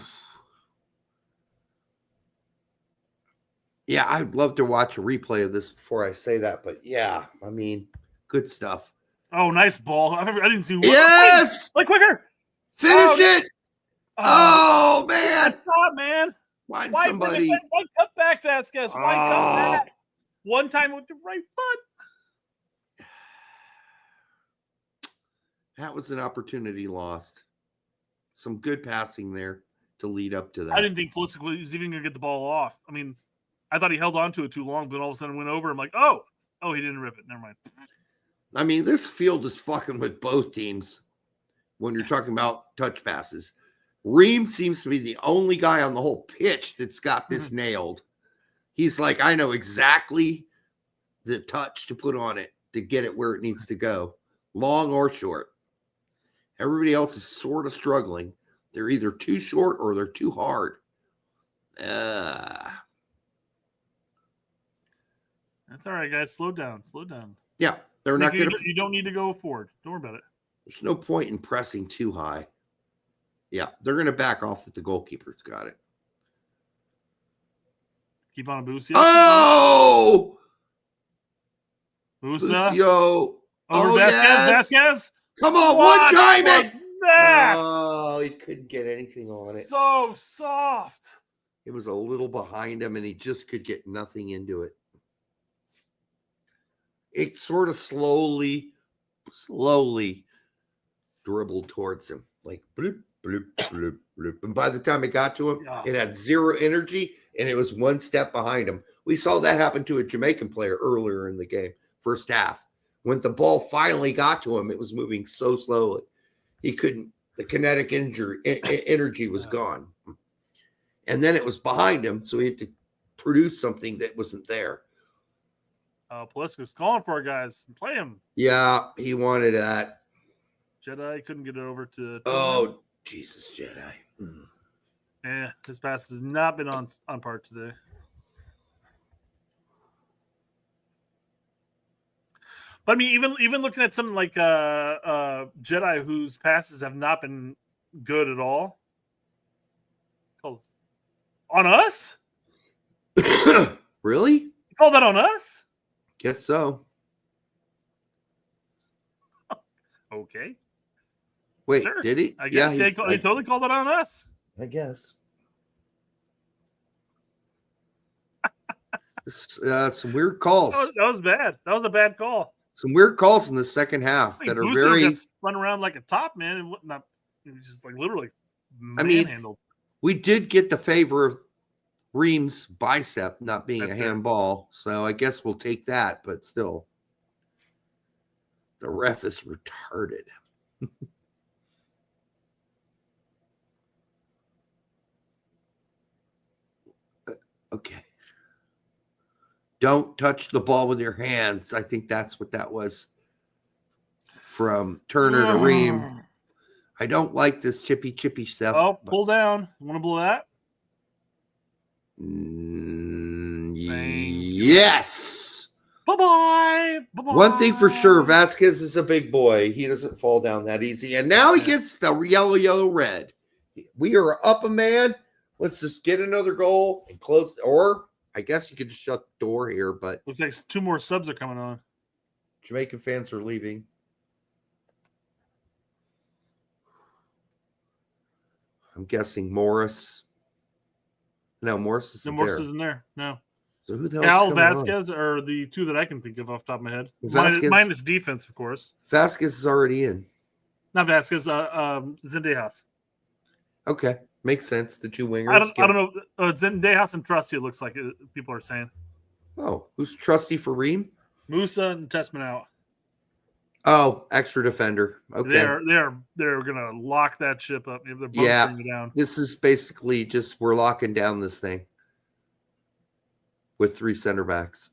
Yeah, I'd love to watch a replay of this before I say that, but yeah, I mean, good stuff. Oh, nice ball! I didn't see. Yes, like quicker. Finish it! Oh man! Stop, man! Why somebody? Why cut back, Vasquez? Why cut back? One time with the right foot. That was an opportunity lost. Some good passing there to lead up to that. I didn't think Pulisic was even going to get the ball off. I mean, I thought he held on to it too long, but all of a sudden went over. I'm like, oh, he didn't rip it. Never mind. I mean, this field is fucking with both teams when you're talking about touch passes. Ream seems to be the only guy on the whole pitch that's got this nailed. He's like, I know exactly the touch to put on it to get it where it needs to go, long or short. Everybody else is sort of struggling. They're either too short or they're too hard. That's all right, guys. Slow down. Yeah, they're not going to. You don't need to go forward. Don't worry about it. There's no point in pressing too high. Yeah, they're going to back off if the goalkeeper's got it. Keep on Busio. Oh! Busa. Busio. Over Oh, Vasquez. yes. Vasquez. Come on, What one time was it. that? Oh, he couldn't get anything on it. So soft. It was a little behind him, and he just could get nothing into it. It sort of slowly dribbled towards him, like bloop, bloop, bloop, bloop. And by the time it got to him, it had zero energy, and it was one step behind him. We saw that happen to a Jamaican player earlier in the game, first half. When the ball finally got to him, it was moving so slowly. He couldn't, the kinetic energy was gone. And then it was behind him, so he had to produce something that wasn't there. Paleska's calling for it, guys. Play him. Yeah, he wanted that. Jedi couldn't get it over to. Oh, Jesus, Jedi. Yeah, his pass has not been on par today. But I mean, even looking at something like Jedi, whose passes have not been good at all. Oh, on us? Really? You call that on us? Guess so. Okay. Wait, Sure. did he? I guess yeah, he totally called it on us. I guess. Some weird calls. That was bad. That was a bad call. Some weird calls in the second half that are Buso very. got spun around like a top man and whatnot. It was just like literally I mean, manhandled. We did get the favor of Ream's bicep not being That's a fair. handball, so I guess we'll take that. But still, the ref is retarded. Okay. Don't touch the ball with your hands. I think that's what that was from Turner to Ream. I don't like this chippy stuff. Oh, pull down. You want to blow that? Yes. Bye-bye. Bye-bye. One thing for sure, Vasquez is a big boy. He doesn't fall down that easy. And now he gets the yellow, red. We are up a man. Let's just get another goal and close. Or I guess you could just shut the door here, but Looks like 2 more subs are coming on. Jamaican fans are leaving. I'm guessing Morris. No, Morris isn't No Morris there. isn't there. No. So who the hell? Cal, Vasquez are the 2 that I can think of off the top of my head. Vasquez- Minus defense, of course. Vasquez is already in. Not Vasquez. Zendejas. Okay, makes sense. The 2 wingers. I don't know. Zendejas and Trusty. It looks like people are saying. Oh, who's trusty for Ream? Musa and Testament out. Oh, extra defender. Okay. They're gonna lock that ship up. They're both bringing it down. This is basically just we're locking down this thing with 3 center backs.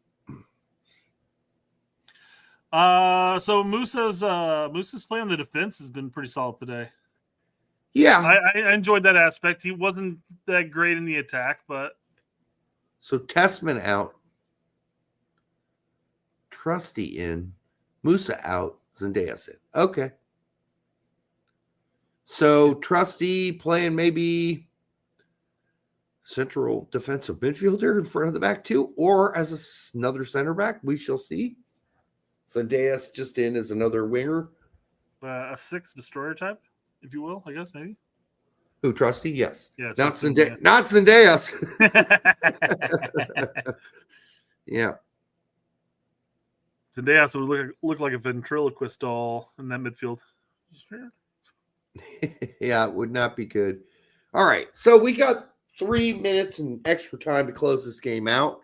So Musa's play on the defense has been pretty solid today. Yeah. I enjoyed that aspect. He wasn't that great in the attack, but So Testament out, Trusty in, Musa out, Zendejas in. Okay. So Trusty playing maybe central defensive midfielder in front of the back too, or as another center back. We shall see. Zendejas just in as another winger. a 6 destroyer type, if you will, I guess maybe. Who, Trusty? Yes. Yeah, Not Zendaya. Zendaya. Not Zendejas. Yeah. Zendejas would look like a ventriloquist doll in that midfield. Sure. Yeah, it would not be good. All right. So we got 3 minutes and extra time to close this game out.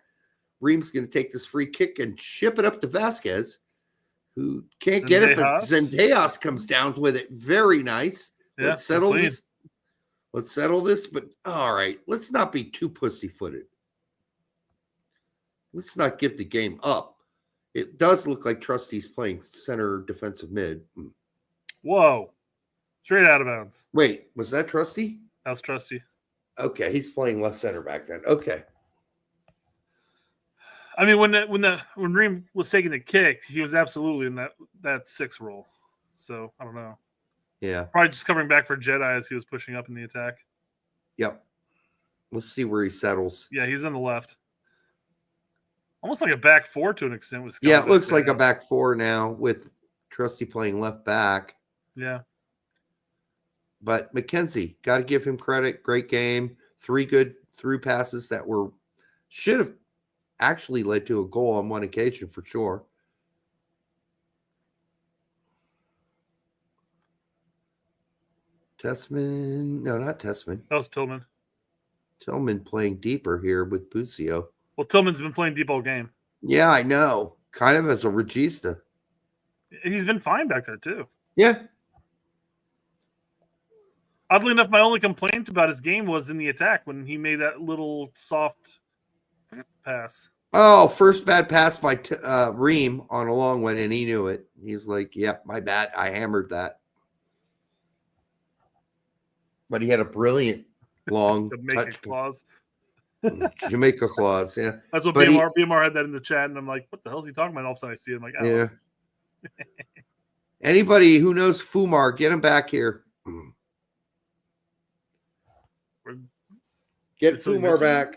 Ream's going to take this free kick and ship it up to Vasquez, who can't get it, but Zendejas comes down with it. Very nice. Yeah, Let's settle clean. this. Let's settle this. But all right, let's not be too pussyfooted. Let's not give the game up. It does look like Trusty's playing center defensive mid. Whoa. Straight out of bounds. Wait, was that Trusty? That was Trusty. Okay, he's playing left center back then. Okay. I mean, when Ream was taking the kick, he was absolutely in that 6 role. So I don't know. Yeah. Probably just covering back for Jedi as he was pushing up in the attack. Yep. Let's see where he settles. Yeah, he's on the left. Almost like a back four to an extent. With Yeah, it looks like a back four now with Trusty playing left back. Yeah. But McKenzie, got to give him credit. Great game. 3 good through passes that should have actually led to a goal on one occasion for sure. Tessman. No, not Tessman. That was Tillman. Tillman playing deeper here with Busio. Well, Tillman's been playing deep all game. Yeah, I know. Kind of as a regista. He's been fine back there, too. Yeah. Oddly enough, my only complaint about his game was in the attack when he made that little soft pass. Oh, first bad pass by Ream on a long one, and he knew it. He's like, yep, my bad. I hammered that. But he had a brilliant long touch. Clause. Jamaica clause, yeah. That's what BMR had that in the chat, and I'm like, what the hell is he talking about? And all of a sudden I see it. I'm like, oh. Yeah. Anybody who knows Fumar, get him back here. Get Fumar back.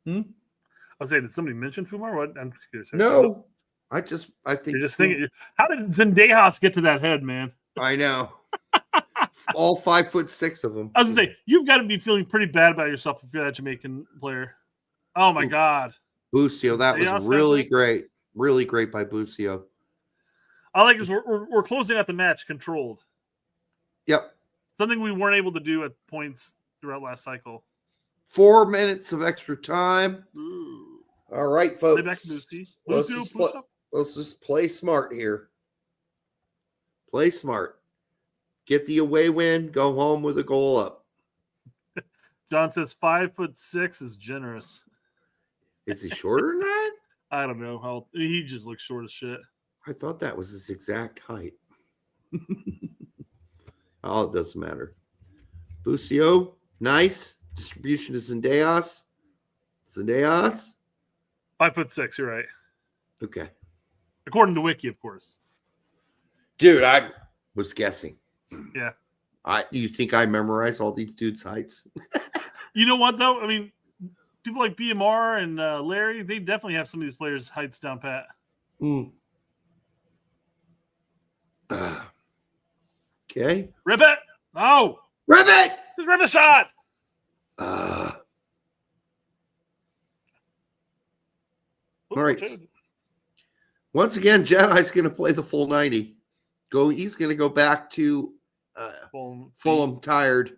I was saying, did somebody mention Fumar? What? I'm curious. No. I think you're just thinking, how did Zendejas get to that head, man? I know. All 5'6" of them. I was gonna say, you've got to be feeling pretty bad about yourself if you're that Jamaican player. Oh my God. Busio, that was really great. Really great by Busio. I like this. We're closing out the match controlled. Yep. Something we weren't able to do at points throughout last cycle. 4 minutes of extra time. Ooh. All right, folks. Play back to Lucy. Let's just play smart here. Play smart. Get the away win. Go home with a goal up. John says 5'6" is generous. Is he shorter than that? I don't know. He just looks short as shit. I thought that was his exact height. Oh, it doesn't matter. Busio, nice. Distribution to Zendejas. 5'6", you're right. Okay. According to Wiki, of course. Dude, I was guessing. Yeah. You think I memorize all these dudes' heights? You know what, though? I mean, people like BMR and Larry, they definitely have some of these players' heights down pat. Okay. Rip it! No! Rip it! Just rip a shot! All right. Once again, Jedi's going to play the full 90. He's going to go back to Fulham tired.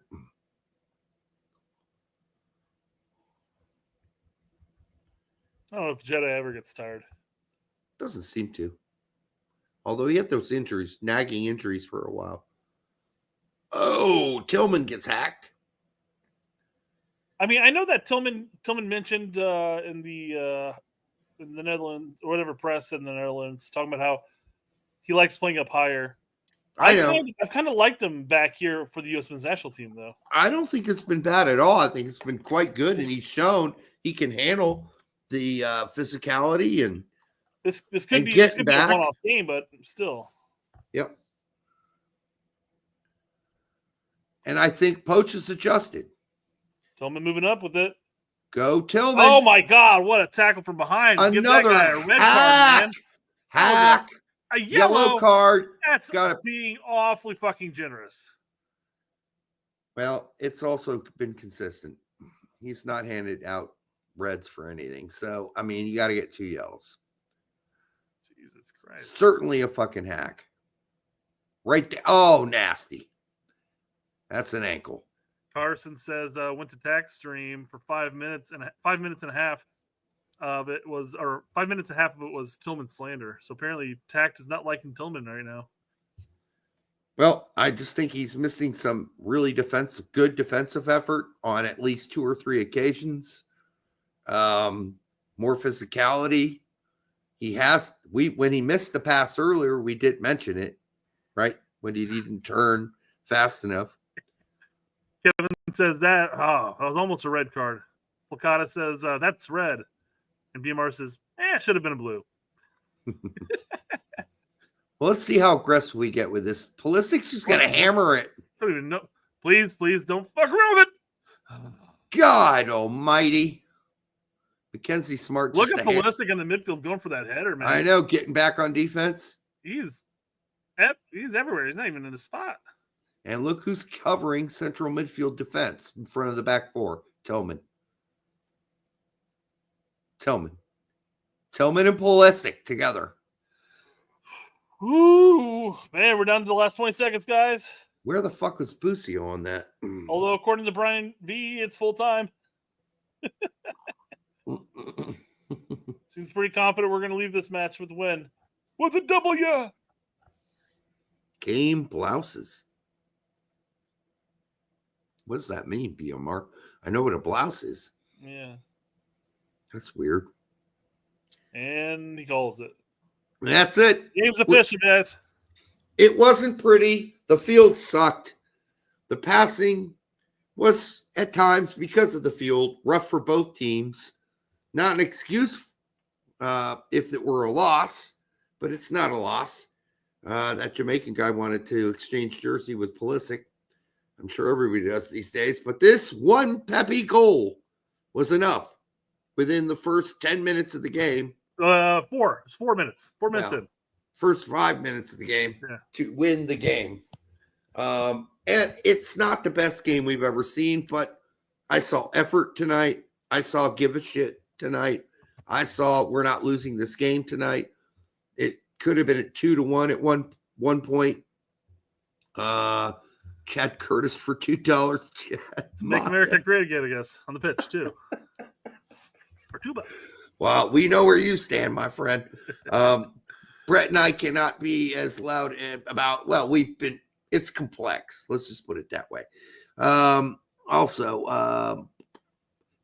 I don't know if Jedi ever gets tired. Doesn't seem to. Although he had those nagging injuries for a while. Oh, Tillman gets hacked. I mean, I know that Tillman mentioned in the Netherlands, or whatever press in the Netherlands, talking about how he likes playing up higher. I know. I've kind of liked him back here for the U.S. men's national team, though. I don't think it's been bad at all. I think it's been quite good, and he's shown he can handle the physicality and this could be a one-off game, but still. Yep. And I think Poach is adjusted. Tillman moving up with it. Go Tillman. Oh my God! What a tackle from behind! Another Give that guy a red hack. card, man. Hack. A yellow card. That's being awfully fucking generous. Well, it's also been consistent. He's not handed out reds for anything. So, I mean, you got to get 2 yellows. Jesus Christ. Certainly a fucking hack. Right there. Oh, nasty. That's an ankle. Carson says went to tax stream for 5 minutes and 5 minutes and a half of it was, or 5 minutes and a half of it was Tillman slander. So apparently Tact is not liking Tillman right now. Well, I just think he's missing some really good defensive effort on at least 2 or 3 occasions. More physicality. When he missed the pass earlier, we did mention it, right? When he didn't turn fast enough. Kevin says that was almost a red card. Placata says that's red. And BMR says, should have been a blue. Well, let's see how aggressive we get with this. Pulisic's just going to hammer it. I don't even know. Please don't fuck around with it. God almighty. Mackenzie Smart. Look at Pulisic in the midfield going for that header, man. I know, getting back on defense. He's everywhere. He's not even in the spot. And look who's covering central midfield defense in front of the back four. Tillman and Pulisic together. Ooh, man, we're down to the last 20 seconds, guys. Where the fuck was Busio on that? Although, according to Brian V, it's full time. Seems pretty confident we're going to leave this match with a win. With a W. Game blouses. What does that mean, BMR? I know what a blouse is. Yeah. That's weird. And he calls it. That's it. Game's official, guys. It wasn't pretty. The field sucked. The passing was, at times, because of the field, rough for both teams. Not an excuse if it were a loss, but it's not a loss. That Jamaican guy wanted to exchange jersey with Pulisic. I'm sure everybody does these days. But this one Pepi goal was enough within the first 10 minutes of the game. 4. It's 4 minutes. 4 minutes in. First 5 minutes of the game to win the game. And it's not the best game we've ever seen, but I saw effort tonight. I saw give a shit tonight. I saw we're not losing this game tonight. It could have been at 2-1 at one point. Chad Curtis for $2. Make America great again, I guess, on the pitch, too. For $2. Well, we know where you stand, my friend. Brett and I cannot be as loud about, well, it's complex. Let's just put it that way. Also,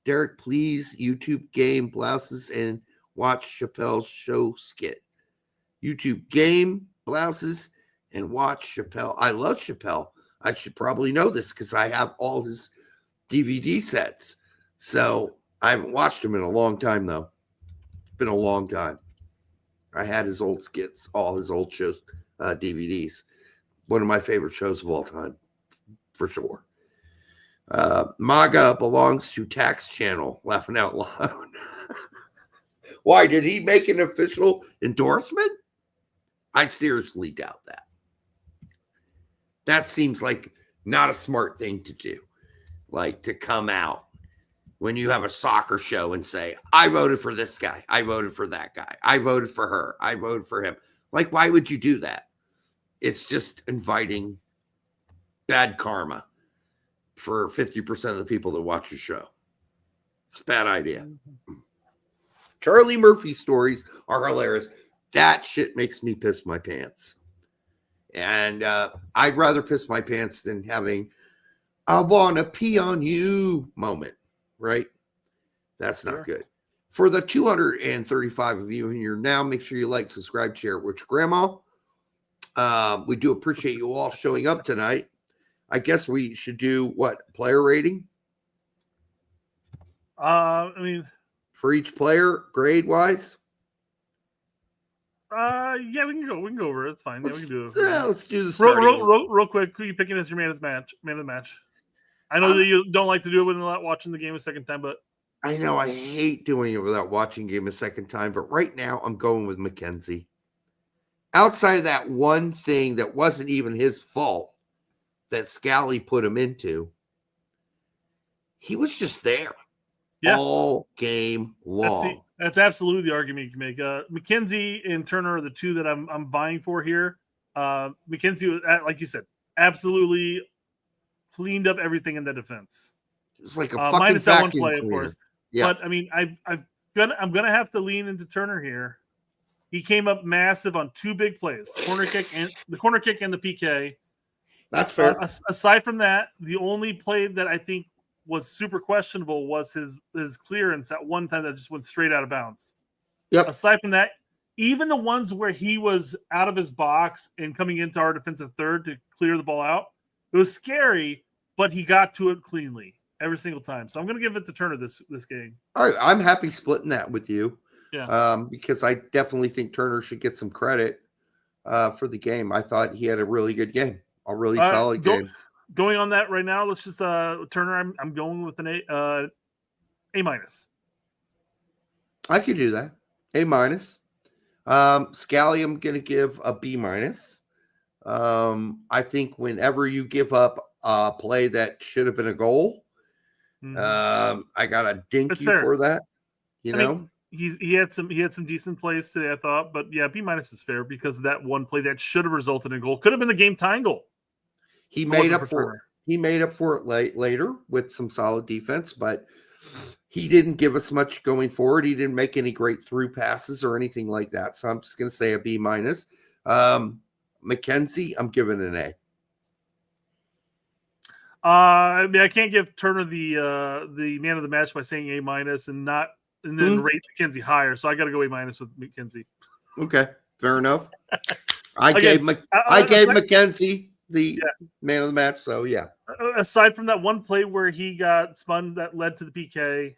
Derek, please, YouTube game blouses and watch Chappelle's show skit. YouTube game blouses and watch Chappelle. I love Chappelle. I should probably know this because I have all his DVD sets. So I haven't watched him in a long time, though. It's been a long time. I had his old skits, all his old shows, DVDs. One of my favorite shows of all time, for sure. MAGA belongs to Tax Channel. Laughing out loud. Why, did he make an official endorsement? I seriously doubt that. That seems like not a smart thing to do. Like to come out when you have a soccer show and say, I voted for this guy. I voted for that guy. I voted for her. I voted for him. Like, why would you do that? It's just inviting bad karma for 50% of the people that watch your show. It's a bad idea. Charlie Murphy stories are hilarious. That shit makes me piss my pants. And I'd rather piss my pants than having I want to pee on you moment, right? That's not good. For the 235 of you in here now, make sure you like, subscribe, share it with your grandma. We do appreciate you all showing up tonight. I guess we should do what? Player rating? I mean, for each player, grade wise? Yeah, we can go over it. It's fine. Yeah, we can do it. Yeah, let's do this. Real quick, who are you picking as your man of the match? I know that you don't like to do it without watching the game a second time, but I know I hate doing it without watching game a second time, but right now I'm going with Mackenzie. Outside of that one thing that wasn't even his fault that Scally put him into, he was just there all game long. That's absolutely the argument you can make. Mackenzie and Turner are the two that I'm vying for here. Mackenzie, like you said, absolutely cleaned up everything in the defense. It's like a fucking minus that one vacuum play, cleaner. of course. Yeah. But I mean, I'm gonna have to lean into Turner here. He came up massive on two big plays: the corner kick and the PK. That's fair. Aside from that, the only play that I think was super questionable was his clearance at one time that just went straight out of bounds. Yep. Aside from that, even the ones where he was out of his box and coming into our defensive third to clear the ball out, it was scary, but he got to it cleanly every single time. So I'm going to give it to Turner this game. All right, I'm happy splitting that with you. Yeah. Because I definitely think Turner should get some credit. for the game. I thought he had a really good game, a really solid game. Going on that right now, let's just Turner. I'm going with an A minus. I could do that. A-. Scally, I'm going to give a B-. I think whenever you give up a play that should have been a goal, I got to dink you for that. You know, he had some decent plays today, I thought, but yeah, B- is fair because that one play that should have resulted in a goal could have been the game tying goal. He made up for it later with some solid defense, but he didn't give us much going forward. He didn't make any great through passes or anything like that. So I'm just going to say a B-. McKenzie, I'm giving an A. I mean, I can't give Turner the man of the match by saying A- and then rate McKenzie higher. So I got to go A- with McKenzie. Okay, fair enough. I gave McKenzie the man of the match. So yeah. Aside from that one play where he got spun that led to the PK,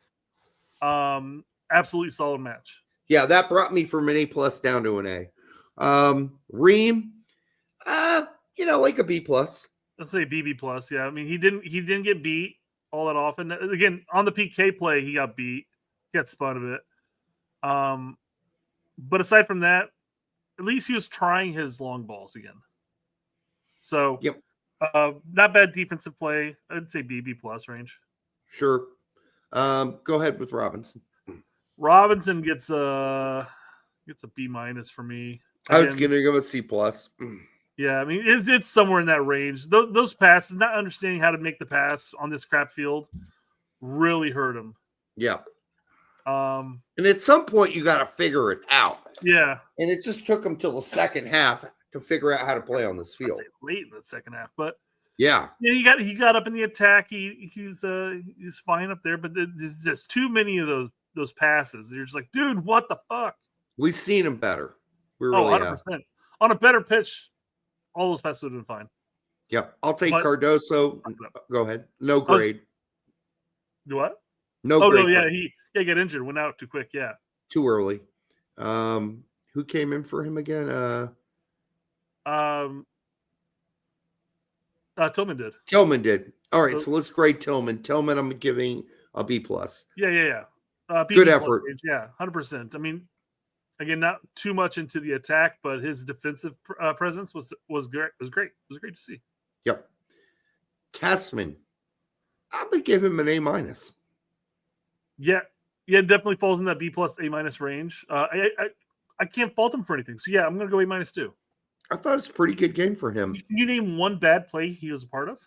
absolutely solid match. Yeah, that brought me from an A+ down to an A. Ream, like a B+. Let's say BB+. Yeah, I mean he didn't get beat all that often. Again, on the PK play, he got beat, got spun a bit. But aside from that, at least he was trying his long balls again. So, yep. Not bad defensive play. I'd say BB+ range. Sure. Go ahead with Robinson. Robinson gets a B- for me. Again, I was going to go with C+. Yeah, I mean it's somewhere in that range. Those passes, not understanding how to make the pass on this crap field, really hurt him. Yeah. And at some point you got to figure it out. Yeah. And it just took him till the second half to figure out how to play on this field. Late in the second half, but yeah, he got up in the attack. He's fine up there, but there's just too many of those passes. You're just like, dude, what the fuck? We've seen him better. We really 100%. On a better pitch, all those passes would have been fine. Yep, I'll take Cardoso. Go ahead. No grade. What? No grade. No, yeah, he got injured. Went out too quick. Yeah, too early. Who came in for him again? Tillman did. Tillman did. All right, so let's grade Tillman. Tillman, I'm giving a B+. Yeah. Good effort. Range. Yeah, 100%. I mean, again, not too much into the attack, but his defensive presence was great. It was great. It was great to see. Yep. Tessman, I'm gonna give him an A-. Yeah, definitely falls in that B+ A- range. I can't fault him for anything. So yeah, I'm gonna go A- too. I thought it's a pretty good game for him. Can you name one bad play he was a part of?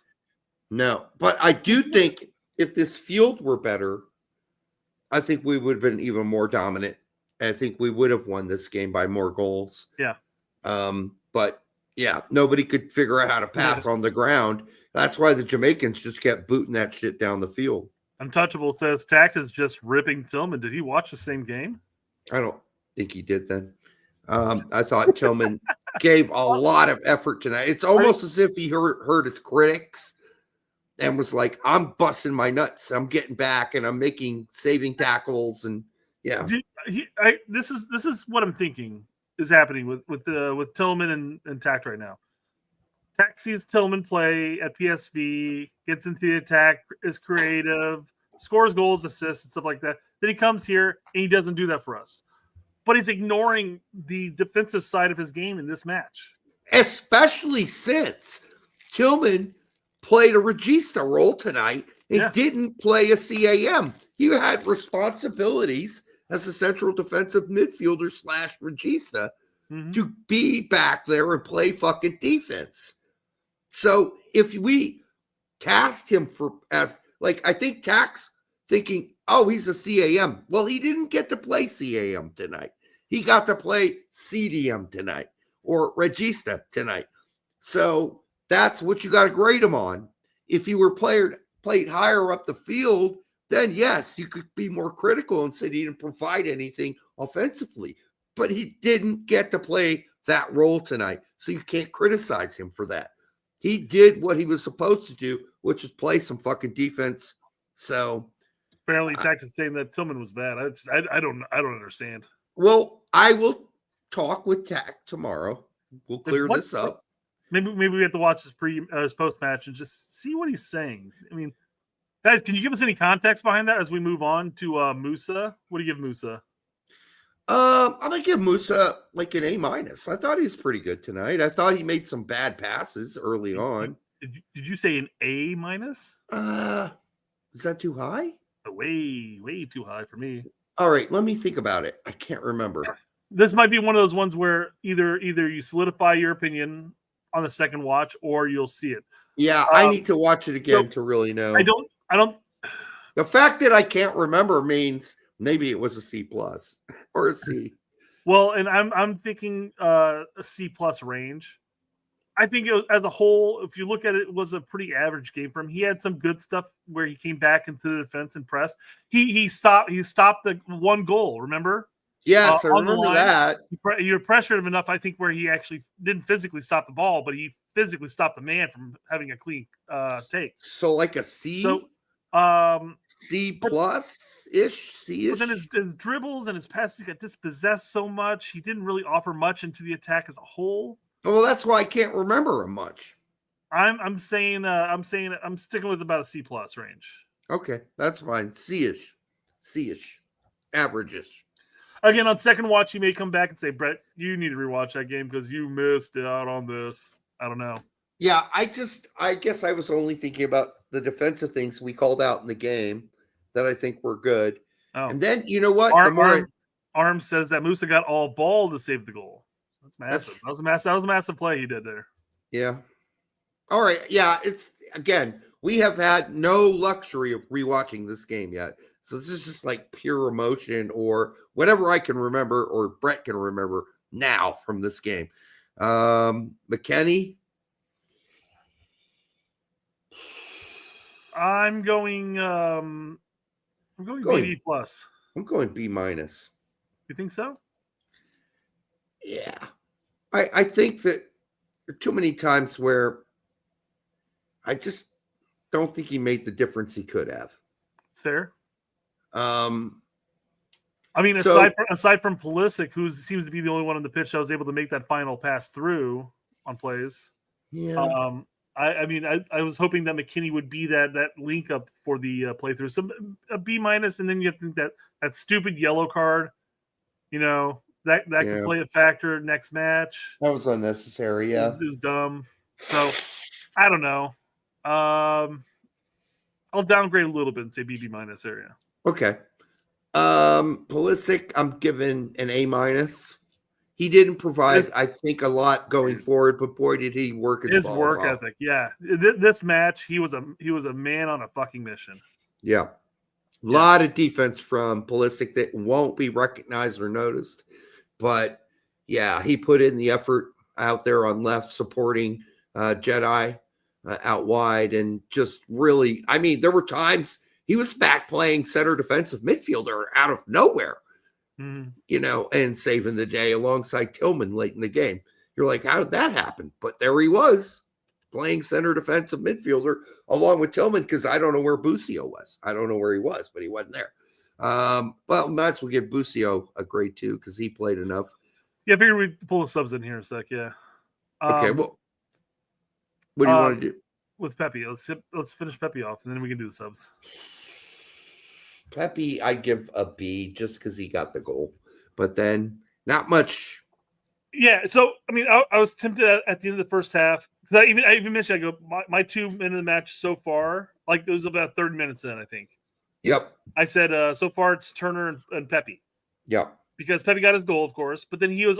No, but I do think if this field were better, I think we would have been even more dominant. And I think we would have won this game by more goals. Yeah. But yeah, nobody could figure out how to pass on the ground. That's why the Jamaicans just kept booting that shit down the field. Untouchable says Tact is just ripping Tillman. Did he watch the same game? I don't think he did then. I thought Tillman gave a lot of effort tonight. It's almost as if he heard his critics and was like, I'm busting my nuts. I'm getting back and I'm making saving tackles. And yeah. This is what I'm thinking is happening with Tillman and Tact right now. Tact sees Tillman play at PSV, gets into the attack, is creative, scores goals, assists, and stuff like that. Then he comes here and he doesn't do that for us. But he's ignoring the defensive side of his game in this match. Especially since Tillman played a regista role tonight and didn't play a CAM. He had responsibilities as a central defensive midfielder / regista to be back there and play fucking defense. So if we cast him I think Tact's thinking, oh, he's a CAM. Well, he didn't get to play CAM tonight. He got to play CDM tonight or regista tonight. So that's what you got to grade him on. If he were played higher up the field, then yes, you could be more critical and say he didn't provide anything offensively. But he didn't get to play that role tonight. So you can't criticize him for that. He did what he was supposed to do, which is play some fucking defense. So apparently Tact is saying that Tillman was bad. I don't understand. Well, I will talk with Tact tomorrow We'll clear What- this up. Maybe we have to watch his post match and just see what he's saying. I mean, guys, can you give us any context behind that as we move on to Musa? What do you give Musa? I'm gonna give Musa like an A-. I thought he was pretty good tonight. I thought he made some bad passes early on. Did you say an A minus? Is that too high? Way too high for me. All right, let me think about it. I can't remember. This might be one of those ones where either you solidify your opinion on the second watch or you'll see it. Yeah, I need to watch it again to really know. I don't. The fact that I can't remember means maybe it was a C+ or a C. Well, and I'm thinking a C+ range. I think as a whole, if you look at it, it was a pretty average game for him. He had some good stuff where he came back into the defense and pressed. He stopped the one goal. Remember? Yes, I remember that. You pressured him enough, I think, where he actually didn't physically stop the ball, but he physically stopped the man from having a clean take. So like a C. So C+ ish, C ish. But then his dribbles and his passes got dispossessed so much. He didn't really offer much into the attack as a whole. Well, that's why I can't remember him much. I'm sticking with about a C+ range. Okay, that's fine. C-ish, averages. Again, on second watch, you may come back and say, Brett, you need to rewatch that game because you missed out on this. I don't know. Yeah, I guess I was only thinking about the defensive things we called out in the game that I think were good. Oh. And then, you know what? Arm says that Musa got all ball to save the goal. That's massive. That was a massive play he did there. Yeah. All right. Yeah, it's, again, we have had no luxury of rewatching this game yet. So this is just like pure emotion or whatever I can remember or Brett can remember now from this game. McKenny. I'm going B+. I'm going B-. You think so? Yeah. I think that there are too many times where I just don't think he made the difference he could have. It's fair. I mean, aside from Pulisic, who seems to be the only one on the pitch that was able to make that final pass through on plays. Yeah. I was hoping that McKinney would be that link up for the playthrough. So a B-, and then you have to think that stupid yellow card, that could play a factor next match. That was unnecessary. Yeah, it was dumb. So I don't know. I'll downgrade a little bit and say B-, area. Okay. Pulisic, I'm giving an A-. He didn't provide, I think, a lot going forward, but boy, did he work his work off. ethic. Yeah, this match, he was a man on a fucking mission. Yeah, a lot of defense from Pulisic that won't be recognized or noticed, but yeah, he put in the effort out there on left, supporting Jedi out wide, and just really, I mean, there were times he was back playing center defensive midfielder out of nowhere. And saving the day alongside Tillman late in the game. You're like, how did that happen? But there he was playing center defensive midfielder along with Tillman because I don't know where Busio was. I don't know where he was, but he wasn't there. Well, might as well give Busio a grade 2 because he played enough. Yeah, I figured we'd pull the subs in here in a sec. Yeah. Okay, well, what do you want to do? With Pepi, let's finish Pepi off, and then we can do the subs. Pepi, I give a B just because he got the goal, but then not much. Yeah, so I mean, I was tempted at the end of the first half because I even mentioned my 2 minutes of the match so far, like it was about 30 minutes in, I think. Yep. I said so far it's Turner and Pepi. Yep. Because Pepi got his goal, of course, but then he was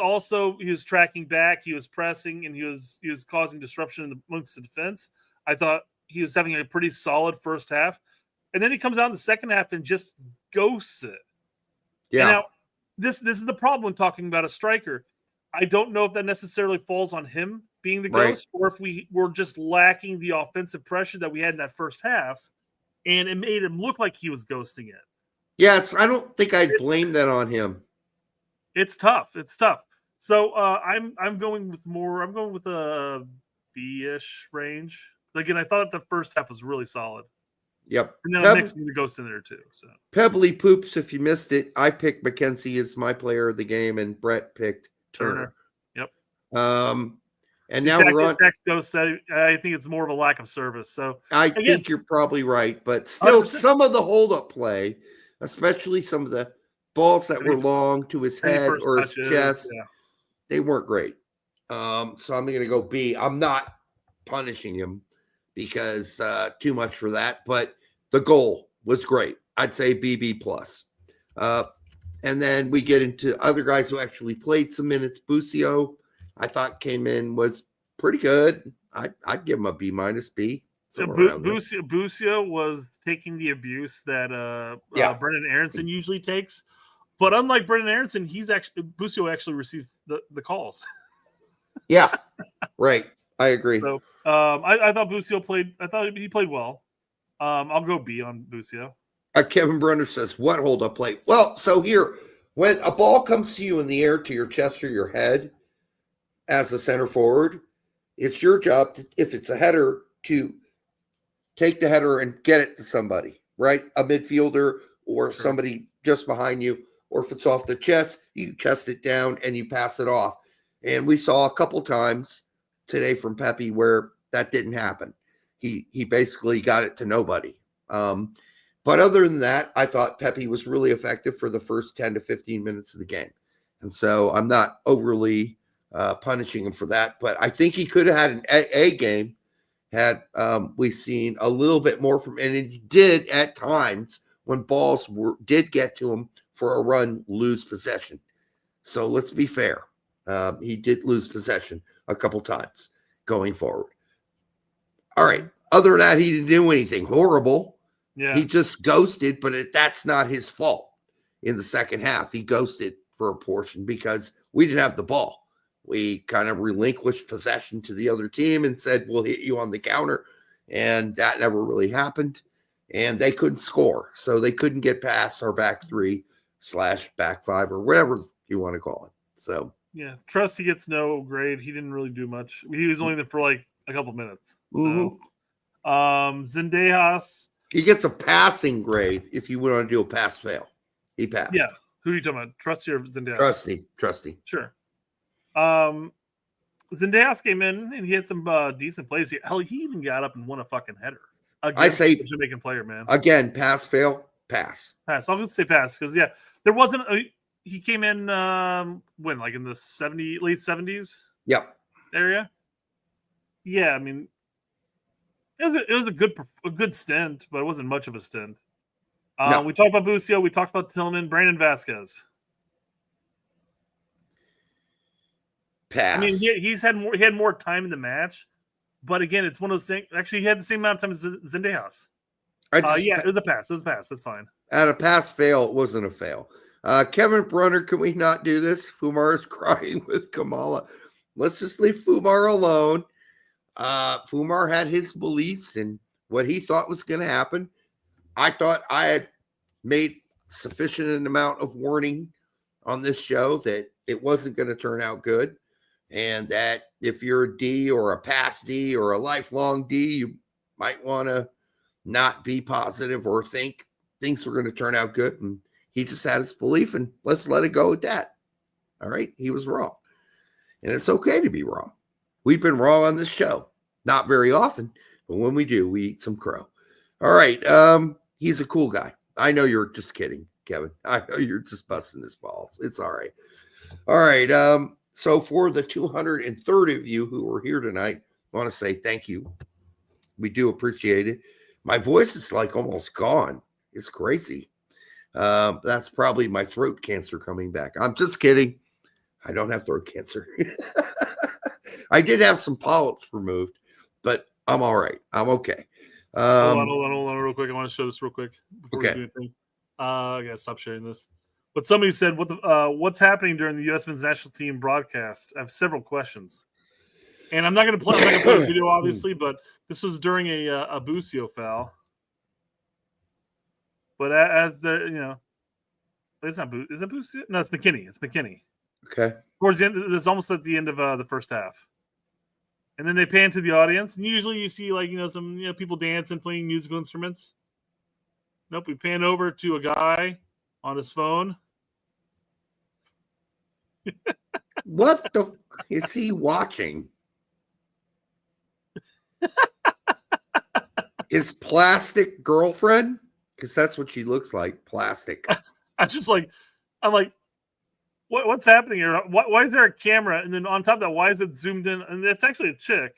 tracking back, he was pressing, and he was causing disruption amongst the defense. I thought he was having a pretty solid first half. And then he comes out in the second half and just ghosts it. Yeah. And now, this is the problem when talking about a striker. I don't know if that necessarily falls on him being the ghost, or if we were just lacking the offensive pressure that we had in that first half, and it made him look like he was ghosting it. Yes, I don't think I'd blame that on him. It's tough. So I'm going with a B-ish range. Again, I thought the first half was really solid. Yep. And then I'm mixing the ghost in there too. So Pebbly Poops, if you missed it, I picked McKenzie as my player of the game, and Brett picked Turner. Yep. And now we're on. Texco said, I think it's more of a lack of service. So I think you're probably right, but still, 100%. some of the hold-up play, especially some of the balls that were long to his head or his chest, they weren't great. So I'm going to go B. I'm not punishing him because too much for that, but the goal was great. I'd say BB plus. And then we get into other guys who actually played some minutes. Busio, I thought came in, was pretty good. I'd give him a B minus B. So Busio was taking the abuse that Brendan Aronson usually takes. But unlike Brendan Aronson, Busio actually received the calls. Yeah, right. I agree. So I thought Busio played. I thought he played well. I'll go B on Busio. Kevin Brunner says, "What hold up play?" Well, so here, when a ball comes to you in the air to your chest or your head, as a center forward, it's your job to, if it's a header, to take the header and get it to somebody, right? A midfielder or somebody just behind you, or if it's off the chest, you chest it down and you pass it off. And we saw a couple times today from Pepi where that didn't happen. He basically got it to nobody. But other than that, I thought Pepi was really effective for the first 10 to 15 minutes of the game. And so I'm not overly punishing him for that. But I think he could have had an A game had we seen a little bit more from him. And he did at times when balls did get to him for a run, lose possession. So let's be fair. He did lose possession a couple times going forward. All right. Other than that, he didn't do anything horrible. Yeah. He just ghosted, but that's not his fault. In the second half, he ghosted for a portion because we didn't have the ball. We kind of relinquished possession to the other team and said, we'll hit you on the counter. And that never really happened. And they couldn't score. So they couldn't get past our back 3/back 5 or whatever you want to call it. So, yeah, Trusty gets no grade. He didn't really do much. He was only there for like a couple minutes. So, Zendejas. He gets a passing grade if you want to do a pass fail. He passed. Yeah. Who are you talking about? Trusty or Zendejas? Trusty. Sure. Zendejas came in and he had some decent plays. Hell, he even got up and won a fucking header. I say a Jamaican player, man. Again, pass fail, pass. Pass. I'll just say pass because there wasn't. He came in when, like in the late 70s. Yep. Area. Yeah, I mean, it was a good stint, but it wasn't much of a stint. No. We talked about Busio. We talked about Tillman. Brandon Vasquez. Pass. I mean, he had more time in the match, but again, it's one of those things. Actually, he had the same amount of time as Zendejas. It was a pass. It was a pass. That's fine. At a pass fail, it wasn't a fail. Kevin Brunner, can we not do this? Fumar is crying with Kamala. Let's just leave Fumar alone. Fumar had his beliefs and what he thought was going to happen. I thought I had made sufficient amount of warning on this show that it wasn't going to turn out good. And that if you're a D or a past D or a lifelong D, you might want to not be positive or think things were going to turn out good. And he just had his belief, and let's let it go at that. All right. He was wrong. And it's okay to be wrong. We've been wrong on this show. Not very often, but when we do, we eat some crow. All right. He's a cool guy. I know you're just kidding, Kevin. I know you're just busting his balls. It's all right. All right. So for the 230 of you who are here tonight, I want to say thank you. We do appreciate it. My voice is like almost gone. It's crazy. That's probably my throat cancer coming back. I'm just kidding. I don't have throat cancer. I did have some polyps removed, but I'm all right. I'm okay. Hold on real quick. I want to show this real quick before okay. we do anything. I gotta stop sharing this. But somebody said, what's happening during the U.S. men's national team broadcast? I have several questions. And I'm not going to play the video, obviously, but this was during a Busio foul. But as it's not Busio. Is it Busio? No, it's McKinney. It's McKinney. Okay. Towards the end, it's almost at the end of the first half. And then they pan to the audience. And usually you see, some people dancing, playing musical instruments. Nope, we pan over to a guy on his phone. What the? is he watching? His plastic girlfriend? Because that's what she looks like, plastic. I'm like, what's happening here? Why is there a camera? And then on top of that, why is it zoomed in? And it's actually a chick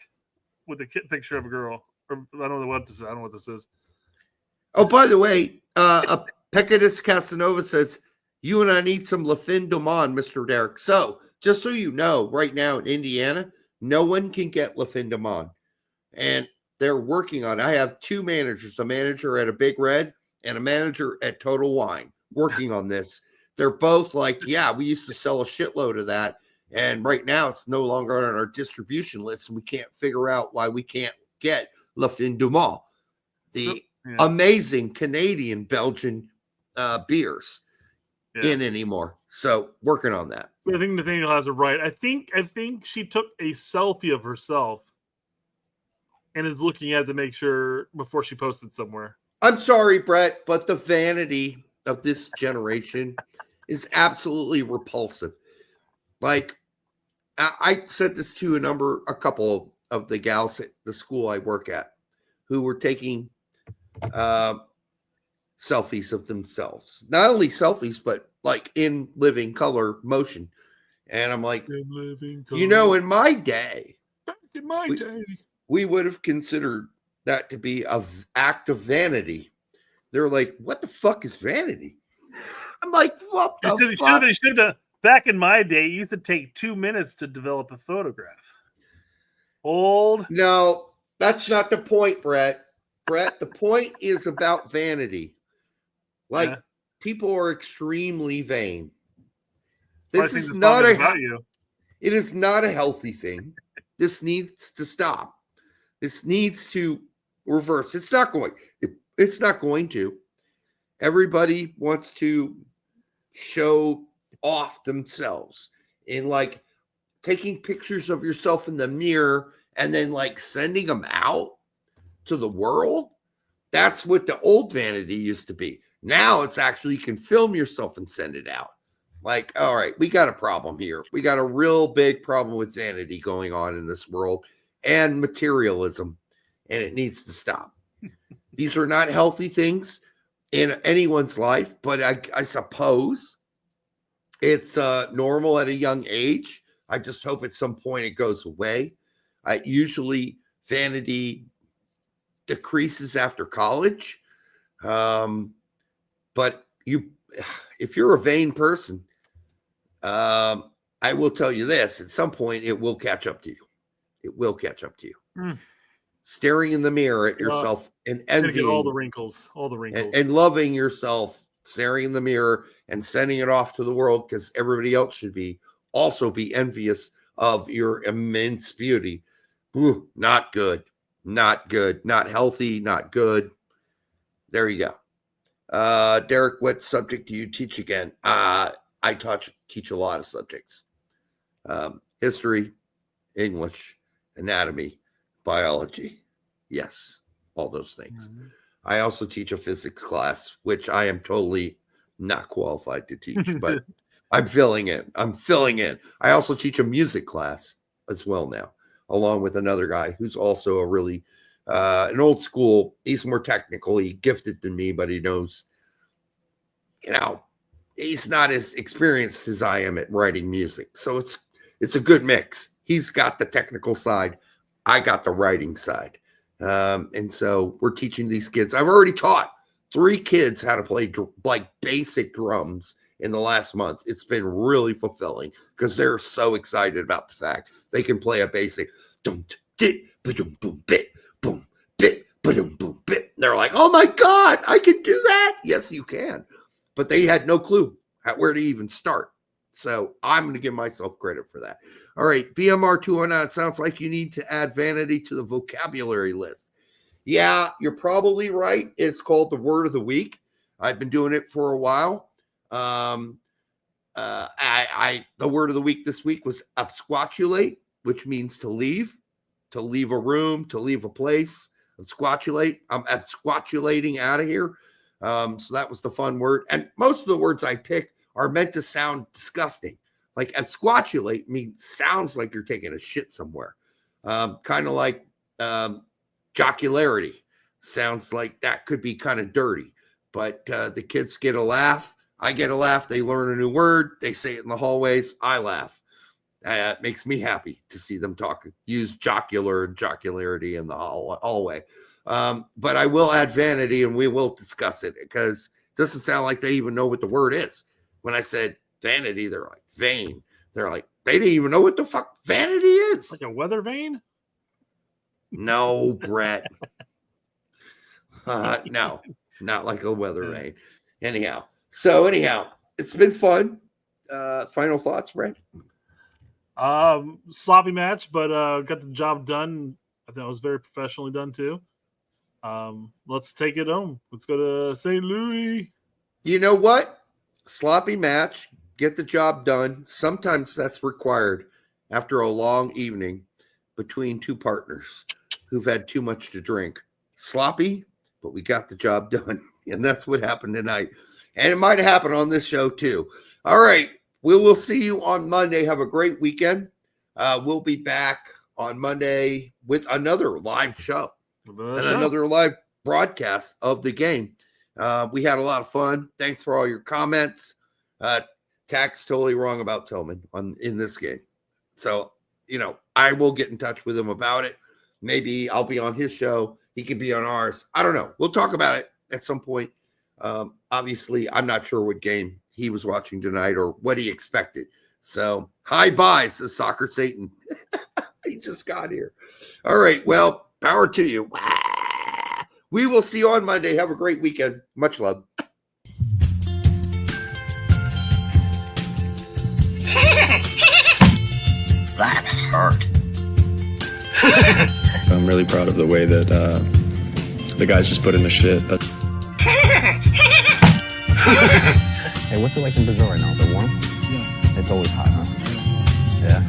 with a picture of a girl. Or, I don't know what this is. I don't know what this is. Oh, by the way, Pecadus Casanova says, you and I need some Le Fin du Monde, Mr. Derek. So, just so you know, right now in Indiana, no one can get Le Fin du Monde. And they're working on it. I have two managers, a manager at a Big Red and a manager at Total Wine, working on this. They're both like, yeah, we used to sell a shitload of that. And right now it's no longer on our distribution list. And we can't figure out why we can't get Le Fin du Monde, the amazing Canadian Belgian beers in anymore. So working on that. I think Nathaniel has it right. I think she took a selfie of herself and is looking at it to make sure before she posted somewhere. I'm sorry, Brett, but the vanity of this generation is absolutely repulsive. Like, I said this to a couple of the gals at the school I work at who were taking selfies of themselves. Not only selfies, but like in living color motion. And I'm like, you know, in my day, we would have considered that to be an act of vanity. They're like, what the fuck is vanity? I'm like, what the fuck? It should have. Back in my day, it used to take 2 minutes to develop a photograph. No, that's not the point, Brett. Brett, the point is about vanity. Like, people are extremely vain. This is not about you. It is not a healthy thing. This needs to stop. This needs to reverse. It's not going to. Everybody wants to show off themselves in like taking pictures of yourself in the mirror and then like sending them out to the world. That's what the old vanity used to be. Now it's actually you can film yourself and send it out. Like, all right, we got a problem here. We got a real big problem with vanity going on in this world and materialism, and it needs to stop. These are not healthy things in anyone's life, but I suppose it's normal at a young age. I just hope at some point it goes away. Usually vanity decreases after college. But if you're a vain person, I will tell you this, at some point it will catch up to you. It will catch up to you. Staring in the mirror at yourself and envying all the wrinkles, and loving yourself, staring in the mirror and sending it off to the world because everybody else should also be envious of your immense beauty. Ooh, not good, not healthy, not good. There you go. Derek, what subject do you teach again? I teach a lot of subjects. History, English, anatomy, biology. Yes, all those things. Mm-hmm. I also teach a physics class, which I am totally not qualified to teach, but I'm filling in. I also teach a music class as well now, along with another guy who's also a really an old school. He's more technically gifted than me, but he knows, he's not as experienced as I am at writing music. So it's a good mix. He's got the technical side. I got the writing side. And so we're teaching these kids. I've already taught 3 kids how to play like basic drums in the last month. It's been really fulfilling because they're so excited about the fact they can play a basic boom bit boom bit boom boom bit. They're like, oh my God, I can do that. Yes, you can. But they had no clue where to even start. So I'm going to give myself credit for that. All right, BMR 209, it sounds like you need to add vanity to the vocabulary list. Yeah, you're probably right. It's called the word of the week. I've been doing it for a while. The word of the week this week was absquatulate, which means to leave a room, to leave a place. Absquatulate. I'm absquatulating out of here. So that was the fun word. And most of the words I pick are meant to sound disgusting. Like absquatulate means sounds like you're taking a shit somewhere. Kind of like jocularity. Sounds like that could be kind of dirty. But the kids get a laugh. I get a laugh. They learn a new word. They say it in the hallways. I laugh. It makes me happy to see them use jocular and jocularity in the hallway. But I will add vanity, and we will discuss it because it doesn't sound like they even know what the word is. When I said vanity, they're like vain. They're like, they didn't even know what the fuck vanity is. Like a weather vane? No, Brett. No, not like a weather vane. Anyhow, it's been fun. Final thoughts, Brett? Sloppy match, but got the job done. I think it was very professionally done too. Let's take it home. Let's go to St. Louis. You know what? Sloppy match, get the job done. Sometimes that's required after a long evening between two partners who've had too much to drink. Sloppy, but we got the job done. And that's what happened tonight. And it might happen on this show too. All right. We will see you on Monday. Have a great weekend. We'll be back on Monday with another live show and another live broadcast of the game. We had a lot of fun. Thanks for all your comments. Tack's totally wrong about Tillman in this game. So, I will get in touch with him about it. Maybe I'll be on his show. He can be on ours. I don't know. We'll talk about it at some point. Obviously, I'm not sure what game he was watching tonight or what he expected. So, high bye, says Soccer Satan. He just got here. All right. Well, power to you. We will see you on Monday. Have a great weekend. Much love. That hurt. I'm really proud of the way that the guys just put in the shit. Hey, what's it like in Brazil right now? Is it warm? Yeah. It's always hot, huh? Yeah.